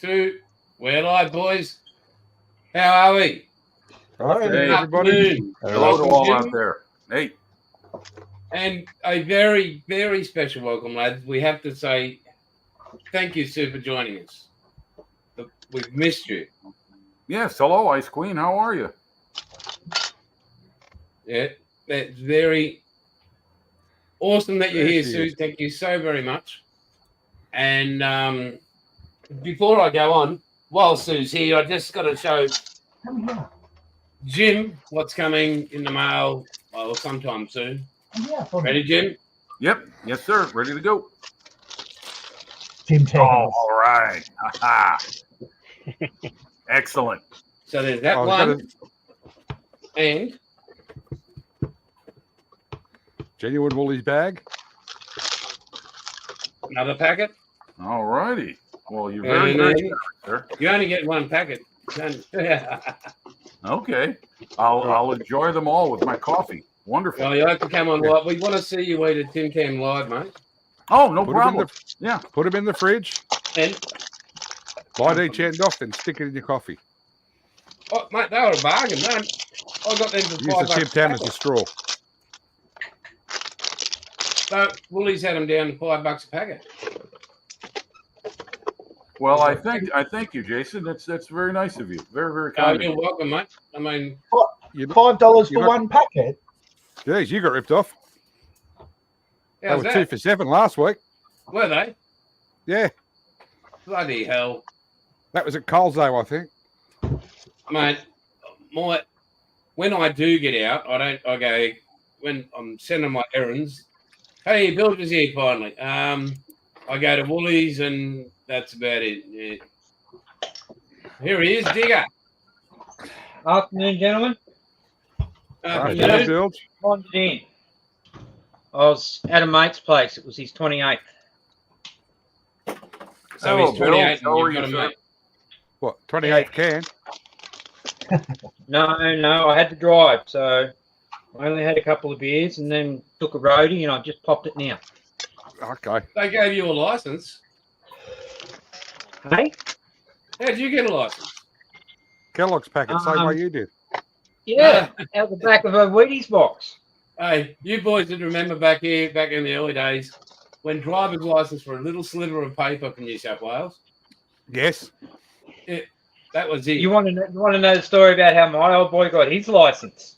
2. We're live, boys. How are we? Hi, Hey, everybody. Afternoon. Hello to Welcome, all Jim. out there. Hey, And a very, very special welcome, lads. We have to say thank you, Sue, for joining us. We've missed you. yes, hello, Ice Queen. How are you? Yeah, that's very awesome that you're There here, she Sue. is. Thank you so very much. And before I go on, while Sue's here, I just got to show Jim what's coming in the mail sometime soon. Ready, Jim? Yep, yes, sir. Ready to go. Jim Oh, taking all right. Ha-ha. Excellent. So there's that I was one. gonna- And Genuine Woolies bag. another packet. All righty. Well, you're And very then sir. you only get one packet. Okay. I'll enjoy them all with my coffee. Wonderful. Well, you have to come on live. We want to see you eat at Tin Cam Live, mate. Oh, no Put 'em in problem. the Yeah. Put them in the fridge. And Bite each end off, then stick it in your coffee. oh, mate, they were a bargain, man. I got them for Use $5 the Tim Tam as a packet. straw. So Woolies had them down to $5 a packet. Well, I thank you, Jason. That's very nice of you. Very, very Oh, kind of you're you. welcome, mate. I mean, You, $5 You're for not- one packet. geez, you got ripped off. They how's were that? 2 for $7 last week. Were they? Yeah, Bloody hell, that was at Coles though, I think. mate. When I do get out, I go when I'm sending my errands. Hey, Bilge is here finally. I go to Woolies and that's about it. Yeah. Here he is, Digger. Afternoon, gentlemen. Right, Afternoon. yeah, Bilge. Wandered in. I was at a mate's place. It was his 28th. So Hello, he's 28 Bill. How are and you've got you, a sir? mate. What, 28th can? No, I had to drive, so I only had a couple of beers and then took a roadie and I just popped it now. Okay. They gave you a license. Hey? How'd you get a license? Kellogg's packet, same way you did. Yeah, out the back of a Wheaties box. Hey, you boys did remember back in the early days when driver's license for a little sliver of paper from New South Wales? Yes. That was it. You want to know the story about how my old boy got his license?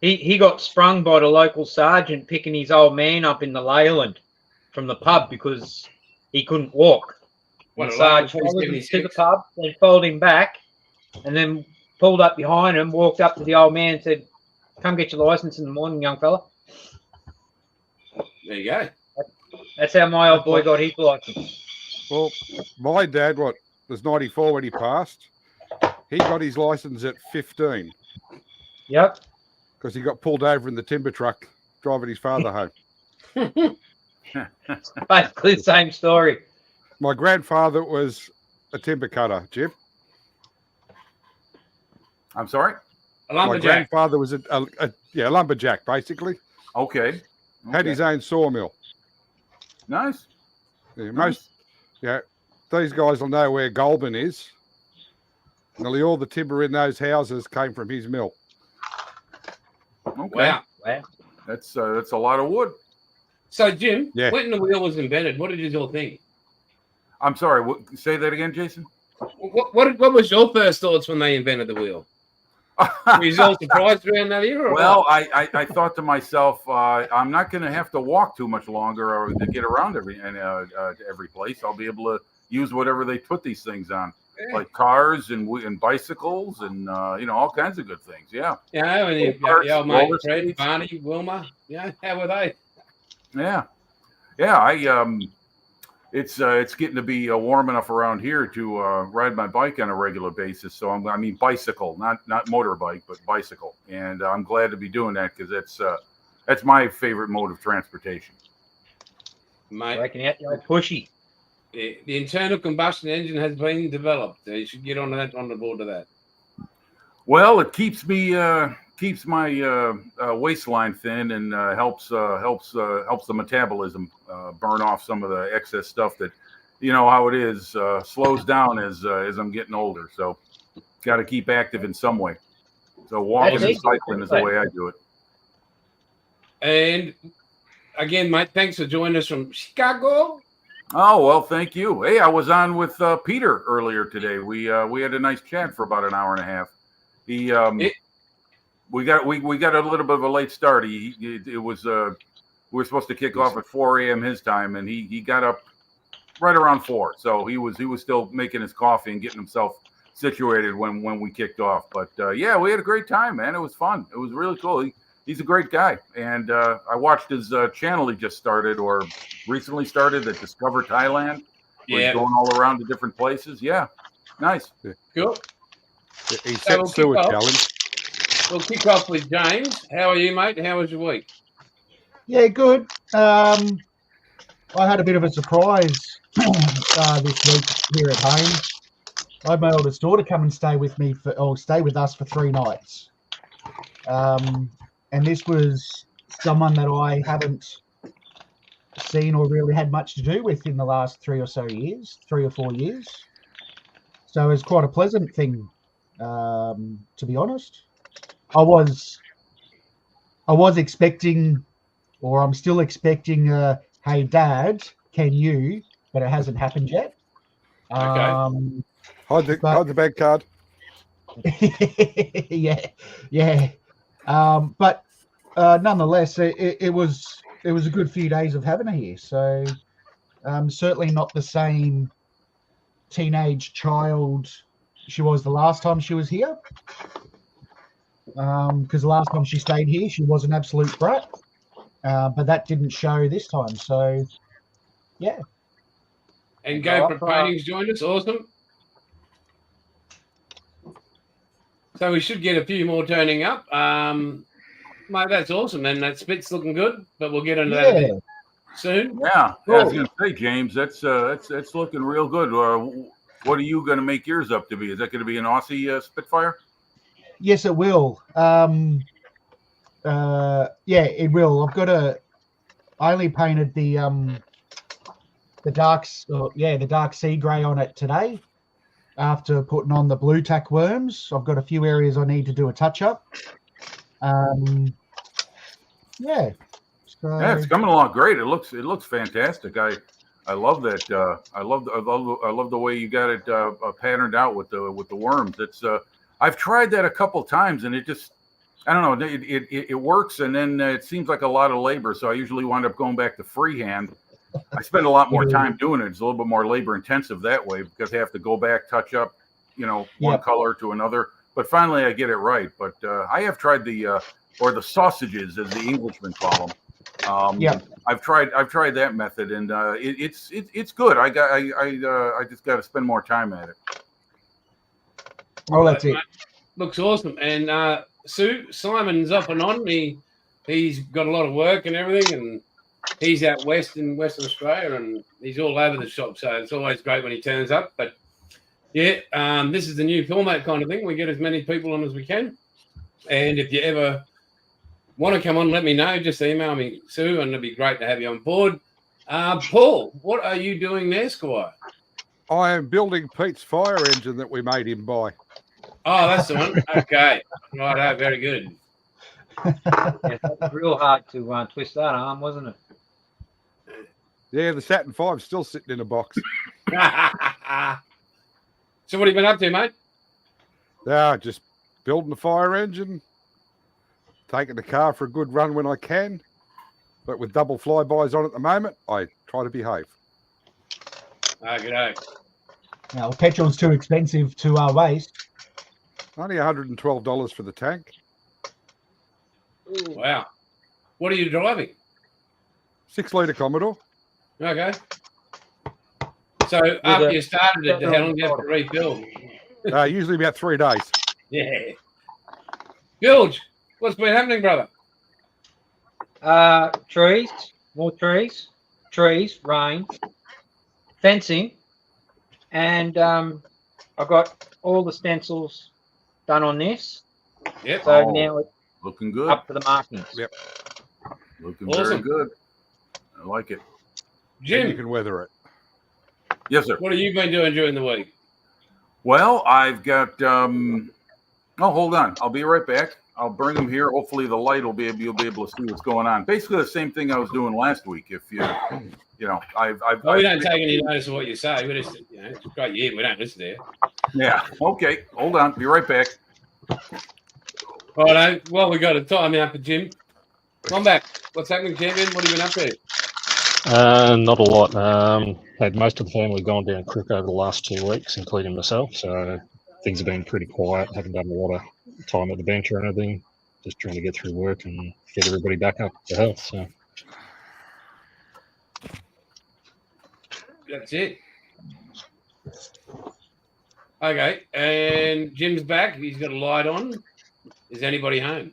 He got sprung by the local sergeant picking his old man up in the Leyland from the pub because he couldn't walk. What, And a the sergeant local followed him to the 76? pub, then followed him back, and then pulled up behind him, walked up to the old man and said, "Come get your license in the morning, young fella." There you go. That's how my old boy got his license. Well, my dad, was 94 when he passed. He got his license at 15 Yep. because he got pulled over in the timber truck driving his father home. Basically the same story. My grandfather was a timber cutter, Jim. I'm sorry. A My lumberjack. grandfather was a lumberjack, basically. Okay. Had his own sawmill. Nice. Yeah, these guys will know where Goulburn is. Nearly all the timber in those houses came from his mill. Okay. Wow. Wow. That's a lot of wood. So, Jim, Yeah. when the wheel was invented, what did you all think? I'm sorry. Say that again, Jason. What was your first thoughts when they invented the wheel? Were you all surprised around that era? Or Well, what? I thought to myself, I'm not going to have to walk too much longer or to get around every place. I'll be able to use whatever they put these things on, Yeah. like cars and bicycles and all kinds of good things. Yeah, You know, and you've got Parts, your old mate roller Fred, skates. Barney, Wilma. Yeah, how were they? yeah. It's getting to be warm enough around here to ride my bike on a regular basis. So I mean bicycle, not motorbike, but bicycle, and I'm glad to be doing that because that's my favorite mode of transportation. Mate, Breaking out your pushy. the internal combustion engine has been developed. You should get on the board of that. Well, it keeps my waistline thin and helps the metabolism burn off some of the excess stuff that you know how it is, slows down as I'm getting older. So got to keep active in some way. So walking That's and easy. cycling is the way I do it. And again, mate, thanks for joining us from Chicago. Oh, well, thank you. Hey, I was on with Peter earlier today. We had a nice chat for about an hour and a half. He we got a little bit of a late start. We were supposed to kick off at 4 a.m. his time, and he got up right around 4. So he was still making his coffee and getting himself situated when we kicked off. But yeah, we had a great time, man. It was fun. It was really cool. He's a great guy, and I watched his channel he just started or recently started at Discover Thailand. Where he's going all around to different places. Yeah, nice. Cool. He So set we'll sewer kick off. challenge. We'll kick off with James. How are you, mate? How was your week? Yeah, good. I had a bit of a surprise this week here at home. I had my oldest daughter come and stay with us for 3 nights. And this was someone that I haven't seen or really had much to do with in the last 3 or 4 years. So it was quite a pleasant thing, to be honest. I was expecting, or I'm still expecting, hey, Dad, can you? But it hasn't happened yet. Okay. Hide the bag card. yeah. But nonetheless, it was a good few days of having her here. So certainly not the same teenage child she was the last time she was here. Because the last time she stayed here, she was an absolute brat. But that didn't show this time. So yeah. And GoPro Paintings joined us. Awesome. So we should get a few more turning up. Mate, that's awesome. And that spit's looking good, but we'll get into that a bit soon. Yeah, Cool. I was going to say, James, that's looking real good. What are you going to make yours up to be? Is that going to be an Aussie Spitfire? Yes, it will. Yeah, it will. I only painted the dark sea grey on it today. After putting on the blue tack worms, I've got a few areas I need to do a touch up. Yeah. So, Yeah, it's coming along great. It looks fantastic. I love that. I love the way you got it patterned out with the worms. It's I've tried that a couple times and it just, I don't know, it works, and then it seems like a lot of labor. So I usually wind up going back to freehand. I spend a lot more time doing it. It's a little bit more labor intensive that way because I have to go back, touch up, one color to another. But finally, I get it right. But I have tried the sausages, as the Englishmen call them. I've tried that method, and it's good. I just got to spend more time at it. Oh, that's it. Looks awesome. And Simon's up and on. He's got a lot of work and everything, and he's out west in Western Australia, and he's all over the shop. So it's always great when he turns up. But yeah, this is the new format kind of thing. We get as many people on as we can. And if you ever want to come on, let me know. Just email me, Sue, and it'd be great to have you on board. Paul, what are you doing there, Squire? I am building Pete's fire engine that we made him buy. Oh, that's the one. Okay. Right, very good. Yeah, that was real hard to twist that arm, wasn't it? Yeah, the Saturn V's still sitting in a box. So what have you been up to, mate? Just building the fire engine, taking the car for a good run when I can. But with double flybys on at the moment, I try to behave. Good day. Now, petrol's too expensive to waste. Only $112 for the tank. Wow. What are you driving? 6-litre Commodore. Okay. So after you started it, how long do you have to refill? Usually about 3 days. Yeah. George, what's been happening, brother? Trees, more trees, rain, fencing, and I've got all the stencils done on this. Yep. So now it's Looking good. up to the markings. Yep. Looking very Awesome. good. I like it. And you Jim, can weather it. Yes, sir. What have you been doing during the week? Well, I've got. Oh, hold on. I'll be right back. I'll bring them here. Hopefully, the light will be able. You'll be able to see what's going on. Basically, the same thing I was doing last week. If you know, Well, we don't take any notice of what you say. We just, it's great. Yeah, we don't listen to you. Yeah. Okay. Hold on. Be right back. Righto. Well, we got a time out for Jim. Come back. What's happening, champion? What have you been up to? Not a lot. Had most of the family gone down quick over the last 2 weeks, including myself. So things have been pretty quiet. Haven't done a lot of time at the bench or anything. Just trying to get through work and get everybody back up to health. So That's it. Okay, and Jim's back. He's got a light on. Is anybody home?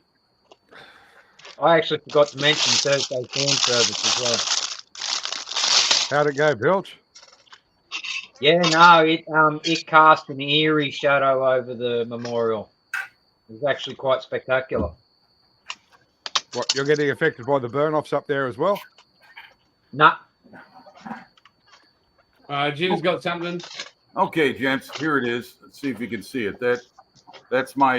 I actually forgot to mention Thursday fan service as well. How'd it go, Bilge? Yeah, no, it cast an eerie shadow over the memorial. It was actually quite spectacular. What, you're getting affected by the burn-offs up there as well? Nah, Jim's got something. Okay, gents. Here it is. Let's see if you can see it. That's my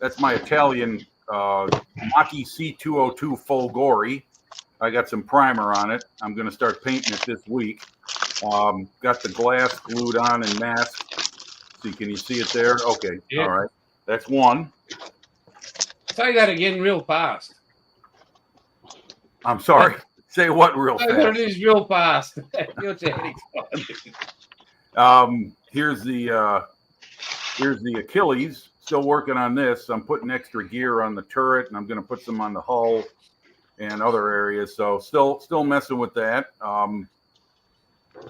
Italian Mach-E C202 Folgore. I got some primer on it. I'm going to start painting it this week. Got the glass glued on and masked. See, can you see it there? Okay. Yeah. All right. That's one. Say that again real fast. I'm sorry. Say what real Say what fast? it is real fast. You're sounding excited. Here's the Achilles. Still working on this. I'm putting extra gear on the turret, and I'm going to put some on the hull and other areas. So still messing with that.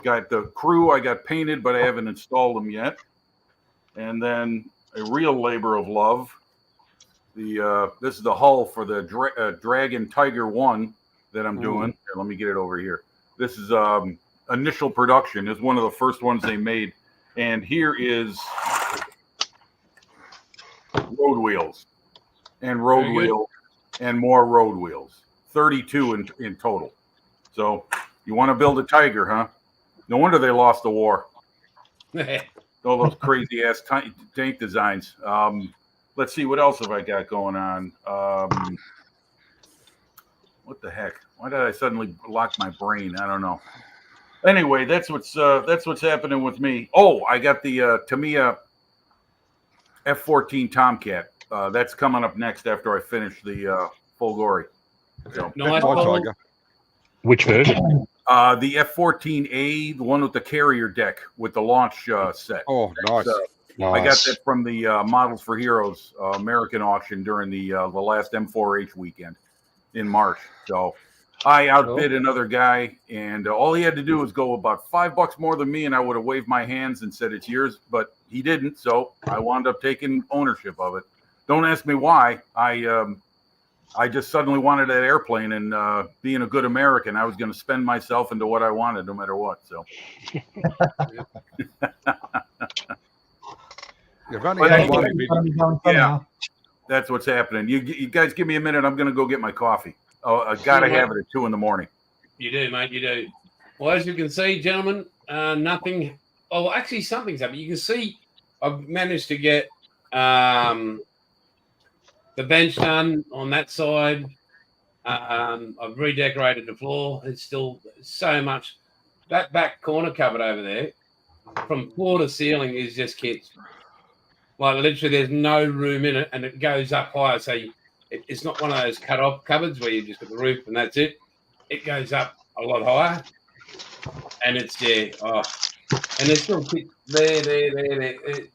Got the crew I got painted, but I haven't installed them yet. And then a real labor of love. This is the hull for the Dragon Tiger 1 that I'm doing. Here, let me get it over here. This is initial production. It's one of the first ones they made. And here is road wheels and road Very good. wheels and more road wheels. 32 in total. So you want to build a Tiger, huh? No wonder they lost the war. All those crazy ass tank designs. Let's see, what else have I got going on? What the heck? Why did I suddenly lock my brain? I don't know. Anyway, that's what's happening with me. Oh, I got the Tamiya F-14 Tomcat. That's coming up next after I finish the Folgore. So, Nice. My Tiger. which version? the F-14A, the one with the carrier deck with the launch set. Oh, nice. I got that from the Models for Heroes American auction during the last M4H weekend in March. So I outbid another guy, and all he had to do was go about $5 more than me, and I would have waved my hands and said it's yours, but he didn't. So I wound up taking ownership of it. Don't ask me why. I just suddenly wanted that airplane, and being a good American, I was going to spend myself into what I wanted, no matter what. So. You've only But had anyway, one It's video. gonna be going from Yeah. now. That's what's happening. You guys give me a minute. I'm going to go get my coffee. Oh, I got to have it at 2 a.m. You do, mate. You do. Well, as you can see, gentlemen, nothing. Oh, actually, something's happened. You can see I've managed to get the bench done on that side. I've redecorated the floor. It's still so much. That back corner cupboard over there, from floor to ceiling, is just kids. Like literally, there's no room in it, and it goes up higher. So it's not one of those cut-off cupboards where you just got the roof and that's it. It goes up a lot higher, and it's there. Oh, and there's still kids there. It's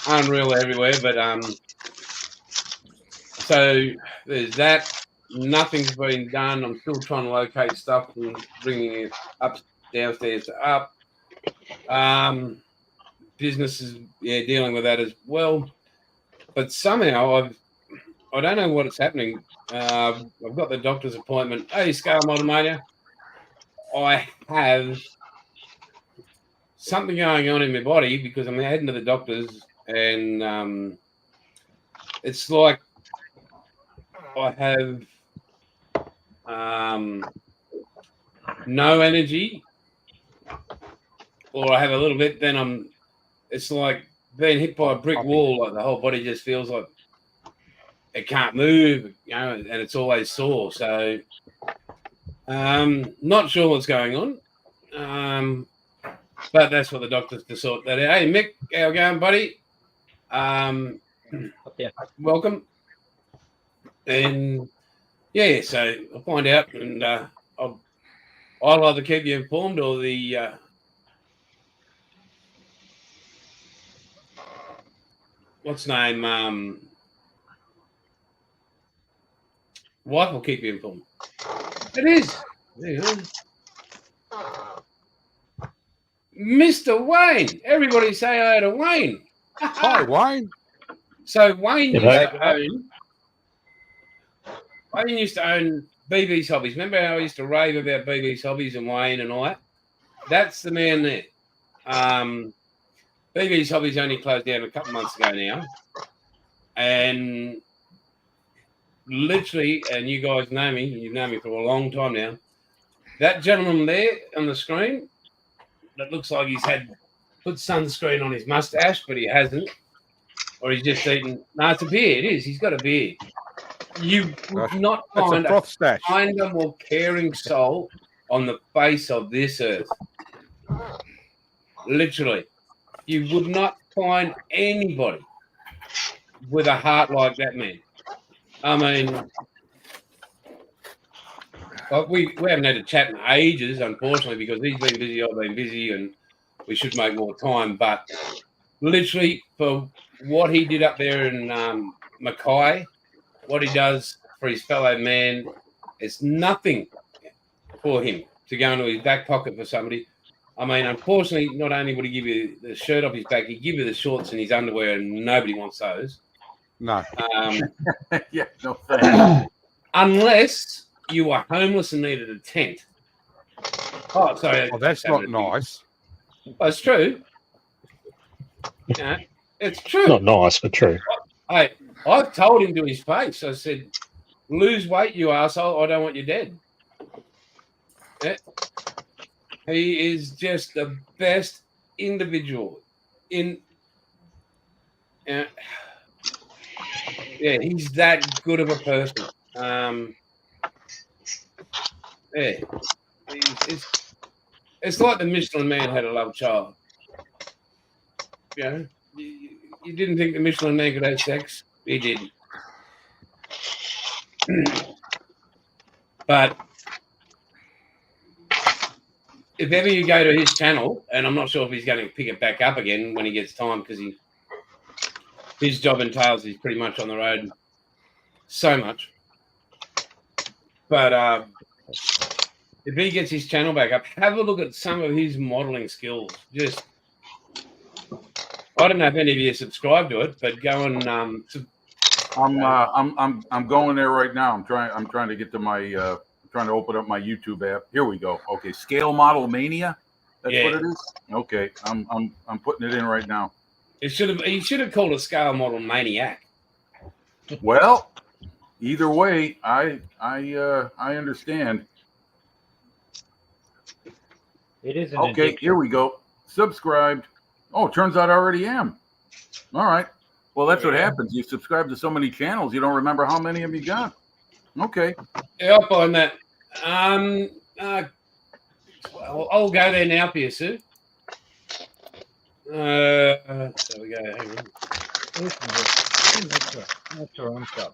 unreal everywhere, but so there's that. Nothing's been done. I'm still trying to locate stuff and bringing it up downstairs to up. Business is dealing with that as well, but somehow I don't know what is happening. I've got the doctor's appointment. Hey, Scale Multimania, I have something going on in my body because I'm heading to the doctor's, and it's like I have no energy or I have a little bit, then it's like being hit by a brick wall. Like the whole body just feels like it can't move, and it's always sore. So, not sure what's going on. But that's what the doctors to sort that out. Hey, Mick, how you going, buddy? Welcome. And yeah, so I'll find out, and I'll either keep you informed or the what's name wife will keep you informed. It is. There you go. Mr. Wayne. Everybody say hi to Wayne. Hi, Wayne. So Wayne G'day. Wayne used to own BB's Hobbies. Remember how I used to rave about BB's Hobbies and Wayne and all that? That's the man there. BB's Hobbies only closed down a couple of months ago now. And literally, and you guys know me, you've known me for a long time now, that gentleman there on the screen, that looks like he's put sunscreen on his mustache, but he hasn't. Or he's just eaten. No, it's a beard. It is. He's got a beard. You would not That's find a froth stash. a more caring soul on the face of this earth. Literally. You would not find anybody with a heart like that man. I mean, we haven't had a chat in ages, unfortunately, because he's been busy, I've been busy, and we should make more time. But literally, for what he did up there in Mackay, what he does for his fellow man, it's nothing for him to go into his back pocket for somebody. I mean, unfortunately, not only would he give you the shirt off his back, he'd give you the shorts and his underwear, and nobody wants those. No. Yeah, no thanks. Unless you were homeless and needed a tent. Oh, sorry. Well, that's not nice. Well, it's true. Yeah, it's true. Not nice, but true. Hey, I've told him to his face. I said, lose weight, you arsehole. I don't want you dead. Yeah. He is just the best individual in. Yeah, he's that good of a person. Yeah, it's like the Michelin Man had a love child. You know, you didn't think the Michelin Man could have sex. He didn't. But if ever you go to his channel, and I'm not sure if he's going to pick it back up again when he gets time, because his job entails he's pretty much on the road so much. But if he gets his channel back up, have a look at some of his modelling skills. Just, I don't know if any of you subscribe to it, but go and I'm going there right now. I'm trying to get to my trying to open up my YouTube app. Here we go. Okay, Scale Model Mania. That's what it is. Okay, I'm putting it in right now. He should have called it Scale Model Maniac. Well, either way, I understand. It is an Okay, addiction. here we go. Subscribed. Oh, turns out I already am. All right. Well, that's what happens. You subscribe to so many channels, you don't remember how many of you got. Okay. Yeah, I'll find that. I'll go there now for you, Sue. So we go. Hang on. That's where I'm stuck.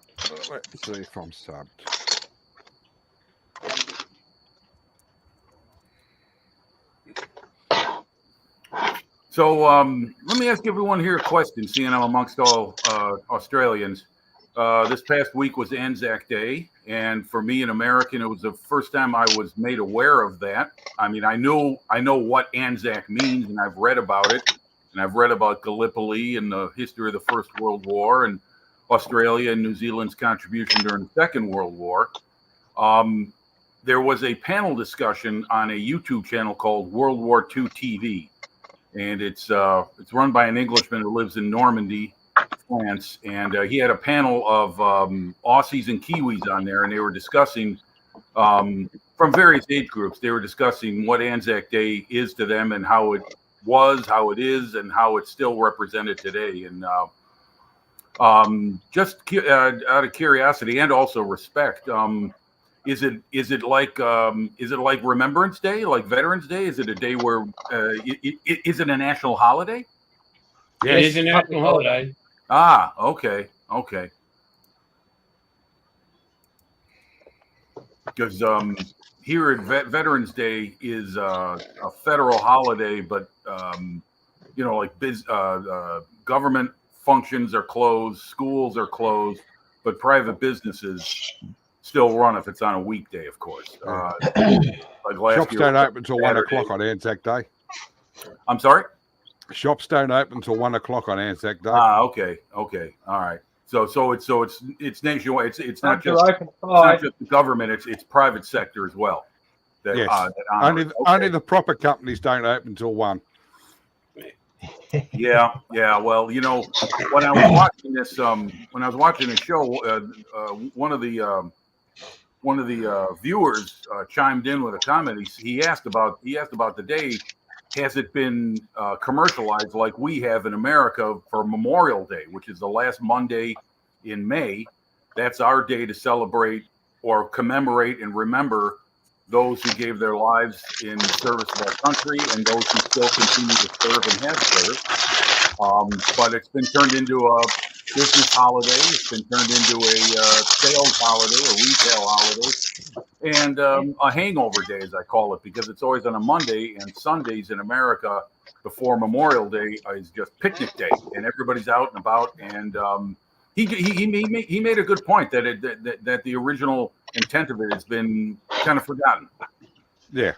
Let's see if I'm subbed. So let me ask everyone here a question, seeing I'm amongst all Australians. This past week was Anzac Day, and for me, an American, it was the first time I was made aware of that. I mean, I know what Anzac means, and I've read about it, and I've read about Gallipoli and the history of the First World War, and Australia and New Zealand's contribution during the Second World War. There was a panel discussion on a YouTube channel called World War II TV, and it's run by an Englishman who lives in Normandy, France, and he had a panel of Aussies and Kiwis on there, and they were discussing from various age groups. They were discussing what Anzac Day is to them and how it was, how it is, and how it's still represented today. And just out of curiosity and also respect, is it like Remembrance Day, like Veterans Day? Is it a day where is it a national holiday? Yeah, it is a national holiday. Ah, okay. Because here at Veterans Day is a federal holiday, but like government functions are closed, schools are closed, but private businesses still run if it's on a weekday, of course. Like last Shops year, don't open until 1 Saturday. o'clock on Anzac Day. I'm sorry? Shops don't open until 1 o'clock on Anzac Day. Ah, okay, all right. So it's nationwide. It's not just open it's not just the government. It's private sector as well. That, Yes. that honor it. Only the proper companies don't open until 1. Yeah. Well, when I was watching this, show, one of the viewers chimed in with a comment. He asked about the day. Has it been commercialized like we have in America for Memorial Day, which is the last Monday in May? That's our day to celebrate or commemorate and remember those who gave their lives in service of our country and those who still continue to serve and have served. But it's been turned into a business holiday. It's been turned into a sales holiday, a retail holiday, and a hangover day, as I call it, because it's always on a Monday, and Sundays in America before Memorial Day is just picnic day, and everybody's out and about. And he made a good point that the original intent of it has been kind of forgotten. Yeah.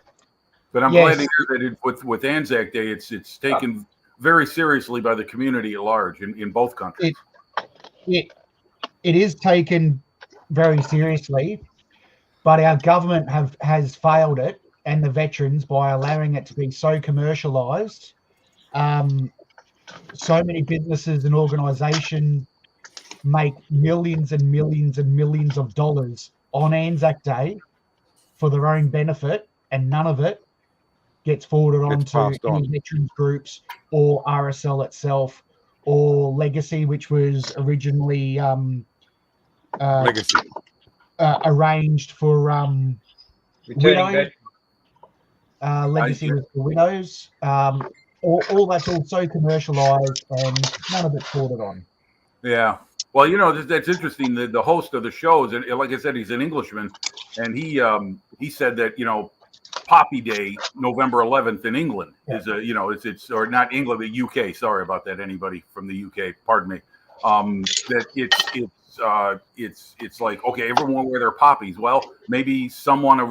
But I'm glad to hear that with Anzac Day, it's taken very seriously by the community at large in both countries. It is taken very seriously, but our government has failed it and the veterans by allowing it to be so commercialized. So many businesses and organizations make millions and millions and millions of dollars on Anzac Day for their own benefit, and none of it gets forwarded on to any veterans groups or RSL itself or Legacy, which was originally arranged for widows. Legacy was for widows. All that's all so commercialized, and none of it's forwarded on. Yeah. Well, that's interesting. The host of the show is, like I said, he's an Englishman, and he said that Poppy Day, November 11th in England is it's or not England, the UK. Sorry about that. Anybody from the UK? Pardon me. That it's like, okay, everyone wear their poppies. Well, maybe someone to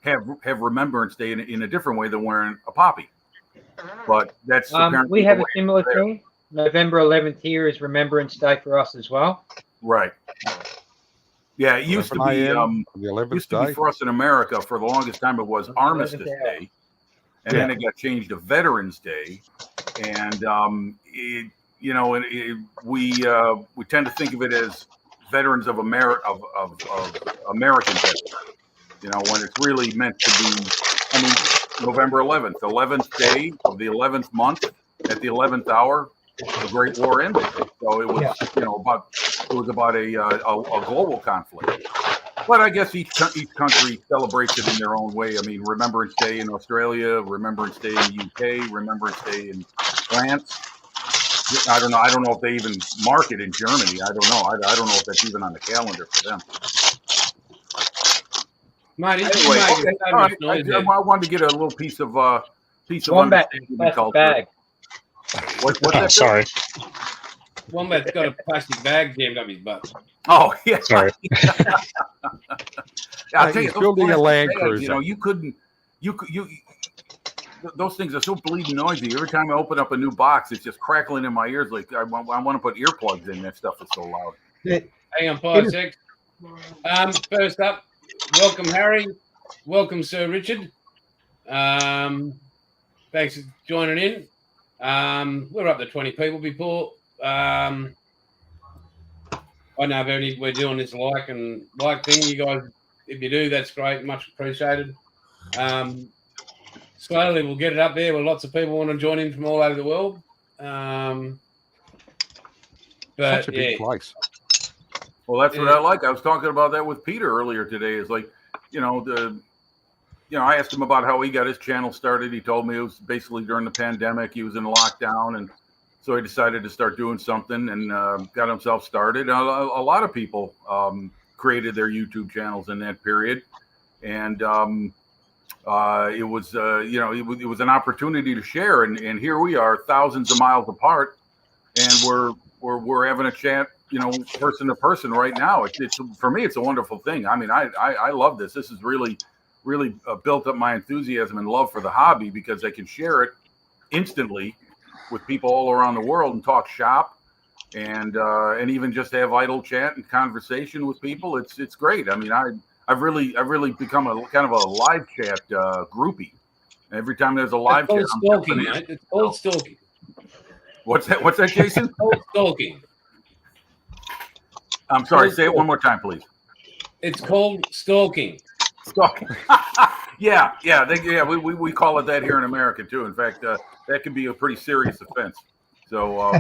have Remembrance Day in a different way than wearing a poppy. But that's we have a similar thing. November 11th here is Remembrance Day for us as well. Right. Yeah, it used to be the 11th day for us in America for the longest time. It was Armistice Day, and then it got changed to Veterans Day, and we tend to think of it as veterans of American veterans. When it's really meant to be. November 11th, 11th day of the 11th month at the 11th hour. The Great War ended, so it was about a global conflict. But I guess each country celebrates it in their own way. Remembrance Day in Australia, Remembrance Day in the UK, Remembrance Day in France. I don't know if they even mark it in Germany. I don't know. I don't know if that's even on the calendar for them. Mate, anyway, I wanted to get a little piece of plastic bag. What's that? Sorry. Wombat's got a plastic bag jammed up his butt. Oh yeah. Sorry. I'll tell you, building a Land bags, Cruiser. Those things are so bleeding noisy. Every time I open up a new box, it's just crackling in my ears. Like I want to put earplugs in. That stuff is so loud. Hang on 5 seconds. First up, welcome Harry. Welcome Sir Richard. Thanks for joining in. We're up to 20 people before. I know if we're doing this like thing. You guys, if you do, that's great. Much appreciated. slowly we'll get it up there where lots of people want to join in from all over the world. But Such a big place. Well, that's what I like. I was talking about that with Peter earlier today. Is like, I asked him about how he got his channel started. He told me it was basically during the pandemic. He was in lockdown, and so he decided to start doing something and got himself started. A lot of people created their YouTube channels in that period, and it was an opportunity to share. And here we are, thousands of miles apart, and we're having a chat, person to person right now. It's for me, it's a wonderful thing. I mean, I love this. This is really built up my enthusiasm and love for the hobby because I can share it instantly with people all around the world and talk shop and even just have idle chat and conversation with people. It's great. I mean, I've really become a kind of a live chat groupie. Every time there's a live chat, it's called stalking, mate. It's called stalking. What's that, Jason? It's called stalking. I'm sorry. Say it one more time, please. It's called stalking. Stalking. Yeah. We call it that here in America too. In fact, that can be a pretty serious offense. So,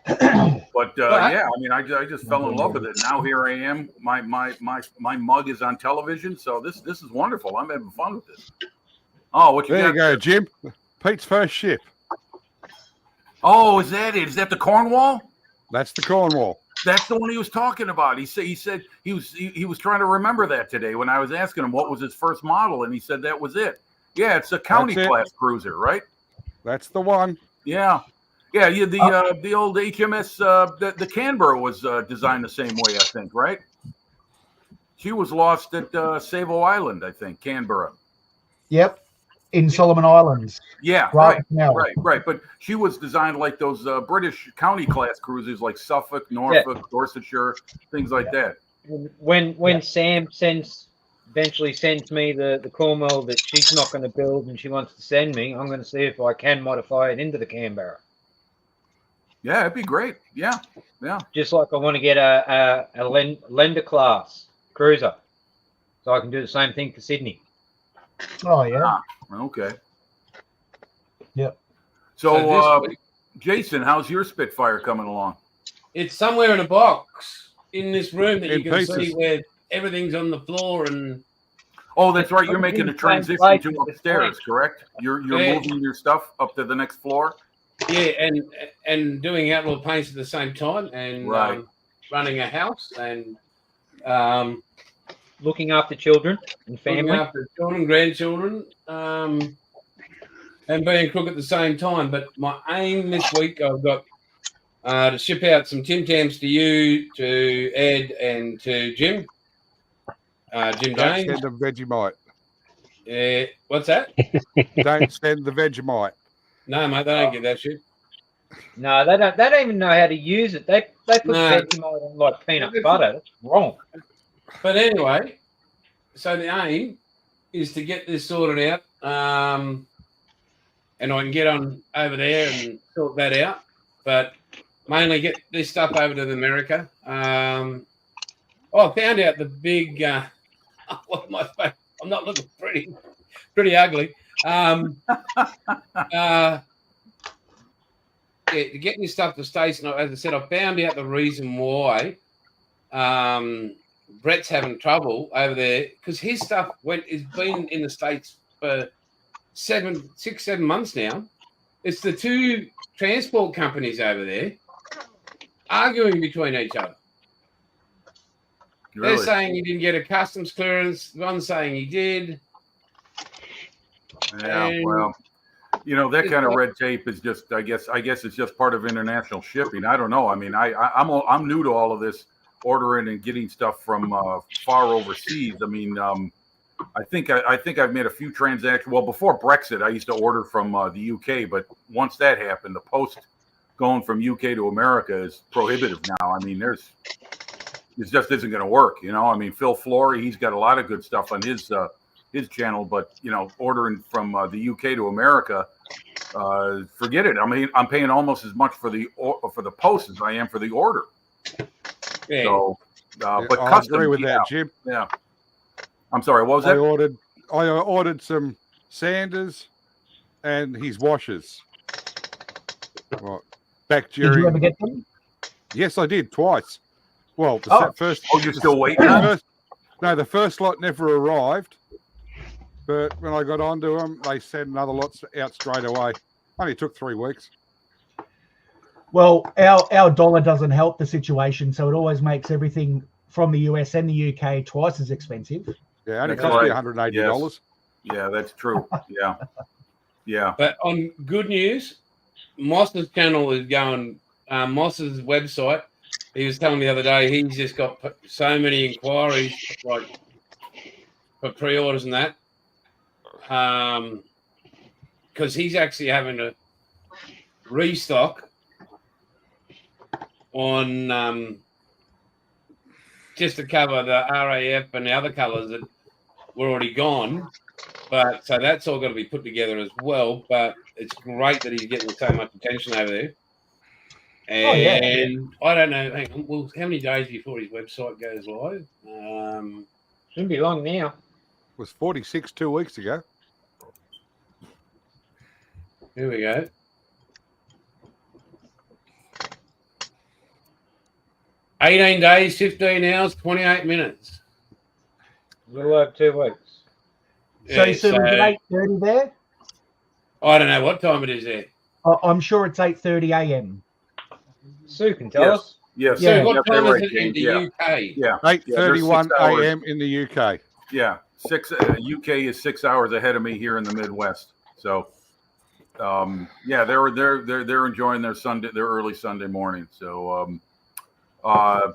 yeah. I mean, I just fell in love with it. Now here I am. My mug is on television. So this is wonderful. I'm having fun with this. Oh, what you There got? you go, Jim. Pete's first ship. Oh, is that it? Is that the Cornwall? That's the Cornwall. That's the one he was talking about. He said he was trying to remember that today when I was asking him what was his first model, and he said that was it. Yeah, it's a county class cruiser, right? That's the one. Yeah. The old HMS, the Canberra was designed the same way, I think, right? She was lost at Savo Island, I think, Canberra. Yep, in Solomon Islands. Yeah, Right. But she was designed like those British county class cruisers, like Suffolk, Norfolk, Dorsetshire, things like that. When Sam eventually sends me the Cornwall that she's not going to build and she wants to send me, I'm going to see if I can modify it into the Canberra. Yeah, it'd be great. Yeah. Just like I want to get a lender class cruiser, so I can do the same thing for Sydney. Oh yeah. Okay. Yep. So Jason, how's your Spitfire coming along? It's somewhere in a box in this room that In you can pieces. see where everything's on the floor and. Oh, that's right. You're making a transition to upstairs, correct? You're Yeah. moving your stuff up to the next floor. Yeah, and doing outdoor paints at the same time, and Right. running a house, and Looking after children and looking family. after children, grandchildren, and being a cook at the same time. But my aim this week, I've got to ship out some Tim Tams to you, to Ed, and to Jim. Jim Don't James. send the Vegemite. What's that? Don't send the Vegemite. No, mate, they don't get that shit. No, they don't even know how to use it. They put No. Vegemite on like peanut butter. That's wrong. But anyway, so the aim is to get this sorted out, and I can get on over there and sort that out. But mainly get this stuff over to America. I found out the big. What am I saying? I'm not looking pretty ugly. To get this stuff to States, and as I said, I found out the reason why Brett's having trouble over there because his stuff has been in the States for 6, 7 months now. It's the two transport companies over there arguing between each other. Really? They're saying he didn't get a customs clearance. One's saying he did. Yeah, And- well, that kind of red tape is just, I guess it's just part of international shipping. I don't know. I mean, I'm new to all of this ordering and getting stuff from far overseas. I mean, I think I've made a few transactions. Well, before Brexit, I used to order from the UK, but once that happened, the post going from UK to America is prohibitive now. I mean, it just isn't going to work. I mean, Phil Flory, he's got a lot of good stuff on his channel, but ordering from the UK to America, forget it. I mean, I'm paying almost as much for the post as I am for the order. Yeah. So, but I custom, agree with yeah, that, Jim. yeah. I'm sorry. What was I that? ordered some Sanders, and his washers. Right. Back Did you ever during. get them? Yes, I did twice. Well, the Oh. first. Oh, you're still waiting? Huh? The first lot never arrived. But when I got onto them, they sent another lot out straight away. Only took 3 weeks. Well, our dollar doesn't help the situation, so it always makes everything from the US and the UK twice as expensive. Yeah, only That's cost me right. $180. Yeah, that's true. Yeah. Yeah. But on good news, Moss's channel is going. Moss's website. He was telling me the other day he's just got so many inquiries, like for pre-orders and that, because he's actually having to restock on just to cover the RAF and the other colours that were already gone. But so that's all got to be put together as well. But it's great that he's getting so much attention over there. And I don't know. Hang on, well, how many days before his website goes live? Shouldn't be long now. It was 46 2 weeks ago. Here we go. $18 days, 15 hours, 28 minutes. A little over 2 weeks. So you said it was at 8:30 there? I don't know what time it is there. I'm sure it's 8:30 a.m. Sue can tell Yes. us. Yes. Yeah. So what that's time right, is it in James. the Yeah. UK? Yeah. 8:31 6 hours. a.m. in the UK. Yeah. UK is 6 hours ahead of me here in the Midwest. So, yeah, they're enjoying their early Sunday morning. So, I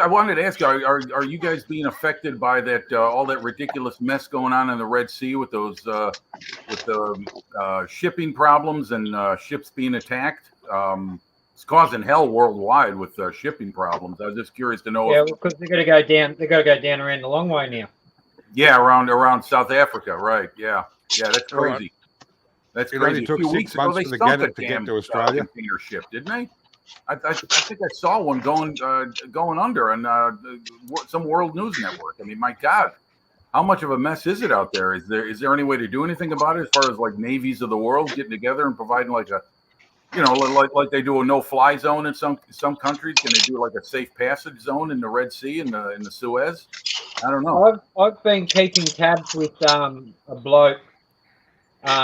wanted to ask you, are you guys being affected by that all that ridiculous mess going on in the Red Sea with those with the shipping problems and ships being attacked? It's causing hell worldwide with shipping problems. I was just curious to know. Yeah, because they got to go down. They got to go down around the long way now. Yeah, around South Africa, right? Yeah, that's Right. crazy. That's It crazy. only A took few 6 weeks ago, months they for the sunk Gannet a to get damn to Australia. container ship, didn't they? I think I saw one going under on some world news network. I mean, my God, how much of a mess is it out there? Is there any way to do anything about it as far as like navies of the world getting together and providing like a, like they do a no-fly zone in some countries? Can they do like a safe passage zone in the Red Sea and in the Suez? I don't know. I've been keeping tabs with a bloke.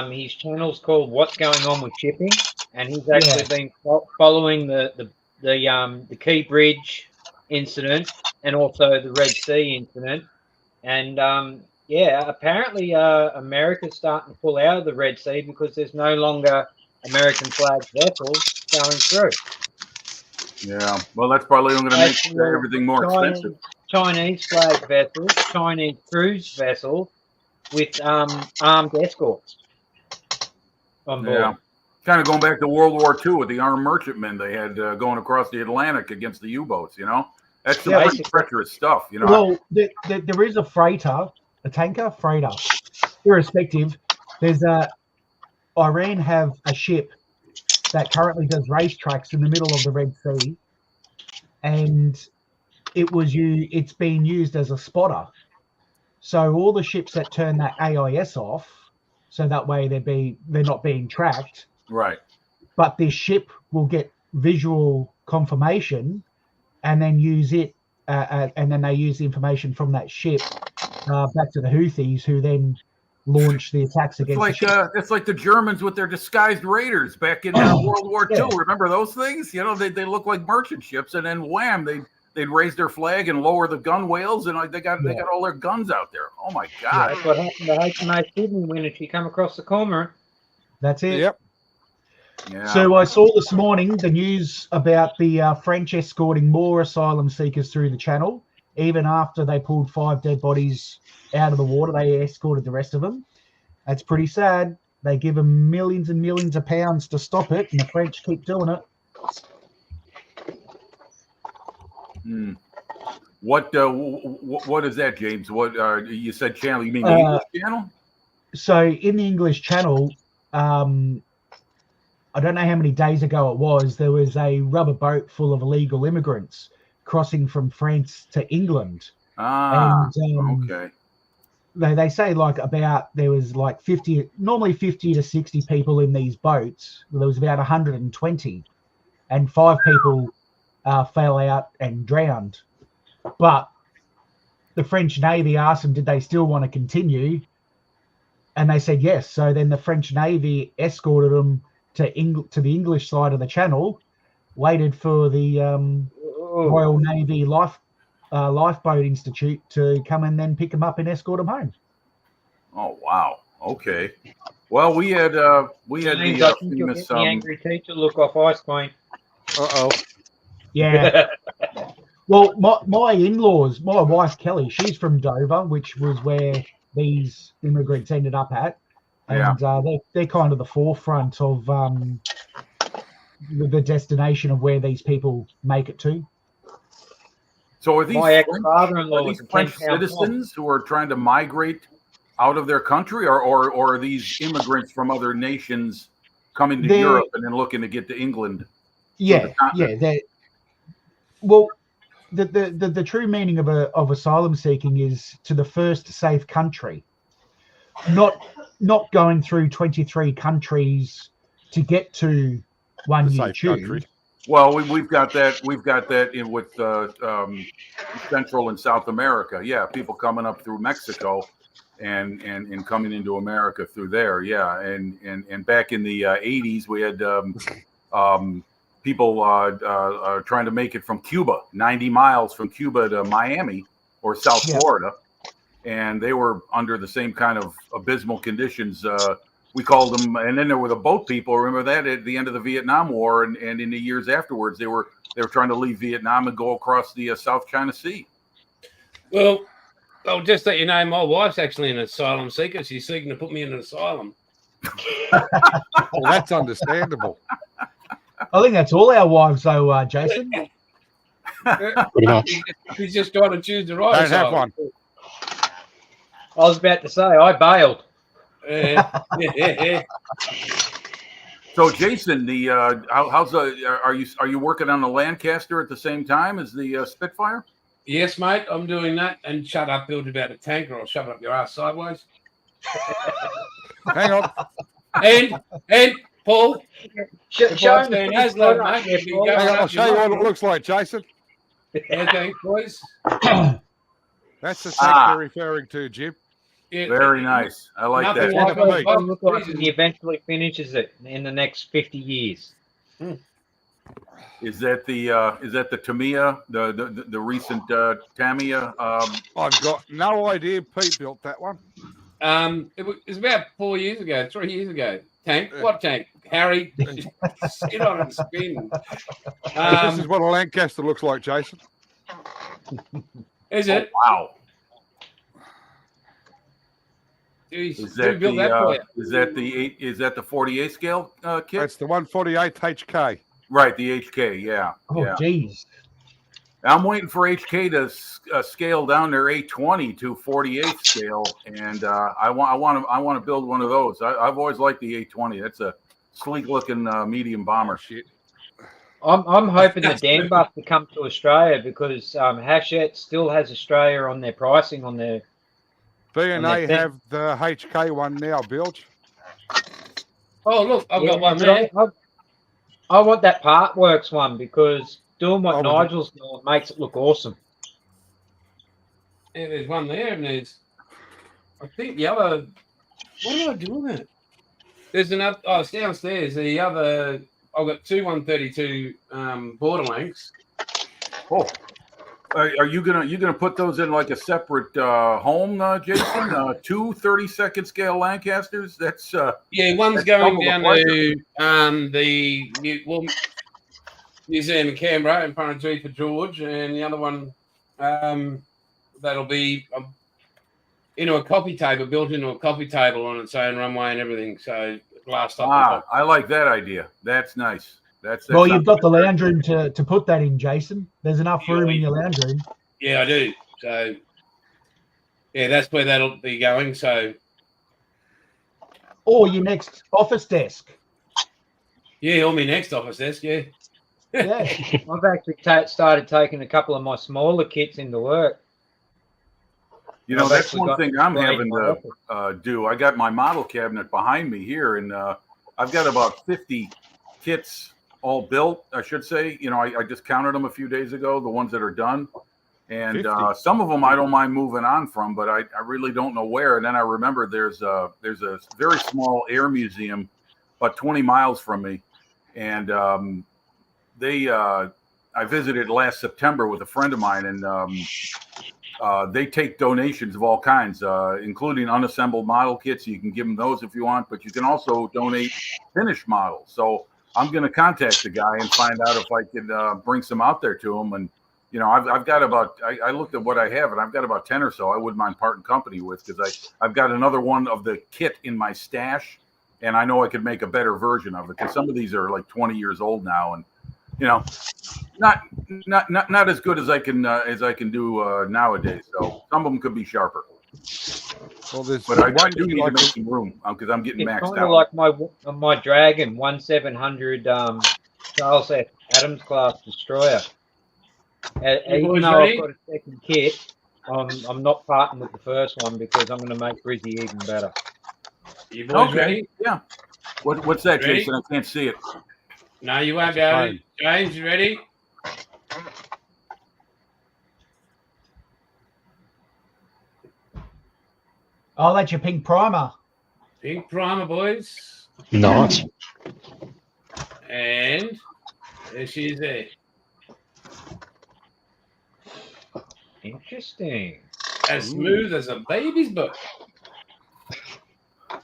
His channel's called "What's Going On with Shipping," and he's actually been following the Key Bridge incident and also the Red Sea incident. And apparently America's starting to pull out of the Red Sea because there's no longer American flagged vessels going through. Yeah, well, that's probably going to make everything more expensive. Chinese flagged vessels, Chinese cruise vessels with armed escorts on board. Yeah, kind of going back to World War II with the armed merchantmen they had going across the Atlantic against the U-boats. That's some pretty treacherous stuff. Well, there is a freighter, a tanker, freighter. Irrespective, there's Iran have a ship that currently does racetracks in the middle of the Red Sea, and it's being used as a spotter. So all the ships that turn that AIS off, so that way they're not being tracked. Right. But this ship will get visual confirmation, and then use it, and then they use the information from that ship back to the Houthis, who then launch the attacks against the ship. It's like the Germans with their disguised raiders back in World War II. Remember those things? They look like merchant ships, and then wham, they'd raise their flag and lower the gunwales, and they got all their guns out there. Oh my God! That's what happened to HMAS Sydney when she come across the Cormorant. That's it. Yep. Yeah. So I saw this morning the news about the French escorting more asylum seekers through the channel. Even after they pulled 5 dead bodies out of the water, they escorted the rest of them. That's pretty sad. They give them millions and millions of pounds to stop it, and the French keep doing it. What is that, James? What you said channel? You mean the English channel? So in the English channel, I don't know how many days ago it was, there was a rubber boat full of illegal immigrants crossing from France to England. Ah, and, okay. they say like about there was like 50, normally 50 to 60 people in these boats. Well, there was about 120, and 5 people fell out and drowned. But the French Navy asked them, did they still want to continue? And they said yes. So then the French Navy escorted them to the English side of the channel, waited for the Royal Navy Lifeboat Institute to come and then pick them up and escort them home. Oh wow. Okay. Well, we had James, the I think you'll famous get the angry teacher look off Ice Queen. Uh-oh. Yeah. Well, my in-laws, my wife Kelly, she's from Dover, which was where these immigrants ended up at, and they're kind of the forefront of the destination of where these people make it to. So are these My ex-father-in-law are was these a French 10-pound citizens who are trying to migrate out of their country, or are these immigrants from other nations coming to Europe and then looking to get to England? Yeah, yeah. Well, the true meaning of asylum seeking is to the first safe country, not going through 23 countries to get to one you choose. Country. Well, we've got that. We've got that in with Central and South America. Yeah, people coming up through Mexico and coming into America through there. Yeah, and back in the 80s, we had people trying to make it from Cuba, 90 miles from Cuba to Miami or South Florida, and they were under the same kind of abysmal conditions. We called them, and then there were the boat people. Remember that at the end of the Vietnam War, and in the years afterwards, they were trying to leave Vietnam and go across the South China Sea. Well, I'll just let you know, my wife's actually an asylum seeker. She's seeking to put me in an asylum. Well, that's understandable. I think that's all our wives, though, Jason. Pretty much. He's just trying to choose the right Don't asylum. have one. I was about to say, I bailed. Yeah. So, Jason, are you working on the Lancaster at the same time as the Spitfire? Yes, mate, I'm doing that. And shut up, Bill, about a tank, or I'll shove it up your ass sideways. Hang on. And Paul, Show Bob him has the love, photo, mate. If you Paul. go Hang on, up, I'll show you what it looks like, Jason. Yeah, thanks, boys. That's the tank they're referring to, Jim. Yeah, Very nice. I like Nothing that. like Yeah, those It's gonna look like boxes. when he eventually finishes it in the next 50 years. Is that the Tamiya, the recent Tamiya? I've got no idea. Pete built that one. It was about 3 years ago. Tank? What tank? Harry, sit on and spin. This is what a Lancaster looks like, Jason. Is it? Wow. Jeez, Is who that built that for you? is that the 48 scale kit? That's the 148 HK. Right, the HK. Yeah. Oh, Yeah. geez. I'm waiting for HK to scale down their 820 to 48 scale, and I want to build one of those. I've always liked the 820. That's a sleek looking medium bomber. Shit. I'm hoping the Dan buff to come to Australia because Hachette still has Australia on their pricing on their. B&A have the HK one now, Bilge. Oh, look, I've got one but there. I want that Partworks one because doing what I would- Nigel's doing makes it look awesome. Yeah, there's one there, and there's, I think the other. What am I doing with it? There's another. Oh, it's downstairs. The other. I've got two 132 border lengths. Oh, are you gonna put those in like a separate home, Jason? Two 32nd scale Lancasters. That's Yeah, one's That's going double the down to the museum in Canberra in Parramatta for George, and the other one that'll be into a coffee table, built into a coffee table on its own runway and everything. So glassed up. I like that idea. That's nice. That's Well, you've got the lounge room to put that in, Jason. There's enough Yeah, room in your lounge room. Yeah, I do. So yeah, that's where that'll be going. So Or your next office desk. yeah, or my next office desk. Yeah. Yeah. I've actually started taking a couple of my smaller kits into work. You know, I've that's actually one got thing I'm great having model. to do. I got my model cabinet behind me here, and I've got about 50 kits all built, I should say. You know, I just counted them a few days ago, the ones that are done. And 50. some of them I don't mind moving on from, but I really don't know where. And then I remember there's a very small air museum about 20 miles from me. And I visited last September with a friend of mine, and they take donations of all kinds, including unassembled model kits. You can give them those if you want, but you can also donate finished models. So I'm going to contact the guy and find out if I can bring some out there to him. And, you know, I've got about, I looked at what I have, and I've got about 10 or so I wouldn't mind parting company with, because I've got another one of the kit in my stash, and I know I could make a better version of it, because some of these are like 20 years old now, and, you know, not as good as I can do nowadays. So some of them could be sharper. Well, there's But I one do need to like make some room because I'm getting It's maxed kind of out. like my Dragon 1700 Charles F. Adams class destroyer. You Even boys though ready? I've got a second kit, I'm not parting with the first one because I'm going to make Grizzy even better. You boys ready? Yeah. What's that, Ready? Jason? I can't see it. No, you won't be able to. James, you ready? Oh, that's your pink primer. Pink primer, boys. Nice. And there she is there. Interesting. As smooth as a baby's butt.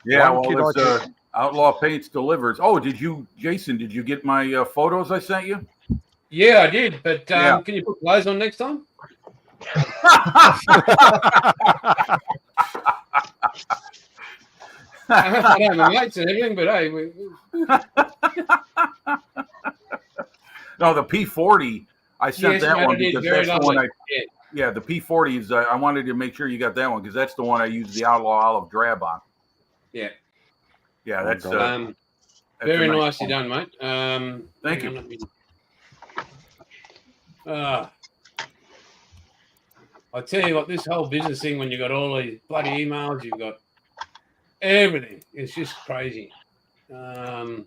Yeah, One kid well, I it's Outlaw Paints delivers. Oh, Jason, did you get my photos I sent you? Yeah, I did. But Yeah. can you put clothes on next time? I don't have mates and everything, but hey, No, the P40. I sent Yes, that mate, one I did. because Very that's the one lovely. Yeah, the P40 is. I wanted to make sure you got that one because that's the one I used the Outlaw Olive Drab on. Yeah. Yeah, that's, that's very a nice nicely done, mate. Thank hang you. on, I tell you what, this whole business thing, when you've got all these bloody emails, you've got everything. It's just crazy. Well,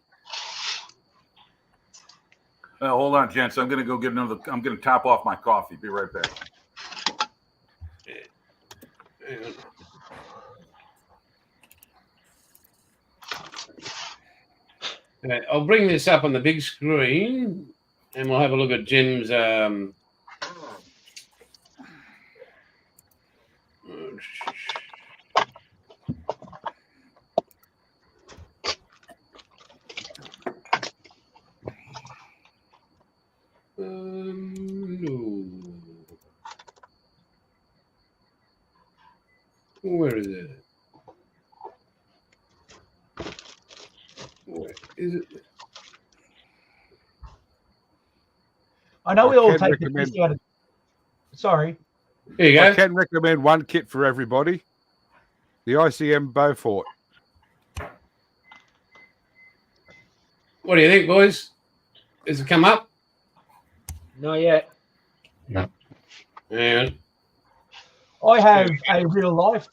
hold on, gents. I'm going to go get another. I'm going to top off my coffee. Be right back. Hang on. Okay, I'll bring this up on the big screen, and we'll have a look at Jim's. No. Where is it? Where is it? I know I we all can take the recommend- piss out of. Sorry. Here you I go. can recommend one kit for everybody. The ICM Beaufort. What do you think, boys? Has it come up? Not yet. Hang on. I have a real life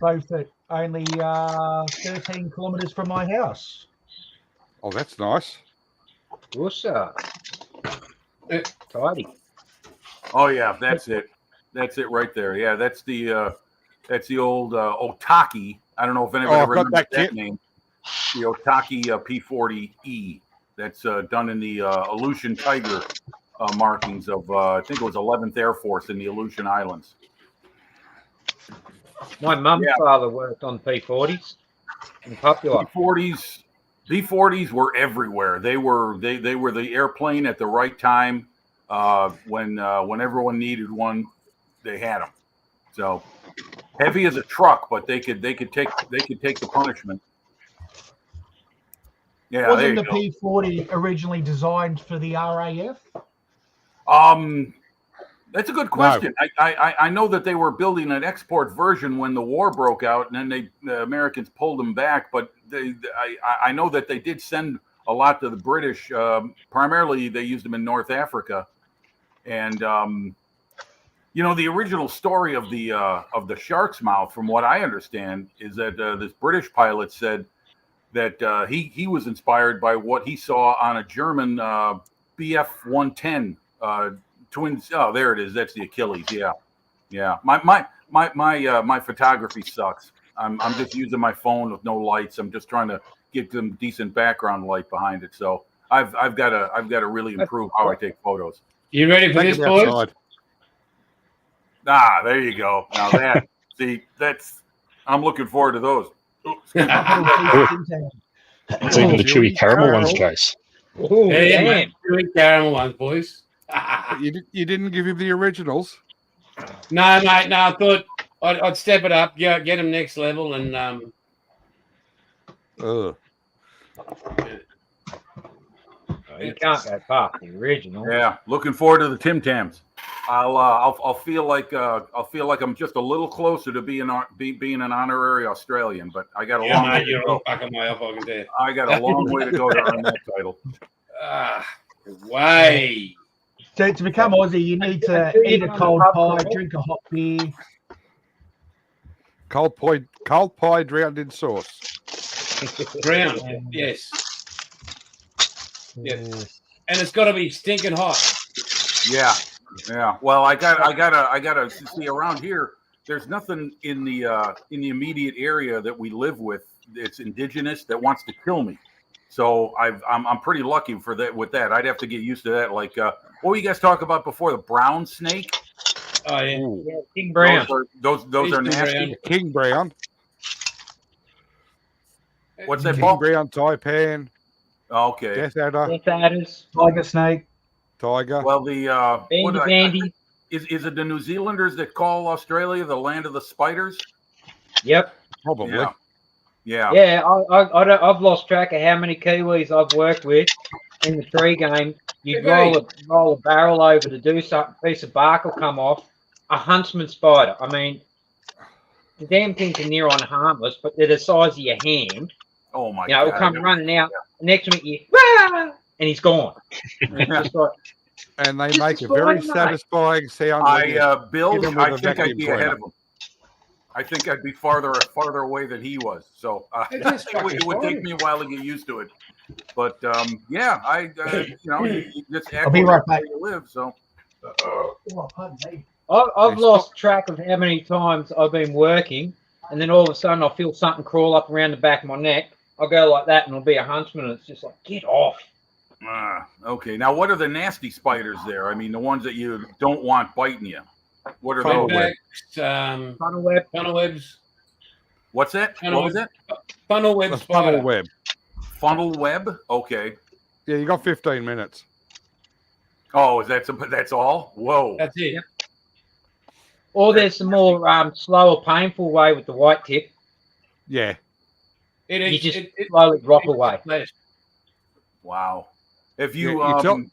Beaufort only 13 kilometres from my house. Oh, that's nice. Woosa. Uh, Tidy. Oh yeah, that's it. That's it right there. Yeah, that's the old Otaki. I don't know if anybody Oh, I've got remembers that that kit. name. The Otaki P40E. That's done in the Aleutian Tiger markings of I think it was 11th Air Force in the Aleutian Islands. My mum's Yeah. father worked on P40s in Papua. P40s were everywhere. They were the airplane at the right time. When everyone needed one, they had them. So heavy as a truck, but they could take the punishment. Yeah, there Wasn't you the go. P40 originally designed for the RAF? That's a good question. I know that they were building an export version when the war broke out, and then the Americans pulled them back. But I know that they did send a lot to the British. Primarily, they used them in North Africa, and You know, the original story of the shark's mouth, from what I understand, is that this British pilot said that he was inspired by what he saw on a German Bf-110 twins. Oh, there it is. That's the Achilles. Yeah. My photography sucks. I'm just using my phone with no lights. I'm just trying to get some decent background light behind it. So I've got to really improve how I take photos. You ready for Take this, it boys? outside. Ah, there you go. Now that I'm looking forward to those. It's even the chewy caramel ones, Chase. Oh, Yeah, damn. mate. Two caramel ones, boys. You didn't give him the originals. No, mate. No, I thought I'd step it up, get them next level, and Ugh. You can't go past the original. Yeah, looking forward to the Tim Tams. I'll feel like I'm just a little closer to being an honorary Australian, but I got a long way mate, to you're go. all fucking way off. I can tell you. I got a long way to go to earn that title. Way. To become Aussie, you need to eat a cold pie, drink a hot beer. Cold pie drowned in sauce. Brown. Yes. Yeah. And it's got to be stinking hot. Yeah. Well, I gotta see around here. There's nothing in the immediate area that we live with that's indigenous that wants to kill me. So I'm pretty lucky for that. With that, I'd have to get used to that. Like what were you guys talking about before? The brown snake. Oh yeah. Ooh. Yeah, King Brown. Those are Eastern nasty. brown. King brown. What's that, King Bob? brown, taipan, Okay. death adder, Death Adders. Tiger snake. tiger. Well, the Bandy. is it the New Zealanders that call Australia the land of the spiders? Yep. Probably. Yeah. Yeah, I've lost track of how many Kiwis I've worked with in the tree game. You'd roll a barrel over to do something, piece of bark will come off. A huntsman spider. I mean, the damn things are near on harmless, but they're the size of your hand. Oh my You know, God. it'll come running out. Next minute, you, "Rah!" and he's gone. And it's just like, And they This make is a very fine, mate. satisfying sound. when you Bill, hit him with I a think I'd vacuum be ahead cleaner. of him. I think I'd be farther away than he was. So It is it would take fucking me a while to get used to it. But yeah, you just I'll be right back. where you live. So Oh, pardon me. I've lost track of how many times I've been working, and then all of a sudden I feel something crawl up around the back of my neck. I'll go like that, and it'll be a huntsman, and it's just like, get off. okay. Now, what are the nasty spiders there? I mean, the ones that you don't want biting you. What are Funnel those? web. Funnel web. Funnel webs. What's that? Funnel What was web. that? Funnel web The spider. funnel web. Funnel web. Okay. Yeah, you got 15 minutes. Oh, that's all? Whoa. That's it. Or there's some more slower, painful way with the white tip. Yeah. It You is. just it, slowly drop away. Wow. If you Yeah, you you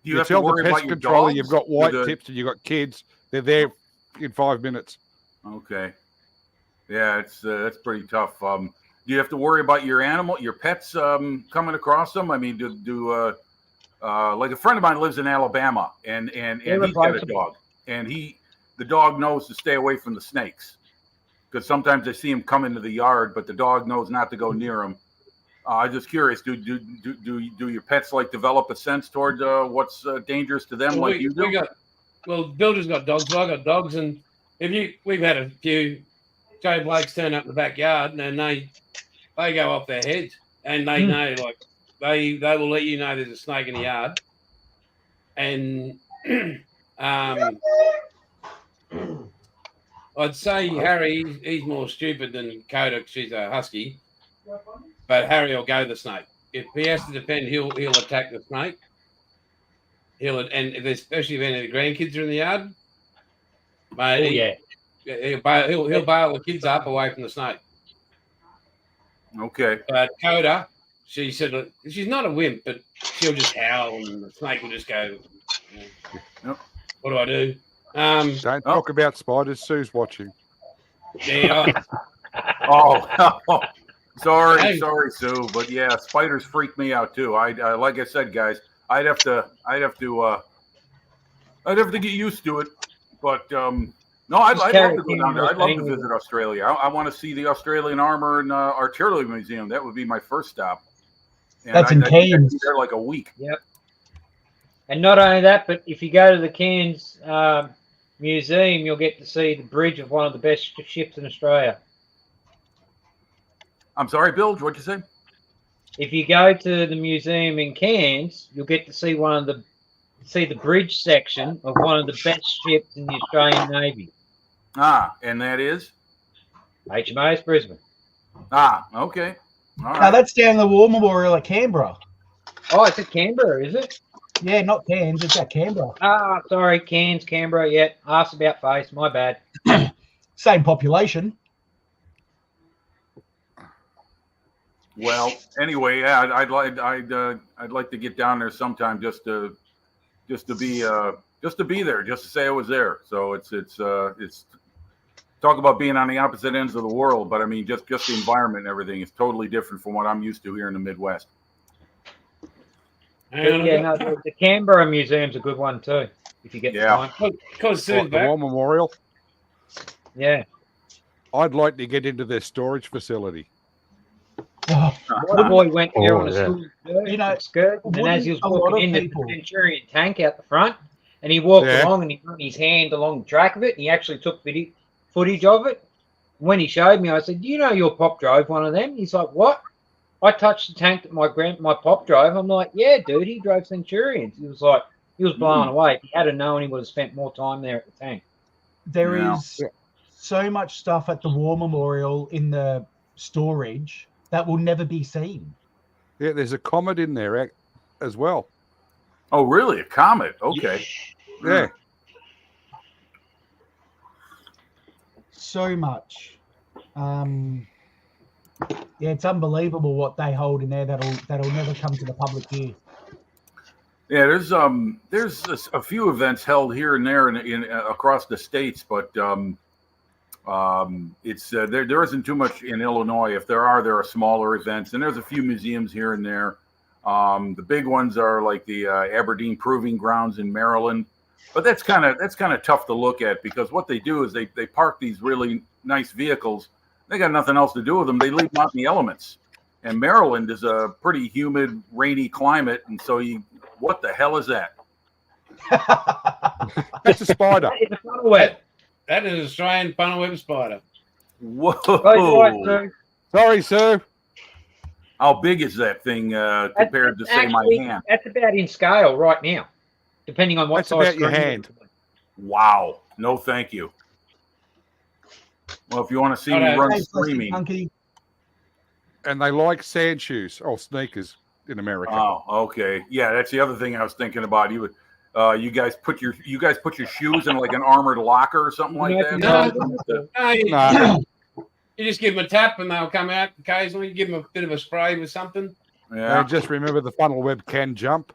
You have to tell the worry pest about your controller dogs? you've got white Do the- tips and you've got kids. They're there in 5 minutes. Okay. Yeah, it's that's pretty tough. Do you have to worry about your pets coming across them? I mean, do like a friend of mine lives in Alabama and They're he's got a replaceable. dog and the dog knows to stay away from the snakes because sometimes I see him come into the yard, but the dog knows not to go near him. I'm just curious. Do your pets like develop a sense toward what's dangerous to them, Well, like you do? Builder's got dogs. Well, I got dogs, and we've had a few Joe Blakes turn up in the backyard, and they go off their heads, and they know, like they will let you know there's a snake in the yard, and I'd say Harry, he's more stupid than Coda. She's a husky, but Harry will go the snake. If he has to defend, he'll attack the snake. And especially if any of the grandkids are in the yard, mate, he'll bail the kids up away from the snake. Okay. But Coda, she said she's not a wimp, but she'll just howl, and the snake will just go. Yep. What do I do? Don't talk about spiders. Sue's watching. Yeah, Oh, sorry, Hey. Sue, but yeah, spiders freak me out too. I like I said, guys, I'd have to get used to it. But no, I'd Just love carry to go it down there. I'd love to in. visit Australia. I want to see the Australian Armor and Artillery Museum. That would be my first stop. And That's in I think I'd Cairns. be there like a week. And not only that, but if you go to the Cairns Museum, you'll get to see the bridge of one of the best ships in Australia. I'm sorry, Bill. What'd you say? If you go to the museum in Cairns, you'll get to see the bridge section of one of the best ships in the Australian Navy, And that is HMAS Brisbane. Okay. All Now right. that's down the War Memorial at Canberra. Oh, it's at Canberra, is it? Yeah, not Cairns. It's at Canberra. Sorry, Cairns, Canberra. Yeah, asked about face. My bad. Same population. Well, anyway, yeah, I'd like to get down there sometime just to be there, just to say I was there. So it's talk about being on the opposite ends of the world, but I mean just the environment and everything is totally different from what I'm used to here in the Midwest. And Yeah, no, the Canberra Museum's a good one too, if you get the Yeah. time. because Like soon the War back. Memorial. Yeah. I'd like to get into their storage facility. Oh, My boy went there Oh, on a yeah. school You know, excursion, and as he was wouldn't a lot walking of in, people- the Centurion tank out the front, and he walked Yeah. along and he put his hand along the track of it, and he actually took footage of it. When he showed me, I said, "Do you know your pop drove one of them?" He's like, "What?" I touched the tank that my pop drove. I'm like, "Yeah, dude, he drove Centurions." He was like, he was blown away. If he had known, he would have spent more time there at the tank. There Yeah. is so much stuff at the War Memorial in the storage that will never be seen. Yeah, there's a comet in there as well. Oh, really? A comet? Okay. Yeah. So much. Yeah, it's unbelievable what they hold in there that'll never come to the public view. Yeah, there's a few events held here and there in across the states, but it's there isn't too much in Illinois. If there are smaller events, and there's a few museums here and there. The big ones are like the Aberdeen Proving Grounds in Maryland, but that's kind of tough to look at because what they do is they park these really nice vehicles. They got nothing else to do with them. They leave them out in the elements. And Maryland is a pretty humid, rainy climate, and so what the hell is that? That's a spider. It's a funnel web. That is an Australian funnel web spider. Whoa! Right, sir. Sorry, sir. How big is that thing compared to say my Actually, hand? that's about in scale right now, depending on what That's size about your screen hand. you're Wow! No, thank you. Well, if you want to see me run Hey, Plastic screaming, Monkey. And they like sand shoes or sneakers in America. oh, okay, yeah, that's the other thing I was thinking about. You would, you guys put your shoes in like an armored locker or something like that. No, you, Nah. you just give them a tap and they'll come out occasionally. You give them a bit of a spray with something. Yeah. And just remember the funnel web can jump.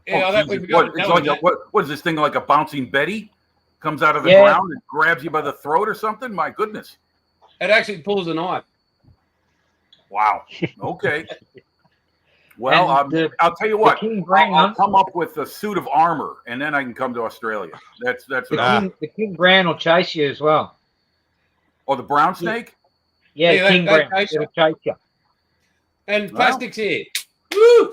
Yeah, Oh, that, we Jesus. forgot What, to it's tell like them that. what is this thing like a bouncing Betty? Comes out of the Yeah. ground and grabs you by the throat or something? My goodness! It actually pulls a knife. Wow. Okay. Well, And the- I'll tell you what. King Brown, I'll come up with a suit of armor, and then I can come to Australia. That's what. the King Brown will chase you as well. Oh, the brown snake. Yeah, Yeah, King they Brown. chase you. It'll chase you. And Wow. Plastic's here. Woo!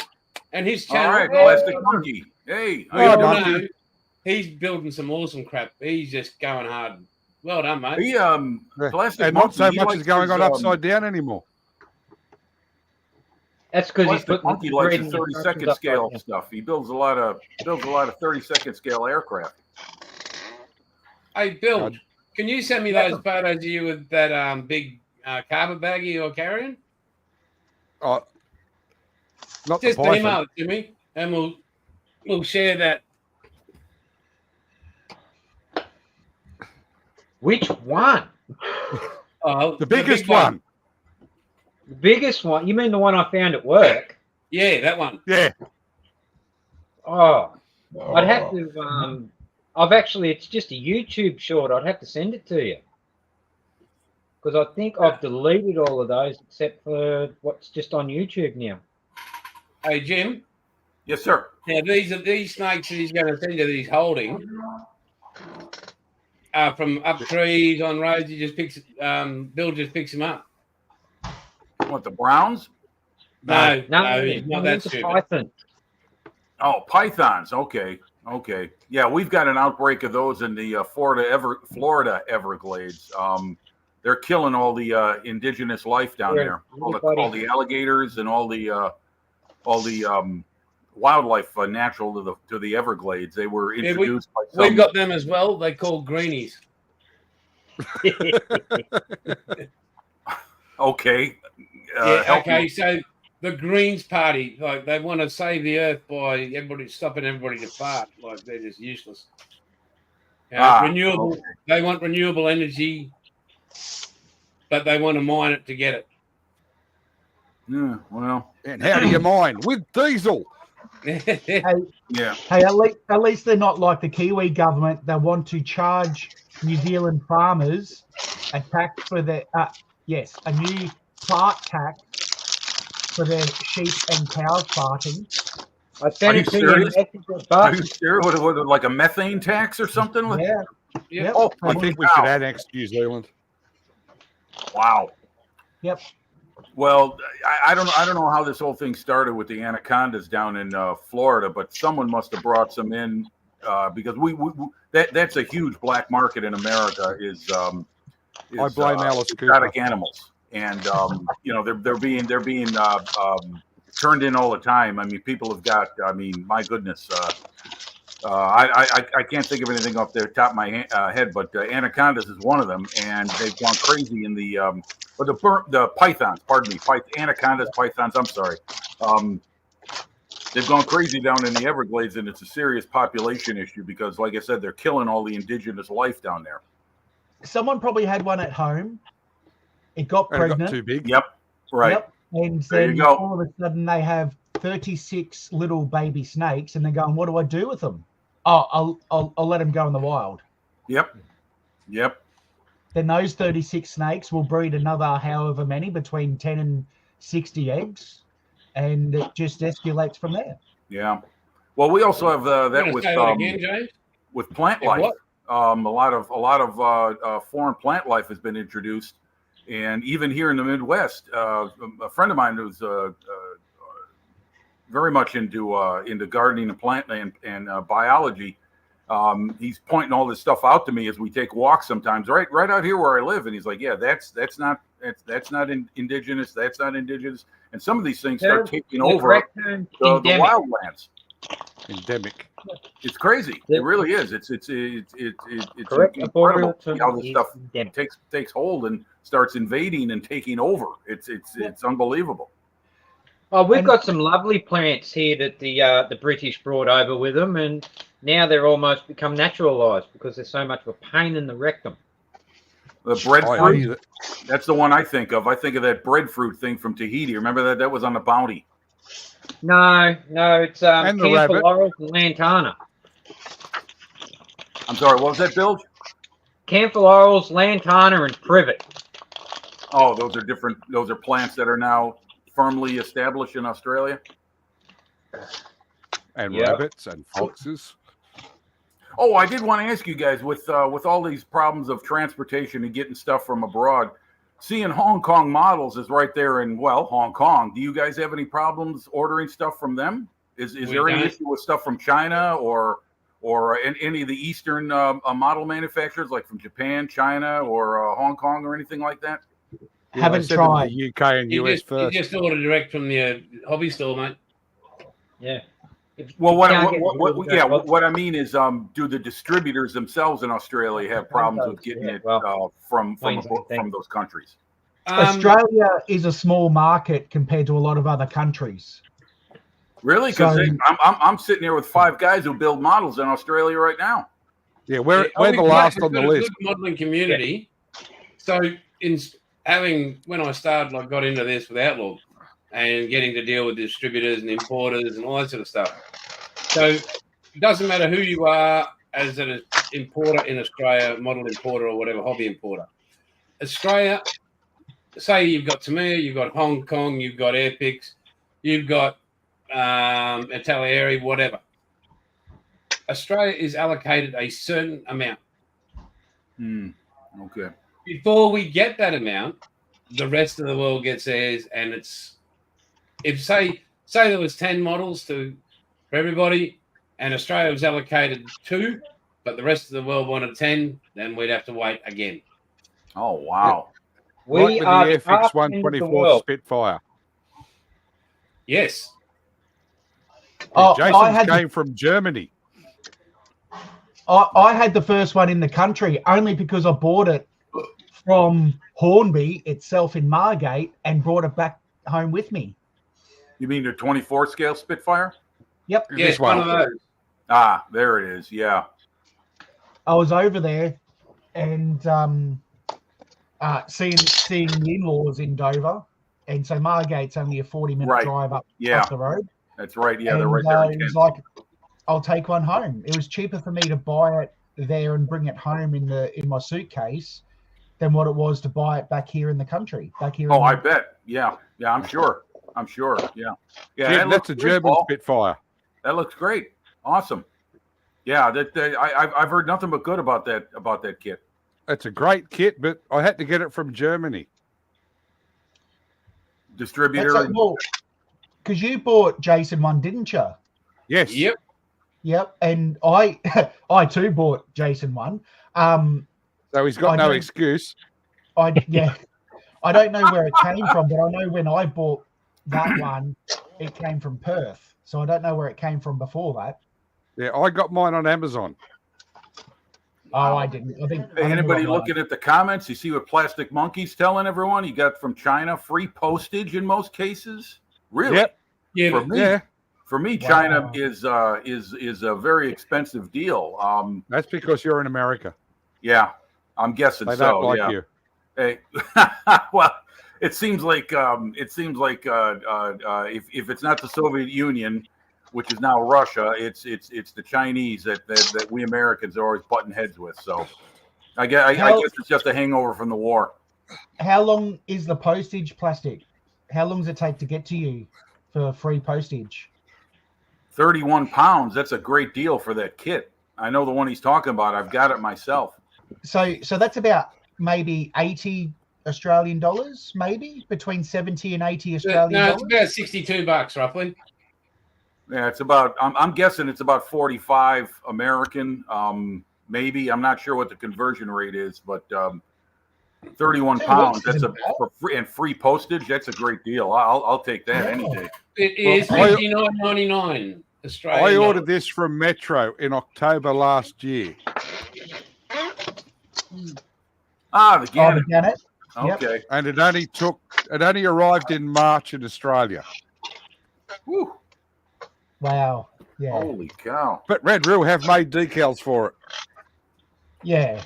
And his All channel. right, Plastic Monkey. Hey, how we you all Well doing? know he's building some awesome crap. He's just going hard. Well done, mate. He Yeah. Plastic And Monkey. not so he much likes is going his, on upside down anymore. That's because he's Plastic putting Monkey likes reading his 30-second instructions scale up there. stuff. He builds a lot of 30-second scale aircraft. Hey, Bill, God. can you send me those photos of you with that big carpet baggie you're carrying? Oh, not Just the python. email it to me, and we'll share that. Which one? Oh, The biggest big one. The biggest one? You mean the one I found at work? Yeah, that one. Yeah. Oh, I'd have to. It's just a YouTube short. I'd have to send it to you because I think I've deleted all of those except for what's just on YouTube now. Hey, Jim, Yes, sir. Now these snakes that he's going to send you that he's holding are from up trees on roads. He just picks. Bill just picks them up. What, the Browns? No, No, he's not that it's a stupid. python. Oh, pythons. Okay. Yeah, we've got an outbreak of those in the Florida Everglades. They're killing all the indigenous life down Yeah, there. All the alligators and all the wildlife natural to the Everglades. They were Yeah, introduced by some. We've got them as well. They call greenies. Okay. Yeah, help okay, me. so the Greens Party, like they want to save the earth by stopping everybody to fart. Like they're just useless. Renewable. Okay. They want renewable energy, but they want to mine it to get Yeah, well, And how do you mine? With diesel. it. yeah. Hey, at least they're not like the Kiwi government. They want to charge New Zealand farmers a tax for their a new fart tax for their sheep and cows farting. I sent Are it you to you. serious? Messages, Are but you serious? What, like a methane tax or something? Yeah. Yeah. Yep. Oh, I think we should annex New Zealand. Wow. Yep. Well, I don't know how this whole thing started with the anacondas down in Florida, but someone must have brought some in because that's a huge black market in America. Is I blame Alice Cooper. exotic animals, and they're being turned in all the time. I mean, people have got. I mean, my goodness. I can't think of anything off the top of my head, but anacondas is one of them, and they've gone crazy in the pythons. Pardon me, anacondas, pythons. I'm sorry. They've gone crazy down in the Everglades, and it's a serious population issue because, like I said, they're killing all the indigenous life down there. Someone probably had one at home. It got And it pregnant. got too big. Yep, right. Yep. And There you then go. all of a sudden they have 36 little baby snakes, and they're going, "What do I do with them?" Oh, I'll let them go in the wild. Yep. Then those 36 snakes will breed another however many, between 10 and 60 eggs, and it just escalates from there. Yeah. Well, we also have You that wanna with say that again, James? with plant Yeah, life. what? A lot of foreign plant life has been introduced, and even here in the Midwest, a friend of mine who's very much into gardening and plant and biology. He's pointing all this stuff out to me as we take walks sometimes, right out here where I live, and he's like, "Yeah, that's not indigenous. That's not indigenous." And some of these things start taking over the wildlands. Endemic. It's crazy. Yeah. It really is. It's correct. incredible how this Is stuff endemic. takes hold and starts invading and taking over. It's unbelievable. Oh, we've And- got some lovely plants here that the British brought over with them, and now they're almost become naturalised because they're so much of a pain in the rectum. The I breadfruit, hate it. that's the one I think of. I think of that breadfruit thing from Tahiti. Remember that? That was on the Bounty. No, it's And the rabbit. camphor laurels and lantana. I'm sorry, what was that, Bill? Camphor laurels, lantana, and privet. Oh, those are different. Those are plants that are now firmly established in Australia. And Yeah. rabbits and foxes. Oh, I did want to ask you guys with all these problems of transportation and getting stuff from abroad. Seeing Hong Kong models is right there in Hong Kong. Do you guys have any problems ordering stuff from them? Is there any don't. issue with stuff from China or any of the Eastern model manufacturers, like from Japan, China, or Hong Kong, or anything like that? Yeah, Haven't they send them to tried. the UK and US You first. just order direct from the hobby store, mate. Yeah. If Well, you can't get rid of what I mean is, do the distributors themselves in Australia have problems with getting Yeah, it from Queensland thing. those countries? Australia is a small market compared to a lot of other countries. Really? Because So- I'm sitting here with 5 guys who build models in Australia right now. Yeah, we're we've the got- last we've on the got a list. Good modelling community. So when I started, I got into this with Outlaw and getting to deal with distributors and importers and all that sort of stuff. So it doesn't matter who you are as an importer in Australia, model importer or whatever, hobby importer. Australia, say you've got Tamiya, you've got Hong Kong, you've got Airpix, you've got Italieri, whatever. Australia is allocated a certain amount. Okay. Before we get that amount, the rest of the world gets theirs, and it's if say there was 10 models for everybody, and Australia was allocated 2, but the rest of the world wanted 10, then we'd have to wait again. Oh wow. We Right with are the the FX half end of the 124 world. Spitfire. Yes. Oh, Jason's I had came from Germany. I had the first one in the country only because I bought it from Hornby itself in Margate and brought it back home with me. You mean the 24 scale Spitfire? Yep. Yes, This one. one of those. Ah, there it is. Yeah. I was over there and seeing the in-laws in Dover, and so Margate's only a 40-minute Right. drive up Yeah. the road. That's right. Yeah, they're And, right there. it was like, I'll take one home. It was cheaper for me to buy it there and bring it home in my suitcase than what it was to buy it back here in the country. Back here. Oh, in I bet. Yeah. Yeah, I'm sure. Yeah. Yeah. Jim, that that's looks a great, German Paul. Spitfire. That looks great. Awesome. Yeah, I've heard nothing but good about that kit. It's a great kit, but I had to get it from Germany. Distributor. because you bought Jason one, didn't you? Yes. Yep. Yep, and I I too bought Jason one. So he's got I no don't- excuse. I don't know where it came from, but I know when I bought that one, it came from Perth. So I don't know where it came from before that. Yeah, I got mine on Amazon. Oh, I didn't. I think. Hey, anybody looking at the comments? You see what Plastic Monkey's telling everyone? You got from China free postage in most cases. Really? Yep. Yeah, For but me, Yeah, for me, Wow. China is a very expensive deal. that's because you're in America. Yeah, I'm guessing They so. don't like yeah. you. Hey, well, it seems like if it's not the Soviet Union, which is now Russia, it's the Chinese that we Americans are always butting heads with. So I guess it's just a hangover from the war. How long is the postage, Plastic? How long does it take to get to you for free postage? 31 pounds. That's a great deal for that kit. I know the one he's talking about. I've got it myself. So that's about maybe 80 Australian dollars, maybe between 70 and 80 Australian no, it's dollars. about $62 roughly. Yeah, it's about. I'm guessing it's about 45 American. Maybe I'm not sure what the conversion rate is, but 31 2 pounds. weeks That's isn't bad. for free and free postage. That's a great deal. I'll take that any day. It is Well, I- $59.99 Australian. I ordered dollars. this from Metro in October last year. Ah, the Oh, Gannet. the Gannet. Yep. Okay. And it only arrived in March in Australia. Whew. Wow. Yeah. Holy cow. But Red Reel have made decals for it. Yeah.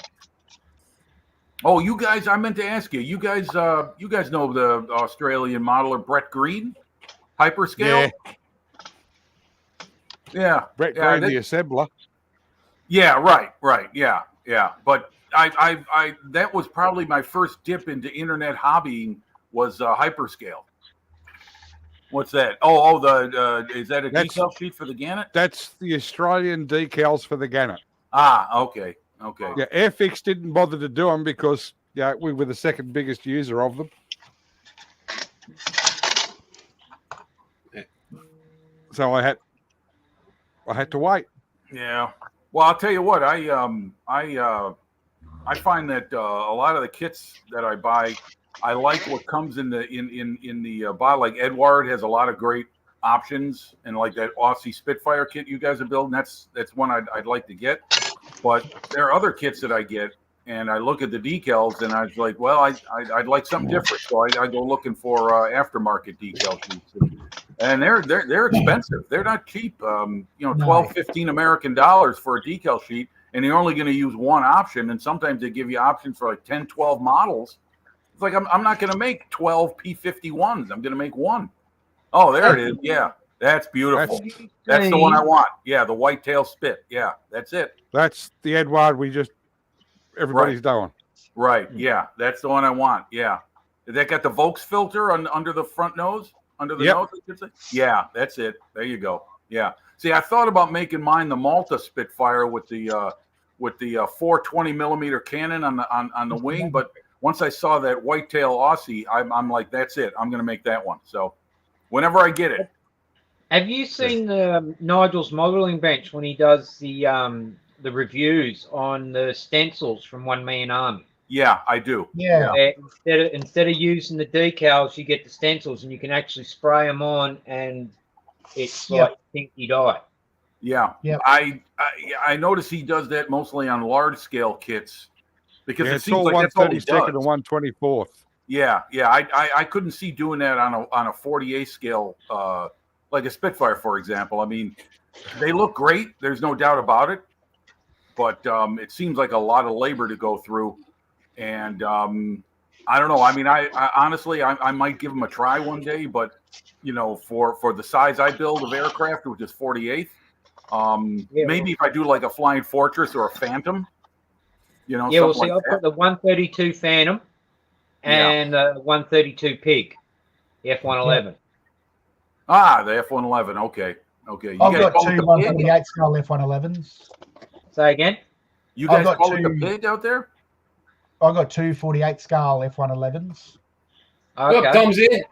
Oh, you guys! I meant to ask you. You guys know the Australian modeler Brett Green, Hyperscale. Yeah. Brett Yeah, Green, the assembler. Yeah, right. Yeah. But I that was probably my first dip into internet hobbying was Hyperscale. What's that? Oh, is that a That's- decal sheet for the Gannet? That's the Australian decals for the Gannet. Ah, okay. Yeah, Airfix didn't bother to do them because we were the second biggest user of them. So I had to wait. Yeah. Well, I'll tell you what. I find that a lot of the kits that I buy, I like what comes in the bottle. Like Edward has a lot of great options, and like that Aussie Spitfire kit you guys are building, that's one I'd like to get. But there are other kits that I get, and I look at the decals, and I was like, well, I'd like something different. So I go looking for aftermarket decal sheets, and they're expensive. They're not cheap. 12, 15 American dollars for a decal sheet, and you're only going to use one option. And sometimes they give you options for like 10, 12 models. It's like I'm not going to make 12 P51s. I'm going to make one. Oh, there it is. Yeah, that's beautiful. That's the one I want. Yeah, the whitetail spit. Yeah, that's it. That's the Edward everybody's doing. Right. Yeah, that's the one I want. Yeah. Did that got the Volks filter under the front nose? under the Yep. nose. I should say. Yeah, that's it. There you go. Yeah. See, I thought about making mine the Malta Spitfire with the 420 millimeter cannon on the wing, but once I saw that whitetail Aussie, I'm like, that's it. I'm going to make that one. So whenever I get it. Have you seen Nigel's modeling bench when he does the reviews on the stencils from One Man Army? Yeah, I do. Yeah. Instead of using the decals, you get the stencils, and you can actually spray them on, and it's Yep. like pinky dye. Yeah. Yep. I notice he does that mostly on large scale kits because Yeah, it it's seems all like that's all he 132nd does. and 124th. Yeah. I couldn't see doing that on a 48 scale, like a Spitfire, for example. I mean, they look great. There's no doubt about it, but it seems like a lot of labor to go through. And I don't know. I mean, I honestly, I might give them a try one day, but you know, for the size I build of aircraft, which is 48, maybe if I do like a Flying Fortress or a Phantom, you know, Yeah, well, something see, like I've got that. the 132 Phantom and the 132 Pig, the F-111. Ah, the F-111. Okay. You I've guys got call it two the pig? 148 scale F-111s. Say again? You I've guys got call it the two- pig out there? I've got two 48 scale F-111s. Look, Okay. Tom's here.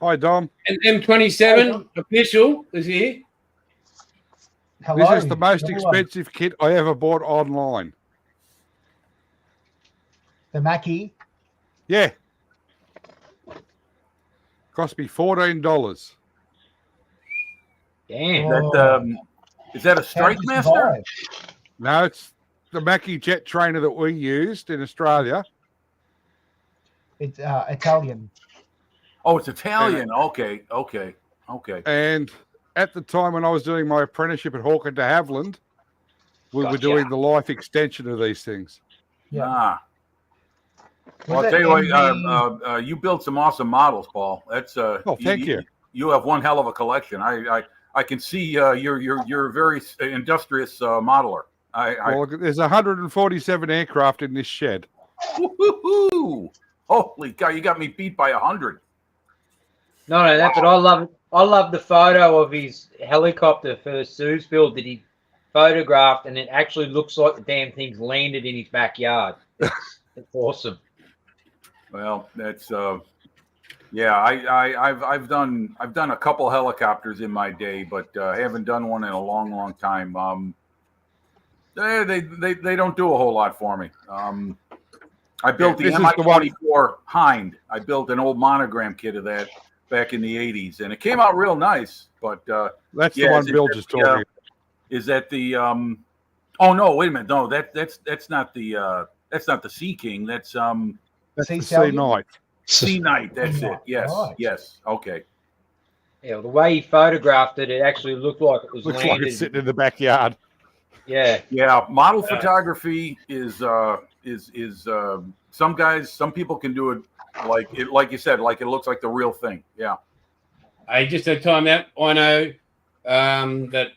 Hi, Dom. And M27 official is here. Hello. This is the most Hello. expensive kit I ever bought online. The Mackie. Yeah. Cost me $14. Damn. That is that a How'd Strike you Master? survive? No, it's the Mackie jet trainer that we used in Australia. It's Italian. Oh, it's Italian. Okay. And at the time when I was doing my apprenticeship at Hawker de Havilland, we were Gotcha. doing the life extension of these things. Yeah. Ah. Well, Was I'll it tell you MV? what, you built some awesome models, Paul. That's Oh, thank you. You have one hell of a collection. I can see you're a very industrious modeler. Well, there's 147 aircraft in this shed. Woo-hoo-hoo. Holy cow! You got me beat by 100. Not only that, but I love the photo of his helicopter for Sue's build that he photographed, and it actually looks like the damn thing's landed in his backyard. It's awesome. Well, that's yeah. I've done a couple helicopters in my day, but I haven't done one in a long time. They don't do a whole lot for me. I built Yeah, the this is the one- Mi-24 Hind. I built an old monogram kit of that back in the 80s, and it came out real nice. But That's Yeah, the is one it Bill that just the, told me. is that the oh no, wait a minute, no, that's not the Sea King. That's That's Sea the Sea Stallion? Knight. Sea Knight. That's it. Yes, Right. yes. Okay. Yeah, the way he photographed it, it actually looked like it was Looks like landed. it's sitting in the backyard. Yeah, Yeah, model photography is some people can do it like you said, like it looks like the real thing. Yeah. Hey, just a time out. I know that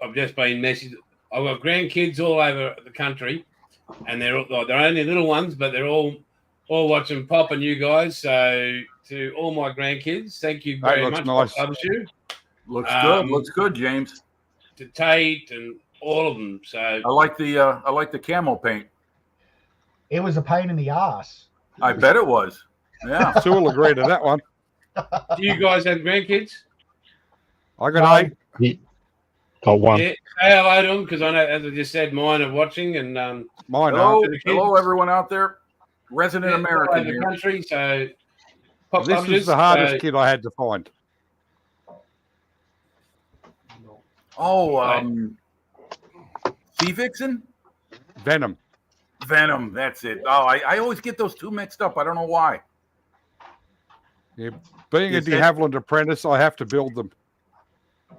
I've just been messaged. I've got grandkids all over the country, and they're only little ones, but they're all watching Pop and you guys. So to all my grandkids, thank you That very looks much. nice. Pop loves you. Looks Um, good. Looks good, James. To Tate and all of them. So I like the camo paint. It was a pain in the ass. I bet it was. Yeah. Sue will agree to that one. do you guys have grandkids? I got No. 8. Got one. Yeah, say hello to them because I know, as I just said, mine are watching and Mine Hello, aren't. hello, everyone out there. Resident all over American the here. country. So Pop This loves was us, the hardest so- kit I had to find. Oh, Sea Vixen? Venom. Venom, that's it. Oh, I always get those two mixed up. I don't know why. Yeah. Being a Is de that- Havilland apprentice, I have to build them.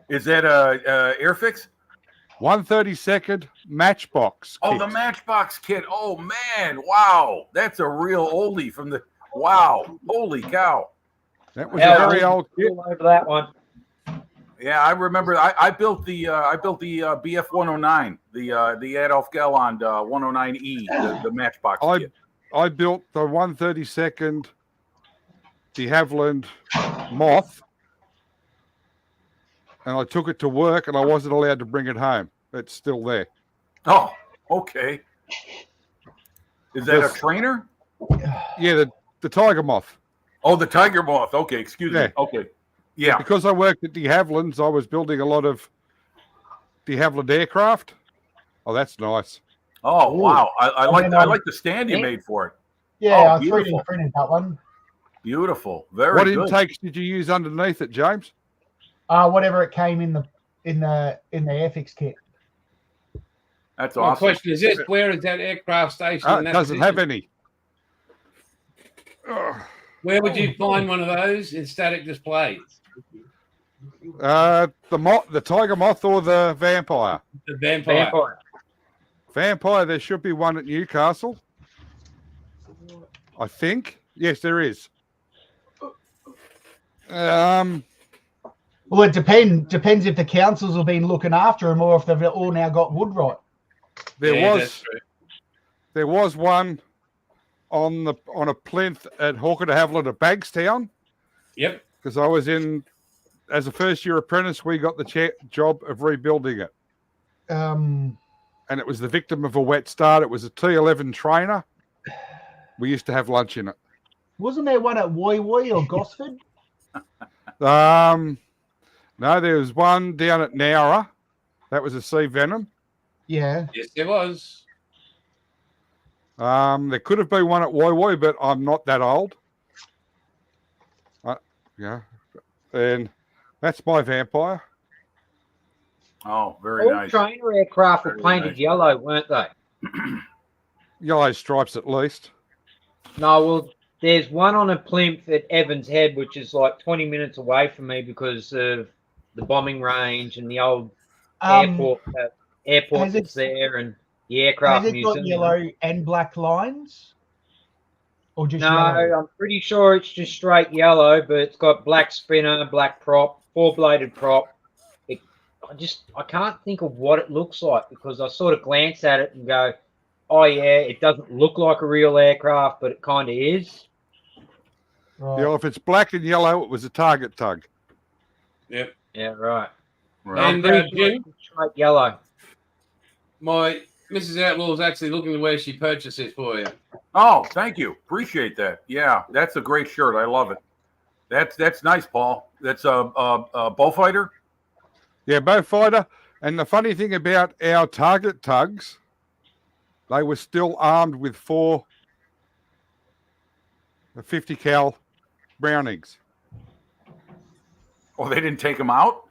Is that a Airfix? 132nd Matchbox. Oh, kit. the Matchbox kit. Oh man, wow, that's a real oldie from the. Wow, holy cow! That was Yeah, a very I- old kit. all over that one. Yeah, I remember. I built the BF 109, the Adolf Galland 109E, the Matchbox kit. I built the 132nd de Havilland Moth, and I took it to work, and I wasn't allowed to bring it home. It's still there. Oh, okay. Is that a Yes. trainer? Yeah, the tiger moth. Oh, the tiger moth. Okay, excuse me. Yeah. Okay. Yeah. Because I worked at de Havilland's, I was building a lot of de Havilland aircraft. Oh, that's nice. Oh, wow. I like then, I like the stand you yeah. made for it. Yeah, Oh, I 3D beautiful. printed that one. Beautiful. Very What good. intakes did you use underneath it, James? Whatever it came in the Airfix kit. That's My awesome. question is this: where is that aircraft station? Oh, in it that doesn't have position? any. Ugh. Where would you find one of those in static display? The tiger moth or the vampire? The vampire. Vampire, there should be one at Newcastle. I think. Yes, there is. Well, it depends if the councils have been looking after them or if they've all now got Woodright. Yeah, that's true. There was one on a plinth at Hawker de Havilland at Bagstown, Yep. because I was as a first year apprentice, we got the job of rebuilding it. And it was the victim of a wet start. It was a T11 trainer. We used to have lunch in it. Wasn't there one at Woi Woi or Gosford? No, there was one down at Nowra. That was a sea venom. Yeah. Yes, there was. There could have been one at Woi Woi, but I'm not that old. Yeah. And that's my vampire. Oh, very All nice. trainer aircraft were Very painted nice. yellow, weren't they? Yellow stripes at least. No, well, there's one on a plinth at Evans Head, which is like 20 minutes away from me because of the bombing range and the old airport has that's it- there and the Has aircraft it got museum. yellow and black lines? Or just No, yellow? I'm pretty sure it's just straight yellow, but it's got black spinner, black prop, four-bladed prop. I can't think of what it looks like because I sort of glance at it and go, oh yeah, it doesn't look like a real aircraft, but it kind of is. Right. You know, if it's black and yellow, it was a target tug. Yep. Yeah, right. Right. And Pretty sure Jim, it's straight yellow. my Mrs. Outlaw is actually looking to where she purchased it for you. Oh, thank you. Appreciate that. Yeah, that's a great shirt. I love it. That's nice, Paul. That's a bullfighter. Yeah, Beaufighter. And the funny thing about our target tugs, they were still armed with 4 50 cal Brownings. Oh, they didn't take him out.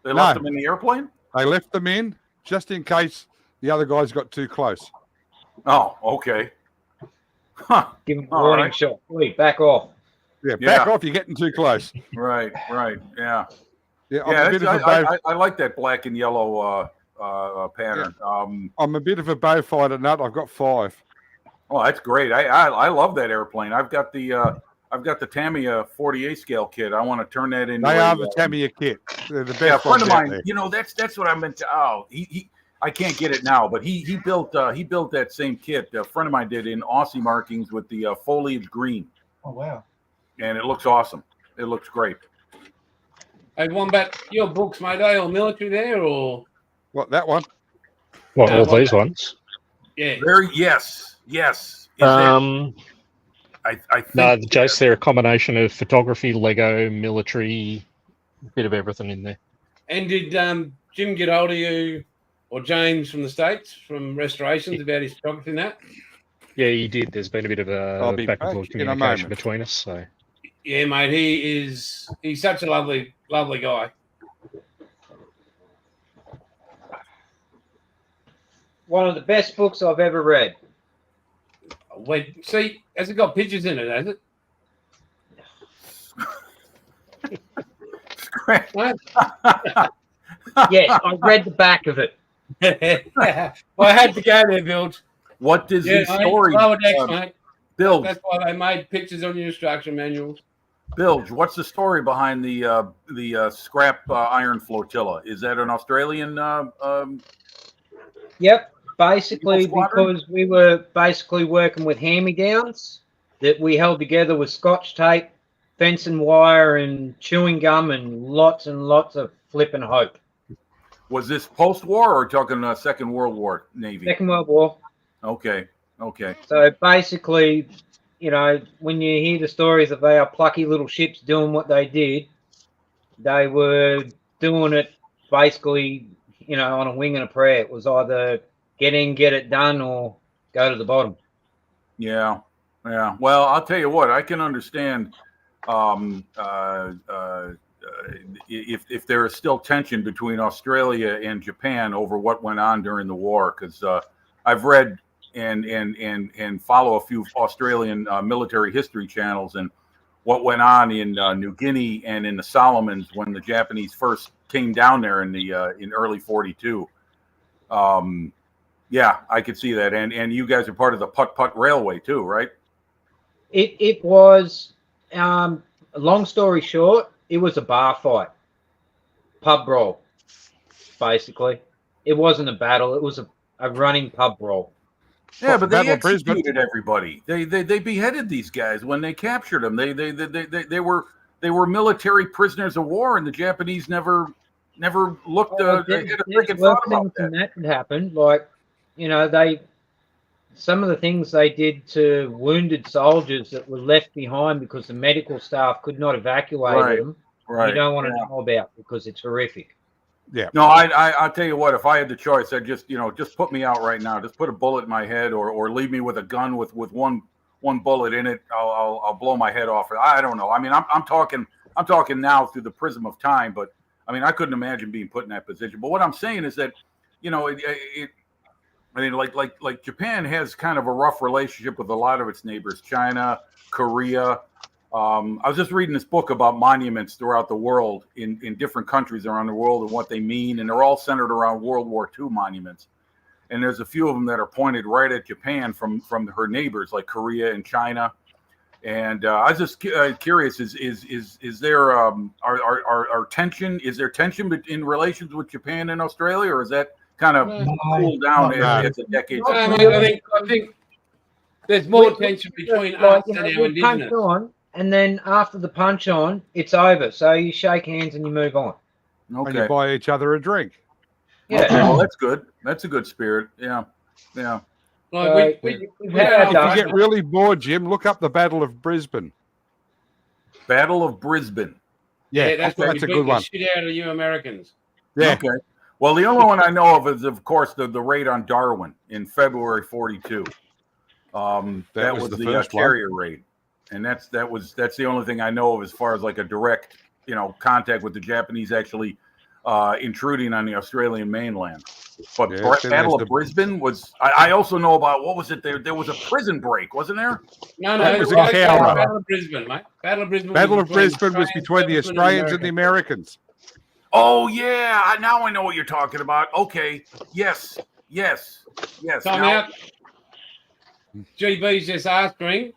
They No. left him in the airplane. They left them in just in case the other guys got too close. Oh, okay. Huh. Give him a All warning right. shot. Wait, back off. Yeah, back Yeah. off. You're getting too close. Right. Right. Yeah. Yeah, Yeah. I'm a bit of a bow, I like that black and yellow pattern. I'm a bit of a Beaufighter nut. I've got 5. Oh, that's great. I love that airplane. I've got the Tamiya 48 scale kit. I want to turn that into. They a, are the Tamiya kit. They're the best Yeah, a friend ones of out mine. there. You know, that's what I meant to. Oh, he I can't get it now, but he built that same kit. A friend of mine did in Aussie markings with the foliage green, Oh, wow. and it looks awesome. It looks great. Hey, Wombat, your books, mate, are they all military there or? What, that one? What, Yeah, all well, these ones? Yeah. Very yes. Is that, I think No, Jace, they're a combination of photography, Lego, military, bit of everything in there. And did Jim get hold of you or James from the States from Restorations about his photography and that? Yeah, you did. There's been a bit of I'll a be back and back forth in a communication moment. between us. So Yeah, mate, he's such a lovely guy. One of the best books I've ever read. Wait, see, has it got pictures in it, has it? What? Yes, I read the back of it. I had to go there, Bill. what does Yeah, the mate, story lower decks, mate. Bilge? That's why they made pictures on your instruction manuals. Bilge, what's the story behind the scrap iron flotilla? Is that an Australian? Yep. Basically, Eagle Squadron? because we were basically working with hand-me-downs that we held together with Scotch tape fence and wire and chewing gum and lots of flipping hope. Was this post-war or talking Second World War Navy? Second World War. Okay. So basically, you know, when you hear the stories of our plucky little ships doing what they did, they were doing it basically, you know, on a wing and a prayer. It was either get in, get it done, or go to the bottom. Yeah. Well, I'll tell you what, I can understand if there is still tension between Australia and Japan over what went on during the war, because I've read and follow a few Australian military history channels and what went on in New Guinea and in the Solomons when the Japanese first came down there in early 42. Yeah, I could see that. And you guys are part of the Putt-Putt Railway too, right? It was, long story short, it was a bar fight, pub brawl, basically. It wasn't a battle. It was a running pub brawl. Yeah, but they Battle of Brisbane. executed everybody. They beheaded these guys when they captured them. They were military prisoners of war, and the Japanese never looked at a freaking thought about that. That could happen. Like, you know, some of the things they did to wounded soldiers that were left behind because the medical staff could not evacuate them. Right. You don't want to know about because it's horrific. Yeah. No, I'll tell you what. If I had the choice, I'd just put me out right now. Just put a bullet in my head, or leave me with a gun with one bullet in it. I'll blow my head off. I don't know. I mean, I'm talking now through the prism of time. But I mean, I couldn't imagine being put in that position. But what I'm saying is that, you know, I mean, like Japan has kind of a rough relationship with a lot of its neighbors, China, Korea. I was just reading this book about monuments throughout the world in different countries around the world and what they mean. And they're all centered around World War II monuments. And there's a few of them that are pointed right at Japan from her neighbors, like Korea and China. And I was just curious, is there are tension? Is there tension in relations with Japan and Australia, or is that kind of cooled down as the decades? I think there's more tension between us and our indigenous. And then after the punch on, it's over. So you shake hands and you move on. And you buy each other a drink. Yeah. Okay, well, that's good. That's a good spirit. Yeah. Like We've If had you get really bored, Jim, look up the Battle of Brisbane. Battle of Brisbane. Yeah, that's a good one. Shit out of you Americans. Yeah. Okay. Well, the only one I know of is, of course, the raid on Darwin in February 42. That was the first carrier raid, and that's the only thing I know of as far as like a direct, contact with the Japanese actually intruding on the Australian mainland. But Battle of Brisbane was. I also know about, what was it? There was a prison break, wasn't there? No, it was like Battle of Brisbane, mate. Battle of Brisbane. Was between the Australians and the Americans. Oh yeah, now I know what you're talking about. Okay, yes. Time out. GB's just asking,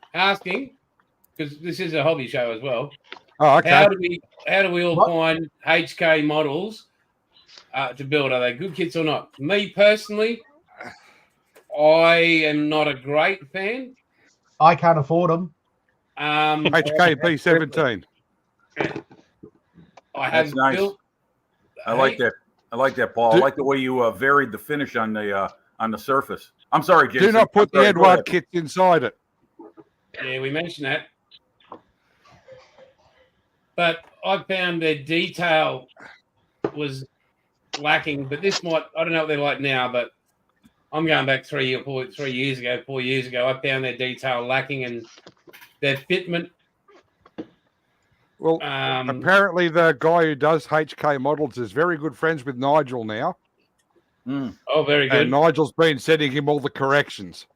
because this is a hobby show as well. Oh, okay. How do we all find HK models to build? Are they good kits or not? Me personally, I am not a great fan. I can't afford them. HK B17. I have nice. built. I like that. I like that, Paul. I like the way you varied the finish on the surface. I'm sorry, Jason. Do not put the Edward kit inside it. Yeah, we mentioned that. But I found their detail was lacking. But I don't know what they're like now, but I'm going back 4 years ago. I found their detail lacking and their fitment. Well, apparently the guy who does HK models is very good friends with Nigel now. Oh, very good. And Nigel's been sending him all the corrections.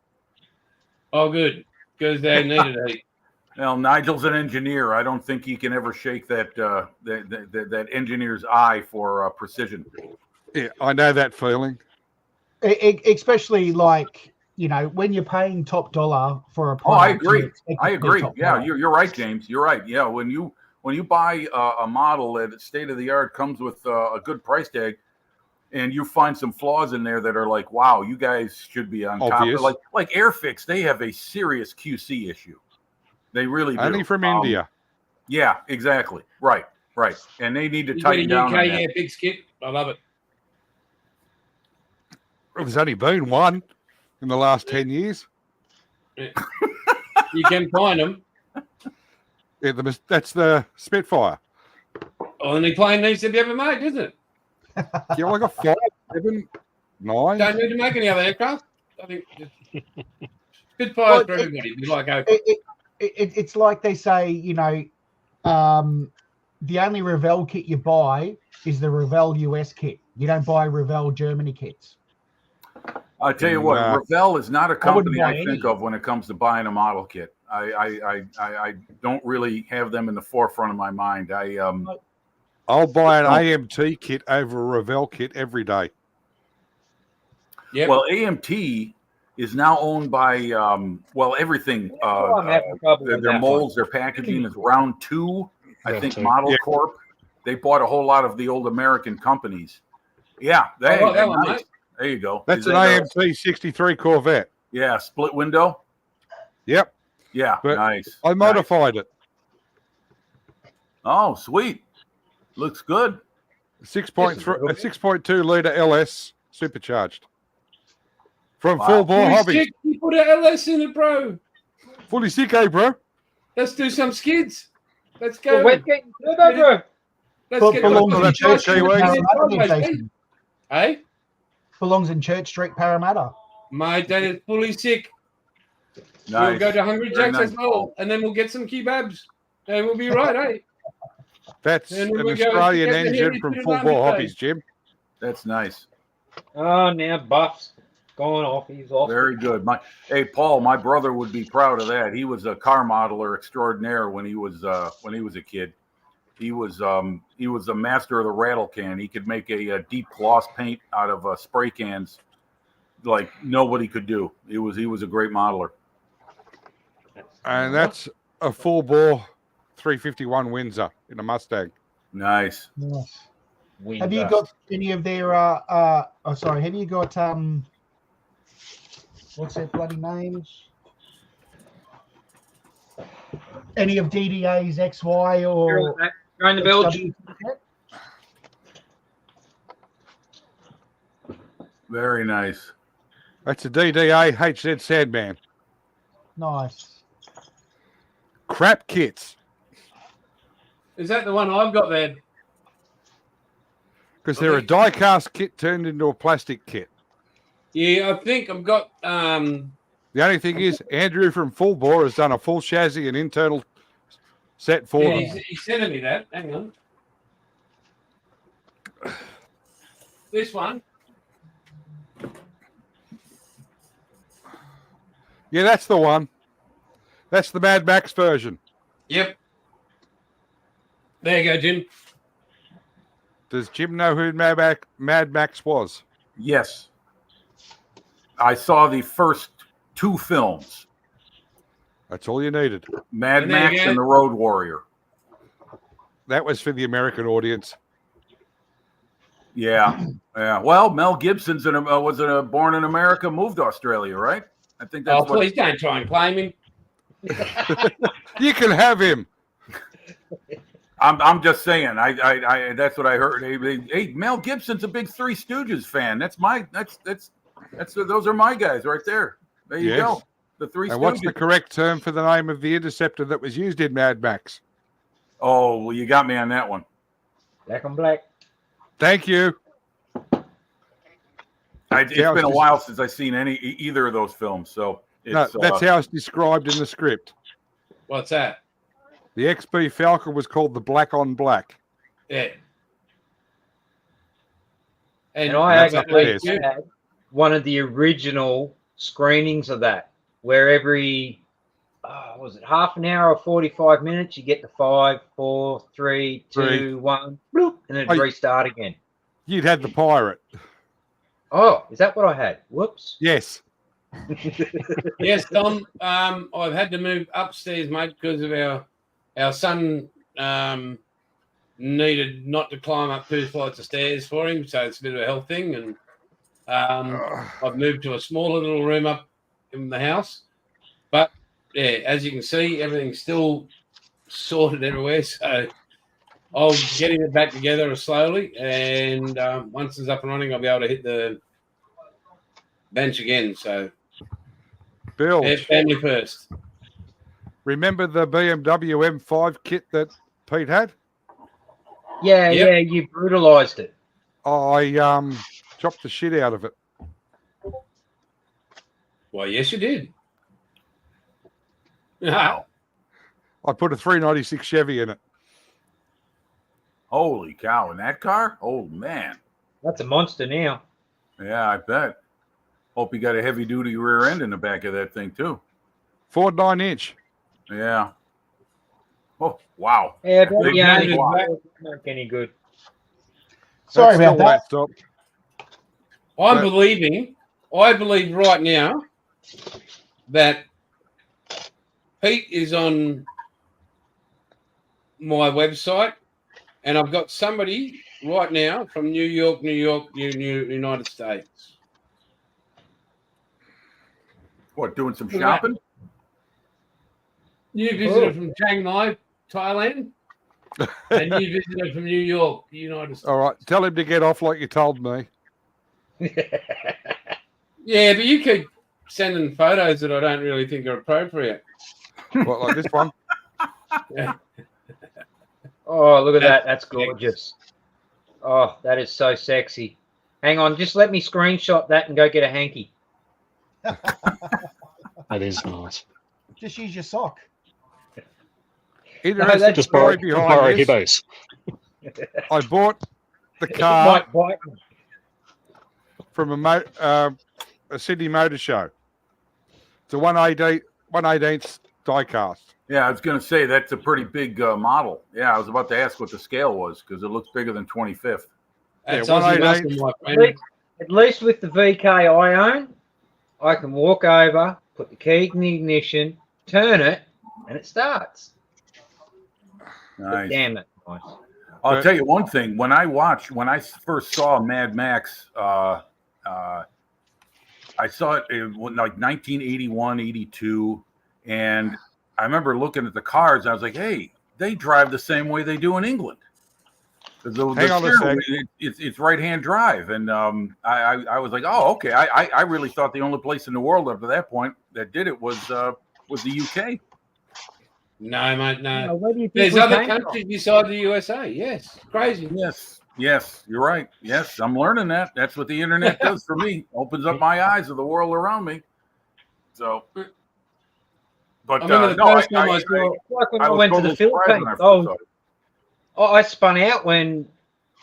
Oh, good. Because they needed it. Well, Nigel's an engineer. I don't think he can ever shake that that engineer's eye for precision. Yeah, I know that feeling. Especially when you're paying top dollar for a product. I agree. Yeah, you're right, James. You're right. Yeah, when you buy a model that state of the art comes with a good price tag, and you find some flaws in there that are like, wow, you guys should be on Obvious. top. Like Airfix, they have a serious QC issue. They really do. Only from India. Yeah, exactly. Right. And they need to You got a tighten down UK on that. Air Pix kit. I love it. There's only been one in the last 10 years. You can find them. Yeah, that's the Spitfire. Only plane needs to be ever made, doesn't it? Yeah, like a 5, 7, 9. Don't need to make any other aircraft. I think Spitfire Well, for everybody. Be like Oprah. It's like they say, you know, the only Revell kit you buy is the Revell US kit. You don't buy Revell Germany kits. I'll tell you what, Revell is not a I wouldn't company buy I think any. of when it comes to buying a model kit. I don't really have them in the forefront of my mind. I'll buy an AMT kit over a Revell kit every day. Yep. Well, AMT is now owned by everything. I'm having trouble with Their that molds, their packaging is Round 2, I think. Two. Model Yeah. Corp. They bought a whole lot of the old American companies. Yeah, I like that one, nice. mate. There you go. That's Is an that AMT 63 Corvette. yeah, split window. Yep. Yeah, But nice. I modified it. Oh, sweet. Looks good. 6.2 litre LS supercharged. From Wow. Full Bore Fully Hobbies. sick. You put an LS in it, bro. Fully sick, eh, bro? Let's do some skids. Let's go. The wet getting turbo, bro. Let's get Belongs on in the Church Street, Kiwi. Parramatta, Jason. Hey, Belongs in Church Street, Parramatta. mate, that is fully sick. We'll Nice. go to Hungry Very Jack's nice. as well, and then we'll get some kebabs. And we'll be right, eh? That's And an we go Australian together engine here from to Full the Bore Army Hobbies, Jim. That's nice. Oh, now Buff's gone off. He's off. Very good. Hey, Paul, my brother would be proud of that. He was a car modeler extraordinaire when he was a kid. He was a master of the rattle can. He could make a deep gloss paint out of spray cans like nobody could do. He was a great modeler. And that's a Full Bore 351 Windsor in a Mustang. Nice. Have you got any of their have you got what's their bloody names? Any of DDA's XY or Going to Bilge. XW? Very nice. That's a DDA HZ Sandman. Nice. Crap kits. Is that the one I've got there? Because they're a die-cast kit turned into a plastic kit. Yeah, I think I've got. The only thing is, Andrew from Full Bore has done a full chassis and internal set for Yeah, them. he's sending me that. Hang on. This one. Yeah, that's the one. That's the Mad Max version. Yep. There you go, Jim. Does Jim know who Mad Max was? Yes. I saw the first 2 films, That's all you needed. Mad And there you Max go. and the Road Warrior. That was for the American audience. Yeah. Yeah. Well, Mel Gibson's born in America, moved to Australia, right? I think that's Oh, please don't try and claim him. You can have him. I'm just saying. I that's what I heard. Hey, Mel Gibson's a big Three Stooges fan. Those are my guys right there. There you Yes. go. The Three And Stooges. what's the correct term for the name of the interceptor that was used in Mad Max? Oh, well, you got me on that one. Black on black. Thank you. It's Yeah, I was been a just- while since I've seen either of those films, so No, it's that's how it's described in the script. What's that? The XB Falcon was called the Black on Black. Yeah. And I that's actually up there. had one of the original screenings of that, where every was it half an hour or 45 minutes, you get the 5, 4, 3, 2, 1, bloop, and then Oh, restart again. You'd had the Pirate. Oh, is that what I had? Whoops. Yes. Yes, Tom. I've had to move upstairs, mate, because of our son needed not to climb up 2 flights of stairs for him, so it's a bit of a health thing. And I've moved to a smaller little room up in the house. But yeah, as you can see, everything's still sorted everywhere. So I'll getting it back together slowly, and once it's up and running, I'll be able to hit the bench again. So Bilge, family first. remember the BMW M5 kit that Pete had? Yeah, Yep. yeah, you brutalized it. I chopped the shit out of it. Well, yes, you did. Wow. I put a 396 Chevy in it. Holy cow! In that car? Oh man. That's a monster now. Yeah, I bet. Hope you got a heavy duty rear end in the back of that thing too. Ford 9-inch. Yeah. Oh wow. Yeah, but Big yeah, engine block. it's not any good. Sorry That's about still that. laptop. I believe right now that Pete is on my website, and I've got somebody right now from New York, United States. What, doing some Look at that. shopping? New visitor from Chiang Mai, Thailand, and new visitor from New York, United States. All right, tell him to get off like you told me. Yeah, but you keep sending photos that I don't really think are appropriate. What, like this one? Yeah. Oh, look at that. That's That's gorgeous. Oh, that is so sexy. Hang on, just let me screenshot that and go get a hanky. That is nice. Just use your sock. Interesting that's Just story borrow behind this. Hibbo's. I bought the It car might bite me. from a Sydney Motor Show. It's a 1/18 die cast. Yeah, I was going to say that's a pretty big model. Yeah, I was about to ask what the scale was because it looks bigger than 25th. That's Yeah, Aussie 188. muscle, my friend. At least with the VK I own, I can walk over, put the key in the ignition, turn it, and it starts. Nice. Damn it. Nice. I'll tell you one thing. When I first saw Mad Max, I saw it in like 1981, 82, and I remember looking at the cars. I was like, "Hey, they drive the same way they do in England." Hang on a sec. It's right-hand drive, and I was like, "Oh, okay." I really thought the only place in the world up to that point that did it was the UK. No, mate, no. Where do you think There's we other came from? countries beside the USA. Yes, crazy. Yes, you're right. Yes, I'm learning that. That's what the internet does for me. Opens up my eyes of the world around me. So, but I remember the no, first time I saw. Like when I I was went to the totally surprised when I Philippines. first saw it. I spun out when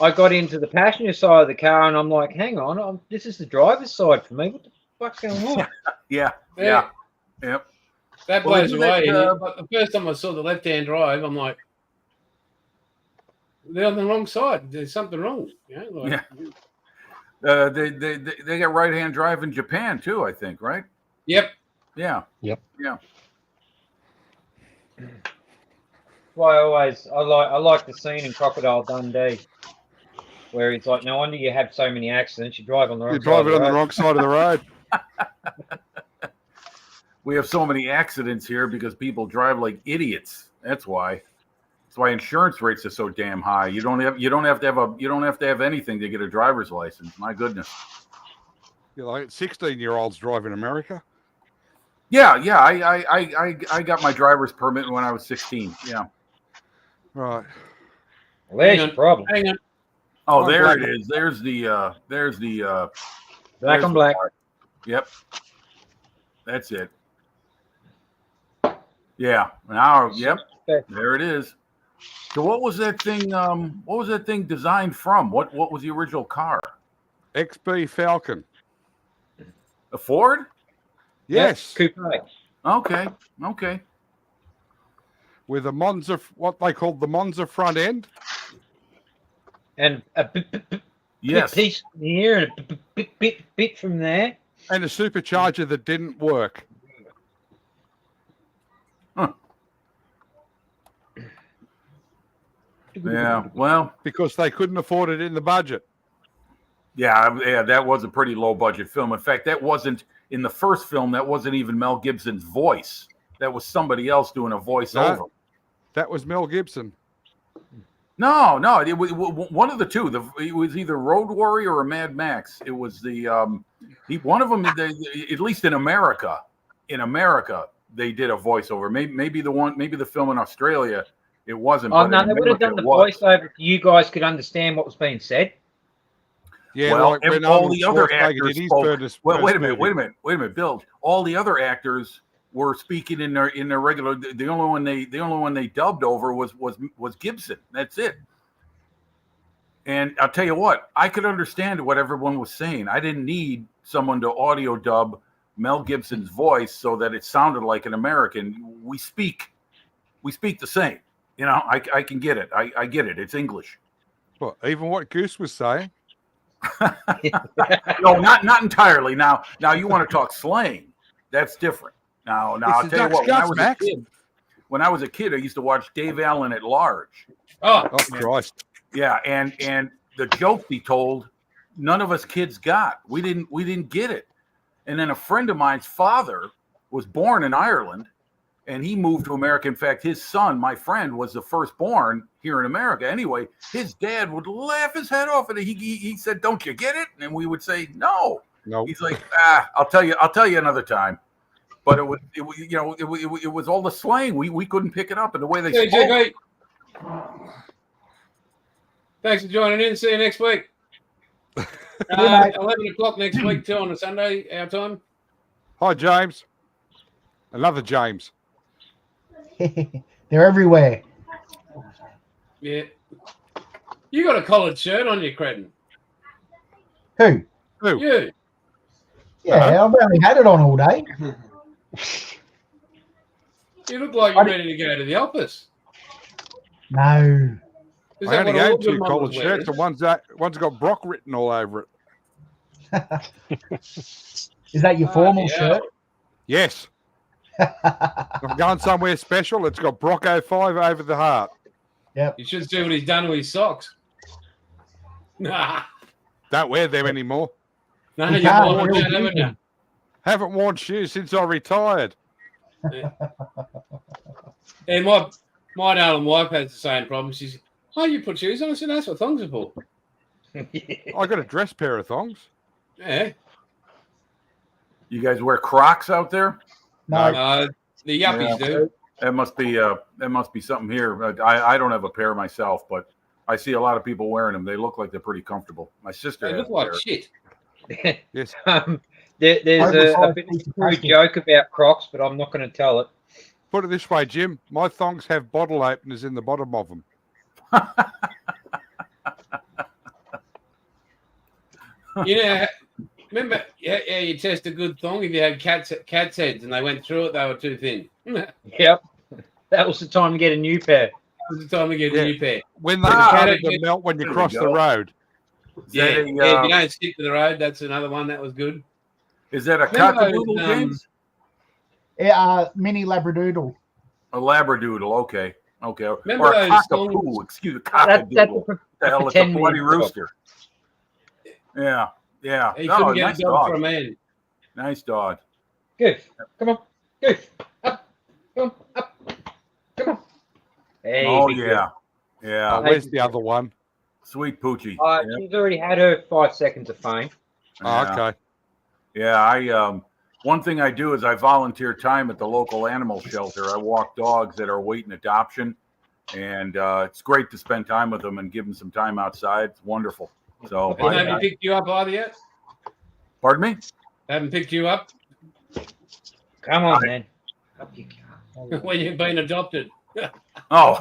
I got into the passenger side of the car, and I'm like, hang on, this is the driver's side for me. What the fuck's going on? Yeah. Yeah. Yep. That Well, blows isn't away. it, But the first time I saw the left-hand drive, I'm like, they're on the wrong side. There's something wrong. Yeah. They got right-hand drive in Japan too, I think, right? Yep. Yeah. Yep. Yeah. Why I like the scene in Crocodile Dundee where it's like, no wonder you have so many accidents. You drive on the wrong You're side of driving the on the road. wrong side of the road. We have so many accidents here because people drive like idiots. That's why. That's why insurance rates are so damn high. You don't have to have anything to get a driver's license. My goodness. You're like 16-year-olds driving America. Yeah. I got my driver's permit when I was 16. Yeah. Right. Well, there's Hang your problem. Hang on. Oh, Oh, there black. it is. There's the Black there's on the black. part. Yep. That's it. Yeah. Now, yep. There it is. So what was that thing? What was that thing designed from? What was the original car? XB Falcon. A Ford? Yes. Coupe. Okay. With a Monza, what they called the Monza front end. And a Yes. piece from here and a bit from there. And a supercharger that didn't work. Yeah. Well, Because they couldn't afford it in the budget. yeah. That was a pretty low budget film. In fact, that wasn't in the first film. That wasn't even Mel Gibson's voice. That was somebody else doing a voiceover. That was Mel Gibson. No, it was one of the two. It was either Road Warrior or Mad Max. It was the one of them. At least in America, they did a voiceover. Maybe the film in Australia, it wasn't. Oh but no, in they would have done America, the it was. voiceover so you guys could understand what was being said. Yeah, Well, like when all Arnold the other Schwarzenegger actors did his spoke. first Well, wait a movie. minute, Bill. All the other actors were speaking in their regular. The only one they dubbed over was Gibson. That's it. And I'll tell you what, I could understand what everyone was saying. I didn't need someone to audio dub Mel Gibson's voice so that it sounded like an American. We speak the same. You know, I can get it. I get it. It's English. Well, even what Goose was saying. No, not entirely. Now you want to talk slang? That's different. Now I'll It's the tell you what. Ducks, When I was a kid, I used to watch Dave Allen at Large. Oh, Oh, Christ. Yeah, and the joke he told, none of us kids got. We didn't get it. And then a friend of mine's father was born in Ireland, and he moved to America. In fact, his son, my friend, was the firstborn here in America. Anyway, his dad would laugh his head off, and he said, "Don't you get it?" And we would say, "No." No. He's like, I'll tell you another time. But it was all the slang. We couldn't pick it up, and the way they hey, spoke. JB. Thanks for joining in. See you next week. Good night. 11 o'clock next week, too, on a Sunday, our time. Hi, James. Another James. They're everywhere. Yeah. You got a collared shirt on you, Credden. Who? Who? You. Yeah, I've only had it on all day. You look like you're ready to go to the office. No. Is I that only what all own good two models collared wear? shirts, and one's got Brock written all over it. Is that your formal shirt? Yes. I'm going somewhere special. It's got Brock 05 over the heart. You should see what he's done to his socks. Nah. Don't wear them anymore. No, You you can't, bought really, them, haven't you? Haven't worn shoes since I retired. And my darling wife has the same problem. She's, oh, you put shoes on? I said, that's what thongs are for. I got a dress pair of thongs. Yeah. You guys wear Crocs out there? No. The yuppies do. That must be something here. I don't have a pair myself, but I see a lot of people wearing them. They look like they're pretty comfortable. My sister They has look like a pair. shit. Yes. There's a bit of a crude joke about Crocs, but I'm not going to tell it. Put it this way, Jim. My thongs have bottle openers in the bottom of them. You know, remember you test a good thong if you had cat's heads and they went through it, they were too thin. That Yep. That was the time to get a new pair. was the time to get a new pair. When they Ah, started okay. to melt when you There we cross the go. road. Is Yeah, that yeah, a, if you don't stick to the road, that's another one that was good. is that a Remember cockadoodle, those, James? Mini Labradoodle. A labradoodle, okay. Remember Or a those cockapoo, songs? excuse me, That's cockadoodle. a The hell, it's a pretend bloody dog. rooster. Yeah. He No, couldn't get nice a dog for a dog. man. Nice dog. Goof. Come on. Goof. Up. Come on. Up. Come on. Hey, Oh big yeah. Yeah. Oh, Where's the other one? Sweet Poochie. girl. Yeah. She's already had her 5 seconds of fame. Oh, Yeah. okay. Yeah, I one thing I do is I volunteer time at the local animal shelter. I walk dogs that are awaiting adoption, and it's great to spend time with them and give them some time outside. It's wonderful. So, They haven't picked you up either yet? pardon me? They haven't picked you up Come on, man. Up you go. when you've been adopted. Oh,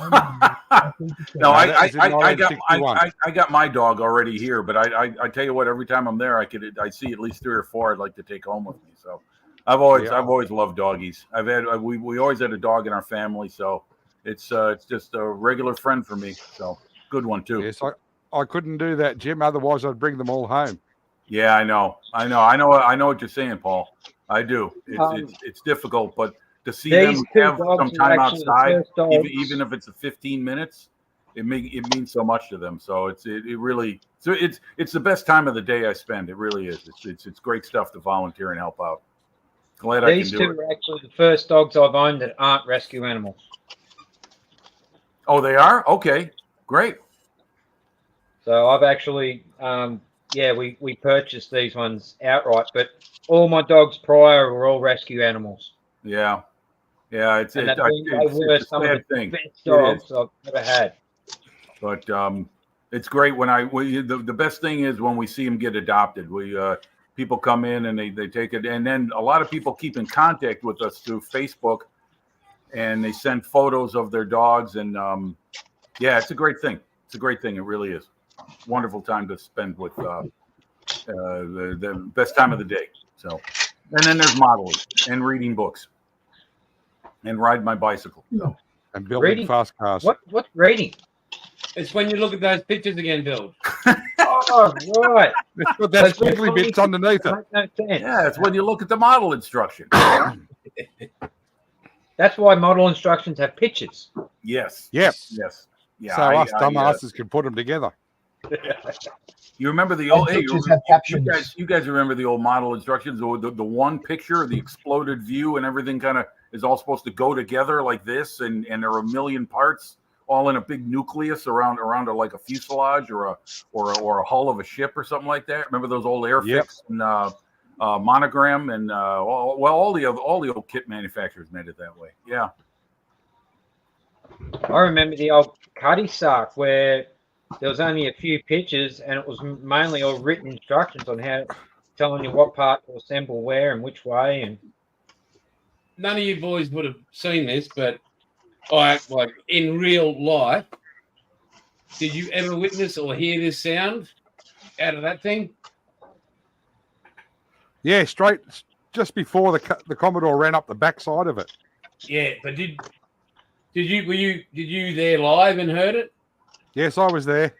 no, that was in I got 1961. I got my dog already here, but I tell you what, every time I'm there, I see at least 3 or 4 I'd like to take home with me. So I've always loved doggies. We always had a dog in our family, so it's just a regular friend for me. So good one too. Yes, I couldn't do that, Jim. Otherwise, I'd bring them all home. Yeah, I know what you're saying, Paul. I do. It's difficult, but to see them These two have dogs some are time actually the outside, first dogs. even if it's a 15 minutes, it means so much to them. So it's the best time of the day I spend. It really is. It's great stuff to volunteer and help out. Glad These I can two do it. are actually the first dogs I've owned that aren't rescue animals. Oh, they are? Okay, great. So I've actually, we purchased these ones outright, but all my dogs prior were all rescue animals. Yeah, yeah. It's And it's they were a some of sad the thing. best It is. dogs I've ever had. But it's great when the best thing is when we see them get adopted. People come in and they take it, and then a lot of people keep in contact with us through Facebook, and they send photos of their dogs, and yeah, it's a great thing. It's a great thing. It really is. Wonderful time to spend with the best time of the day. So, and then there's modeling and reading books and ride my bicycle. So. And building Reading? fast cars. What's reading? It's when you look at those pictures again, Bill. Oh, right. It's got that That's squiggly funny. bits underneath it. Makes no sense. Yeah, it's when you look at the model instruction. That's why model instructions have pictures. Yes. Yep. Yes. Yeah. So us dumbasses can put them together. You remember the old? Hey, Pictures have captions. you guys remember the old model instructions? The one picture, the exploded view, and everything kind of is all supposed to go together like this, and there are a million parts all in a big nucleus around like a fuselage or a hull of a ship or something like that. Remember those old Airfix and Monogram and all the old kit manufacturers made it that way. Yeah. I remember the old Cuddy Sark where there was only a few pictures and it was mainly all written instructions on how, telling you what part to assemble where and which way. And None of you boys would have seen this, but like in real life, did you ever witness or hear this sound out of that thing? Yeah, straight just before the Commodore ran up the backside of it. Yeah, but did you there live and heard it? Yes, I was there.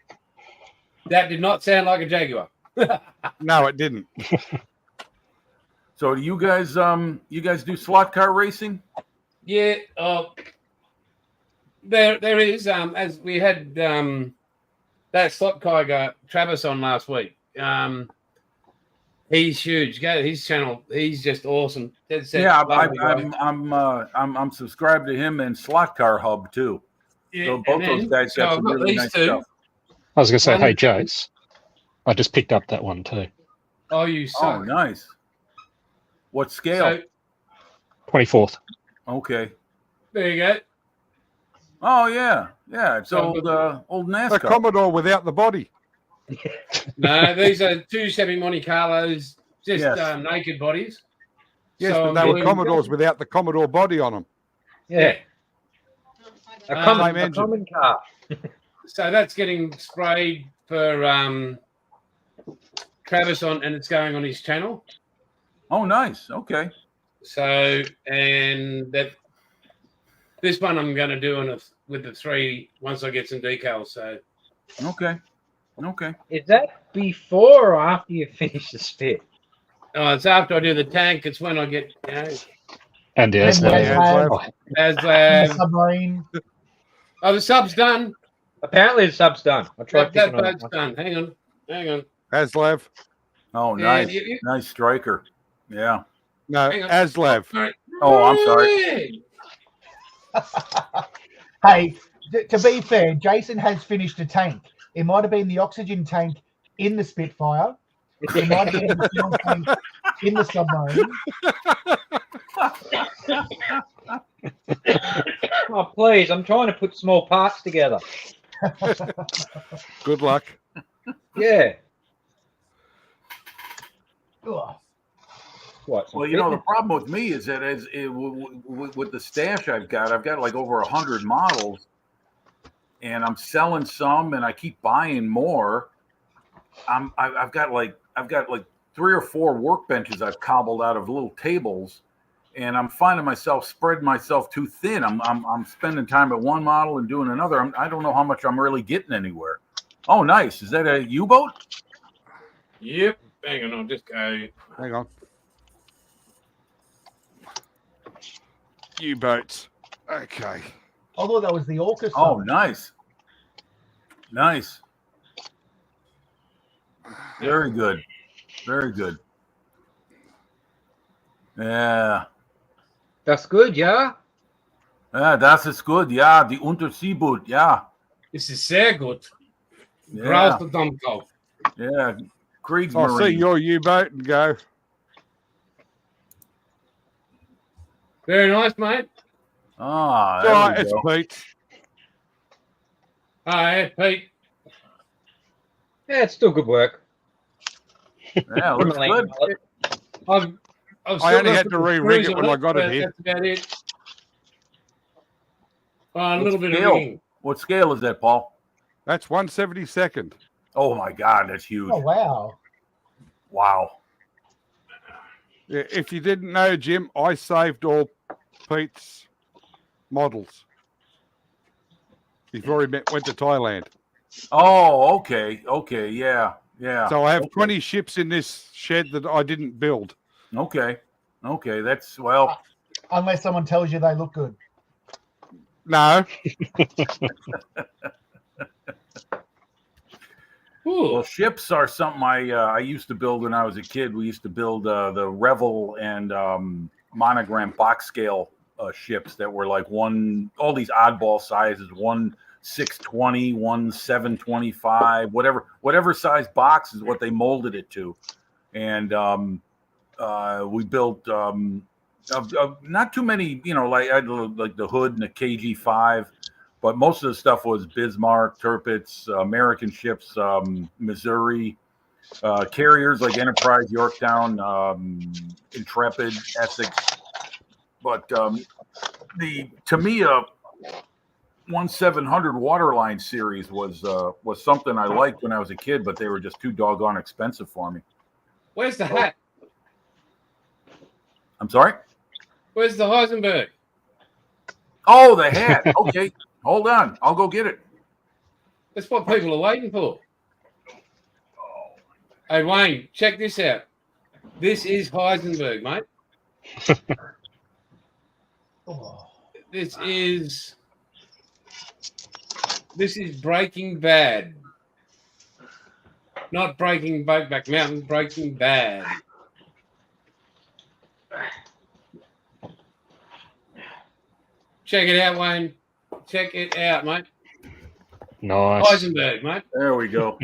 That did not sound like a Jaguar. No, it didn't. So do you guys do slot car racing? Yeah, there is. As we had that slot car guy Travis on last week. He's huge. Go to his channel. He's just awesome. Yeah, I'm subscribed to him and Slot Car Hub too. Yeah, So both those guys got some really nice stuff. I was going to say, One- hey, Jace, I just picked up that one too. Oh, you Oh, suck. nice. What scale? So 24th. Okay. there you go. Oh yeah, it's So- old The NASCAR. Commodore without the body. No, these are two Chevy Monte Carlos, just Yes. naked bodies. Yes, So but they were we- Commodores without the Commodore body on them. yeah, a Same common car. So that's getting sprayed for Travis on, and it's going on his channel. Oh, nice. Okay. So, and this one I'm going to do with the three once I get some decals. So, Okay. Is that before or after you finish the spit? it's after I do the tank. It's when I get, And the And ASLAB. ASLAB. as The submarine. the sub's done. Apparently the sub's done. I tried That picking on boat's it. done. Hang on. Aslav. Oh, Yeah, nice. Nice striker. Yeah. No, Hang on. Aslav. Sorry. Oh, I'm sorry. Hey, to be fair, Jason has finished a tank. It might have been the oxygen tank in the Spitfire. It might have been the fuel tank in the submarine. Oh, please, I'm trying to put small parts together. Good luck. Yeah. Ugh. What? Well, the problem with me is that with the stash I've got like over 100 models, and I'm selling some, and I keep buying more. I've got like 3 or 4 workbenches I've cobbled out of little tables, and I'm finding myself spreading myself too thin. I'm spending time at one model and doing another. I don't know how much I'm really getting anywhere. Oh, nice. Is that a U-boat? Yep. Hang on. I'll just go. Hang on. U-boats. Okay. I thought that was the Orca. Oh, sub. nice. Nice. Very good. Very good. Yeah. That's good, yeah? Das ist gut. Ja, die Unterseeboot. Ja, This is sehr gut. yeah, Grauste Dampfkopf. yeah. I'll see Kriegsmarine. your U-boat and go, Very nice, mate. Ah, all right, there it's we go. Pete. Hi, Pete. Yeah, it's still good work. Yeah, looks Criminally good. I've I still only got had some to re-rig screws it when on I got it but here. That's about it. A What little bit of scale? rigging. What scale is that, Paul? That's 1/72nd. Oh my God, that's huge. Oh wow. Wow. Yeah, if you didn't know, Jim, I saved all Pete's models before he went to Thailand. Oh, okay, okay, yeah, yeah. So I have okay. 20 ships in this shed that I didn't build. Okay, okay. That's well. Unless someone tells you they look good. No, Ooh. Well, ships are something I used to build when I was a kid. We used to build the Revel and Monogram box scale ships that were like all these oddball sizes, 1/620, 1/725, whatever size box is what they molded it to, and we built not too many, like I had like the Hood and the KG5. But most of the stuff was Bismarck, Tirpitz, American ships, Missouri, carriers like Enterprise, Yorktown, Intrepid, Essex. But the Tamiya 1700 Waterline series was something I liked when I was a kid, but they were just too doggone expensive for me. Where's the hat? I'm sorry? Where's the Heisenberg? Oh, the hat. Okay. Hold on. I'll go get it. That's what people are waiting for. Hey, Wayne, check this out. This is Heisenberg, mate. Oh. This is Breaking Bad. Not Breaking Back Mountain, Breaking Bad. Check it out, Wayne. Check it out, mate. Nice. Heisenberg, mate. There we go.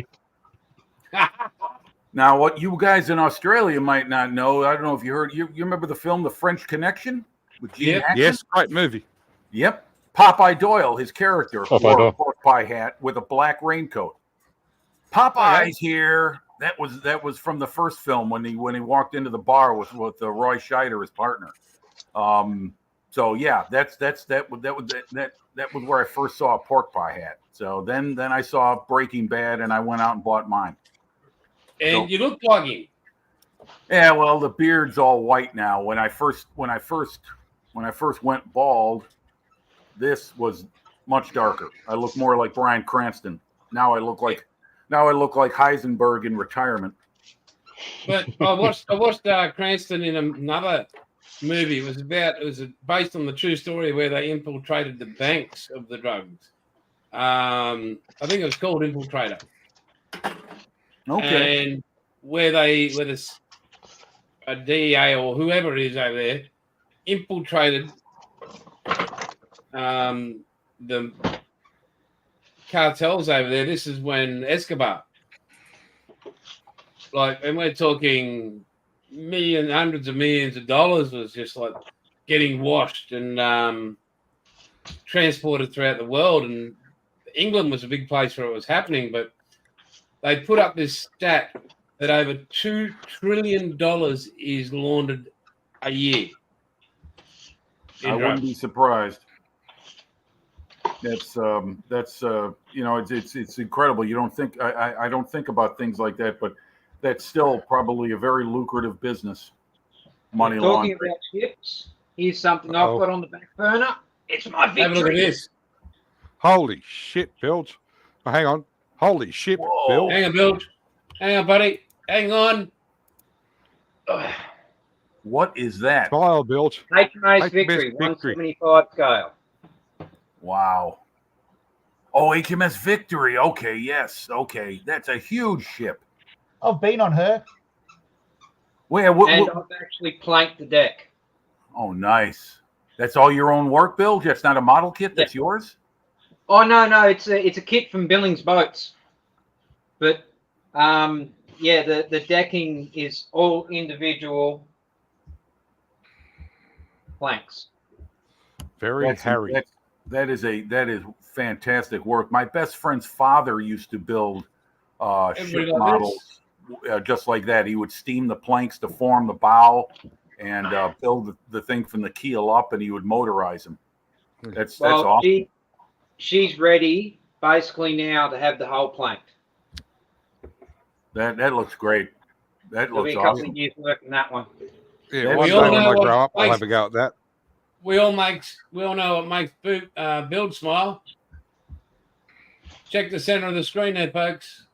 Now, what you guys in Australia might not know, I don't know if you heard, you remember the film The French Connection with Gene Yep. Hackman? yes, great movie. Yep. Popeye Doyle, his character, Popeye wore Doyle. a pork pie hat with a black raincoat. Popeye's here. That was from the first film when he walked into the bar with Roy Scheider, his partner. So yeah, that was where I first saw a pork pie hat. So then I saw Breaking Bad and I went out and bought mine. And you look like him. Yeah, well, the beard's all white now. When I first went bald, this was much darker. I look more like Bryan Cranston. Now I look like Heisenberg in retirement. But I watched Cranston in another movie. It was based on the true story where they infiltrated the banks of the drugs. I think it was called Infiltrator. Okay. And whether a DEA or whoever it is over there infiltrated the cartels over there. This is when Escobar, and we're talking hundreds of millions of dollars was just like getting washed and transported throughout the world. And England was a big place where it was happening, but they put up this stat that over $2 trillion is laundered a year. I wouldn't be surprised. That's it's incredible. You don't think I don't think about things like that, but that's still probably a very lucrative business. Money Talking laundering. about chips, here's something I've got on the back burner. It's my Have a look at victory. this. Holy shit, Bilge. Oh, hang on. Holy shit, Whoa. Bill. Hang on, Bill. Hang on, buddy. Hang on. What is that? Smile, Bilge. HMA's victory, victory. 175 scale. Wow. Oh, HMS Victory. Okay, yes. Okay, that's a huge ship. I've been on her. Where? And I've actually planked the deck. Oh, nice. That's all your own work, Bill? That's not a model kit. That's yours. Oh no, it's a kit from Billings Boats, but yeah, the decking is all individual planks. Very hairy. That is fantastic work. My best friend's father used to build ship models just like that. He would steam the planks to form the bow and build the thing from the keel up, and he would motorize them. That's awesome. She's ready basically now to have the whole plank. That looks great. That There'll looks be a couple awesome. of years working that one. Yeah, we one all day when know I what grow up, I'll makes- have a go at that. We all know what makes Build smile. Check the center of the screen there, folks.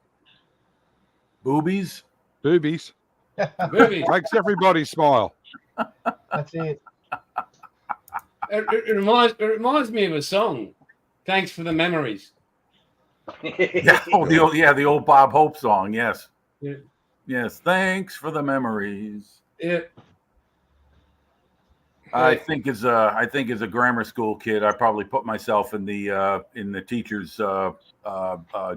Boobies. Boobies. Movies. Makes everybody smile. That's it. It reminds me of a song. Thanks for the memories. The old Bob Hope song. Yes. Yeah. Yes. Thanks for the memories. Yeah. I think as a grammar school kid, I probably put myself in the teacher's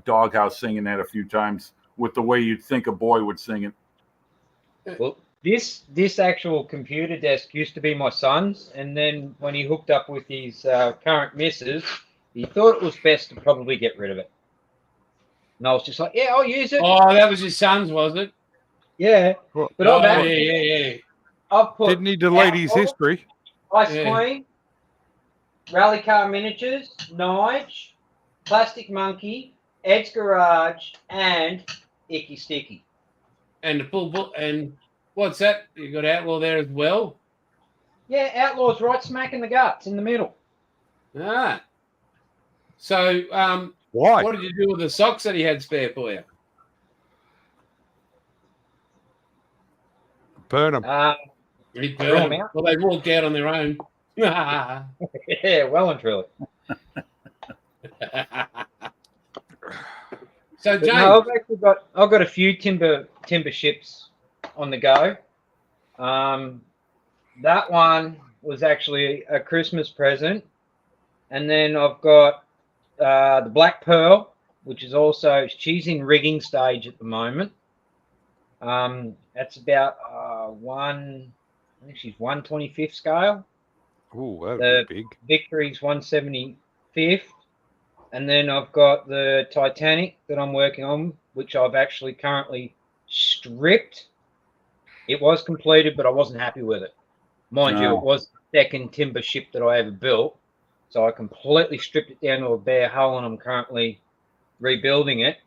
doghouse singing that a few times with the way you'd think a boy would sing it. Well, this actual computer desk used to be my son's, and then when he hooked up with his current missus, he thought it was best to probably get rid of it. And I was just like, yeah, I'll use it. Oh, that was his son's, was it? Yeah. But Oh, I've yeah. I've put Didn't he delete his Apple, history? Ice Yeah. Queen, Rally Car Miniatures, Nige, Plastic Monkey, Ed's Garage, and Icky Sticky. And the full book. And what's that? You got Outlaw there as well. Yeah, Outlaw's right smack in the guts, in the middle. Ah. So, Why? what did you do with the socks that he had spare for you? Burn them. He Throw 'em burned them. out. Well, they walked out on their own. Yeah, well and truly. So, But James, no, I've got a few timber ships on the go. That one was actually a Christmas present, and then I've got the Black Pearl, which is also she's in rigging stage at the moment. That's about I think she's 1/25th scale. Oh, that'd The be big. Victory's 1/75th. And then I've got the Titanic that I'm working on, which I've actually currently stripped. It was completed, but I wasn't happy with it. Mind you, No. it was the second timber ship that I ever built. So I completely stripped it down to a bare hull, and I'm currently rebuilding it.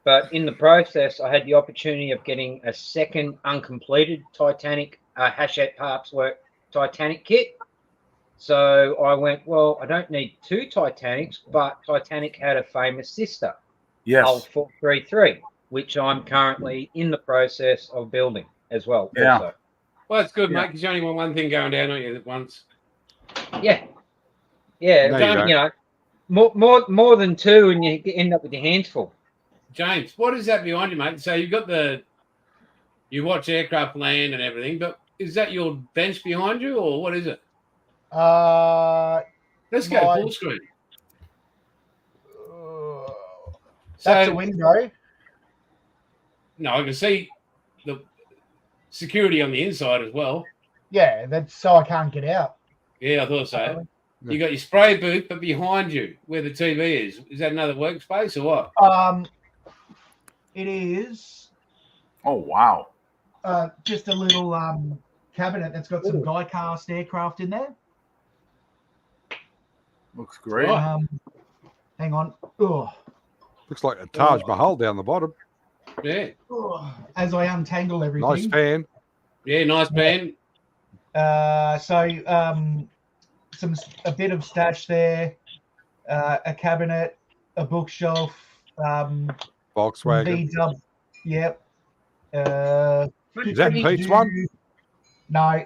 But in the process, I had the opportunity of getting a second uncompleted Titanic Hachette Parks Work Titanic kit. So I went, well, I don't need two Titanics, but Titanic had a famous sister, Yes. Hull 433, which I'm currently in the process of building as well. Yeah. Also. well, that's good, Yeah. mate, because you only want one thing going down, don't you, at once? Yeah. Yeah. No, you don't, don't. you know, more than two, and you end up with your hands full. James, what is that behind you, mate? So you've got you watch aircraft land and everything, but is that your bench behind you, or what is it? Let's go My- full screen. That's So, a window. no, I can see the security on the inside as well. Yeah, that's so I can't get out. Yeah, I thought so. You got your spray booth, but behind you, where the TV is that another workspace or what? It is Oh wow. just a little cabinet that's got some die-cast aircraft in there. Looks great. Oh. Hang on. Oh, Looks like a Taj Mahal down the bottom. Yeah, as I untangle everything. Nice fan. yeah, nice band. A bit of stash there, a cabinet, a bookshelf, Volkswagen. VW. Yep. Is that Pete's one? No.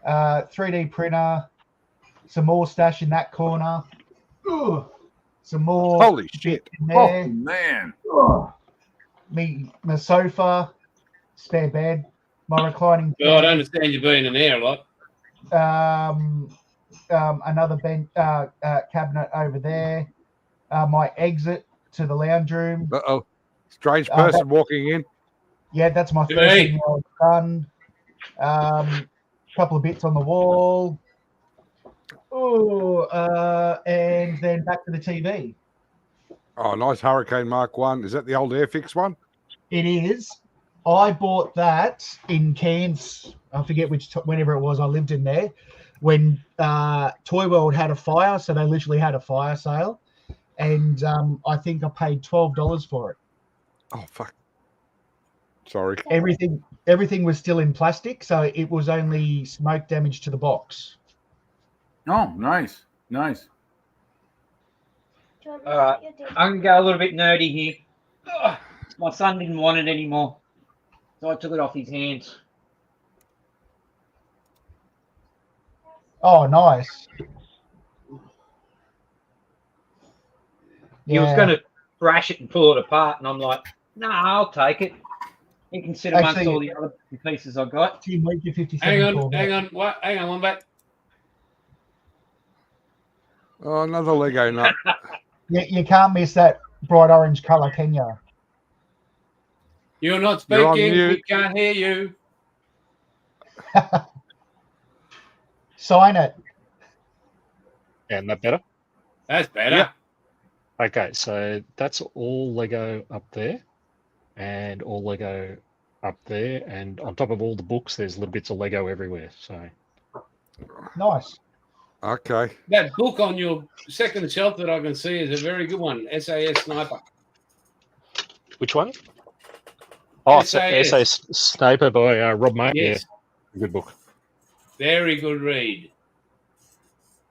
3D printer. Some more stash in that corner. Ugh. Some more Holy shit. in Oh there. man. Ugh. My sofa, spare bed, my reclining. Well, I don't understand you being in there a lot. Another cabinet over there. My exit to the lounge room. Uh-oh. Strange person walking in. Yeah, that's my Hey. 13-year-old son. Couple of bits on the wall. Oh, and then back to the TV. Oh, nice Hurricane Mark 1. Is that the old Airfix one? It is. I bought that in Cairns. I forget whenever it was. I lived in there when Toy World had a fire, so they literally had a fire sale, and I think I paid $12 for it. Oh, fuck. Sorry. Everything was still in plastic, so it was only smoke damage to the box. Oh, nice. I'm going to go a little bit nerdy here. Ugh, my son didn't want it anymore, so I took it off his hands. Oh, nice. He was going to thrash it and pull it apart, and I'm like, nah, I'll take it. You can sit amongst all the other pieces I got. Team Week 57. Hang on. What? Hang on, one back. Oh, another Lego nut. You can't miss that bright orange colour, can you? You're not You're on speaking. mute. We can't hear you. Sign it. And that better? That's better. Yep. Okay, so that's all Lego up there, and all Lego up there, and on top of all the books, there's little bits of Lego everywhere. So Nice. Okay. That book on your second shelf that I can see is a very good one. SAS Sniper. which one? Oh, SAS. SAS Sniper by Rob May. Yes. Yeah, good book. Very good read.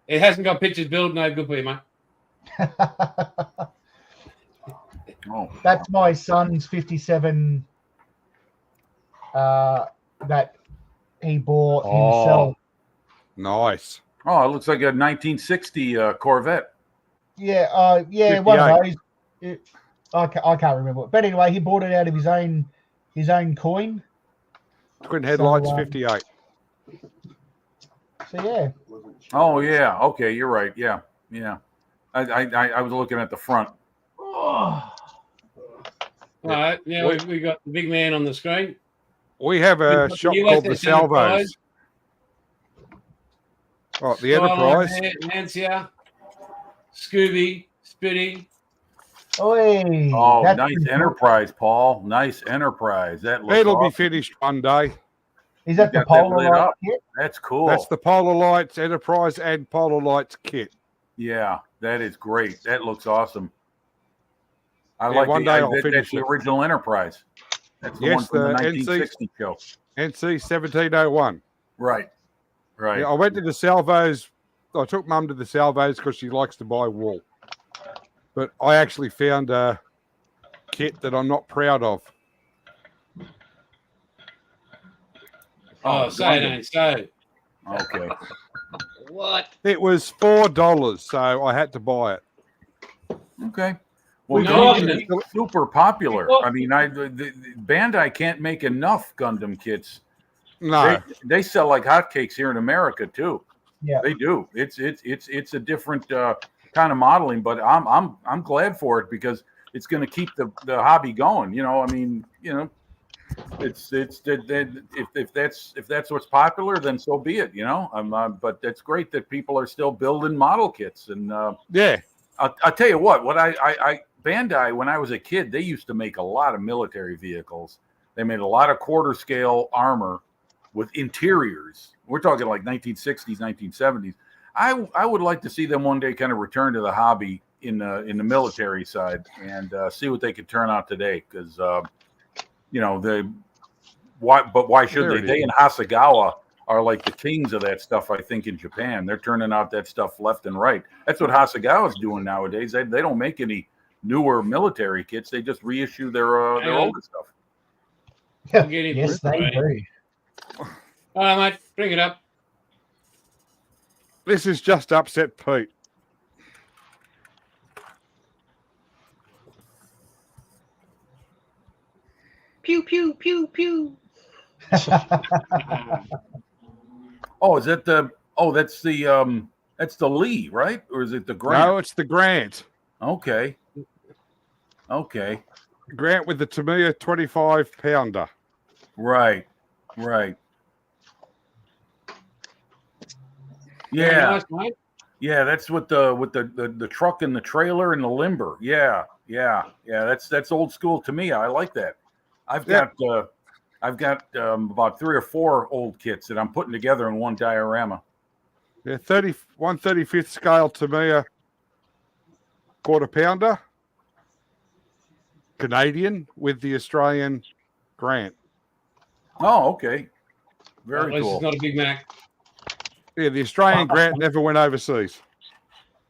It hasn't got pictures built. No good for you, mate. Oh, That's my son's 57 that he bought himself. Nice. oh, it looks like a 1960 Corvette. Yeah, one of those. I can't remember. But anyway, he bought it out of his own coin. Twin headlights, So, 58. So yeah. Oh yeah, okay, you're right. Yeah. I was looking at the front. Oh, All right. Now we got the big man on the screen. We have a shop called the Salvos. Oh, the Enterprise. Lancia, Scooby, Spitty. oi, Oh, that's nice pretty cool. Enterprise, Paul. Nice Enterprise. That looks It'll be awesome. finished one day. Is that the You got that lit Polaroid up. kit? That's cool. That's the Polar Lights Enterprise and Polar Lights kit. Yeah, that is great. That looks awesome. I Yeah, like one the, day I- I'll that- finish that's the it. original Enterprise. That's the Yes, one from the the 1960 show. NC 1701. Right. Yeah, I went to the Salvos. I took Mum to the Salvos because she likes to buy wool. But I actually found a kit that I'm not proud of. Oh, say it ain't so. Okay. What? It was $4, so I had to buy it. Okay. Well, No, Gundam is super popular. I mean, the Bandai can't make enough Gundam kits. No. They sell like hotcakes here in America too. Yeah. They do. It's a different kind of modeling, but I'm glad for it because it's going to keep the hobby going. You know, I mean, you know, it's if that's what's popular, then so be it. You know, but it's great that people are still building model kits. And Yeah. I'll tell you what I Bandai, when I was a kid, they used to make a lot of military vehicles. They made a lot of quarter scale armor with interiors. We're talking like 1960s, 1970s. I would like to see them one day kind of return to the hobby in the military side and see what they could turn out today. Because you know why should There they? it They is. and Hasegawa are like the kings of that stuff. I think in Japan, they're turning out that stuff left and right. That's what Hasegawa's doing nowadays. They don't make any newer military kits. They just reissue their older stuff. Get him Yes, for they it. do. All right, mate. Bring it up. This is just upset Pete. Pew pew pew pew. Oh, is that the? Oh, that's the Lee, right? Or is it the Grant? No, it's the Grant. Okay. Okay. Grant with the Tamiya 25-pounder. Right. Very Yeah. nice, mate. Yeah, that's with the truck and the trailer and the limber. Yeah. That's old school Tamiya. I like that. I've got about 3 or 4 old kits that I'm putting together in one diorama. Yeah, 1/35th scale Tamiya quarter-pounder. Canadian with the Australian Grant. Oh, okay. At Very least cool. it's not a Big Mac. Yeah, the Australian Grant never went overseas.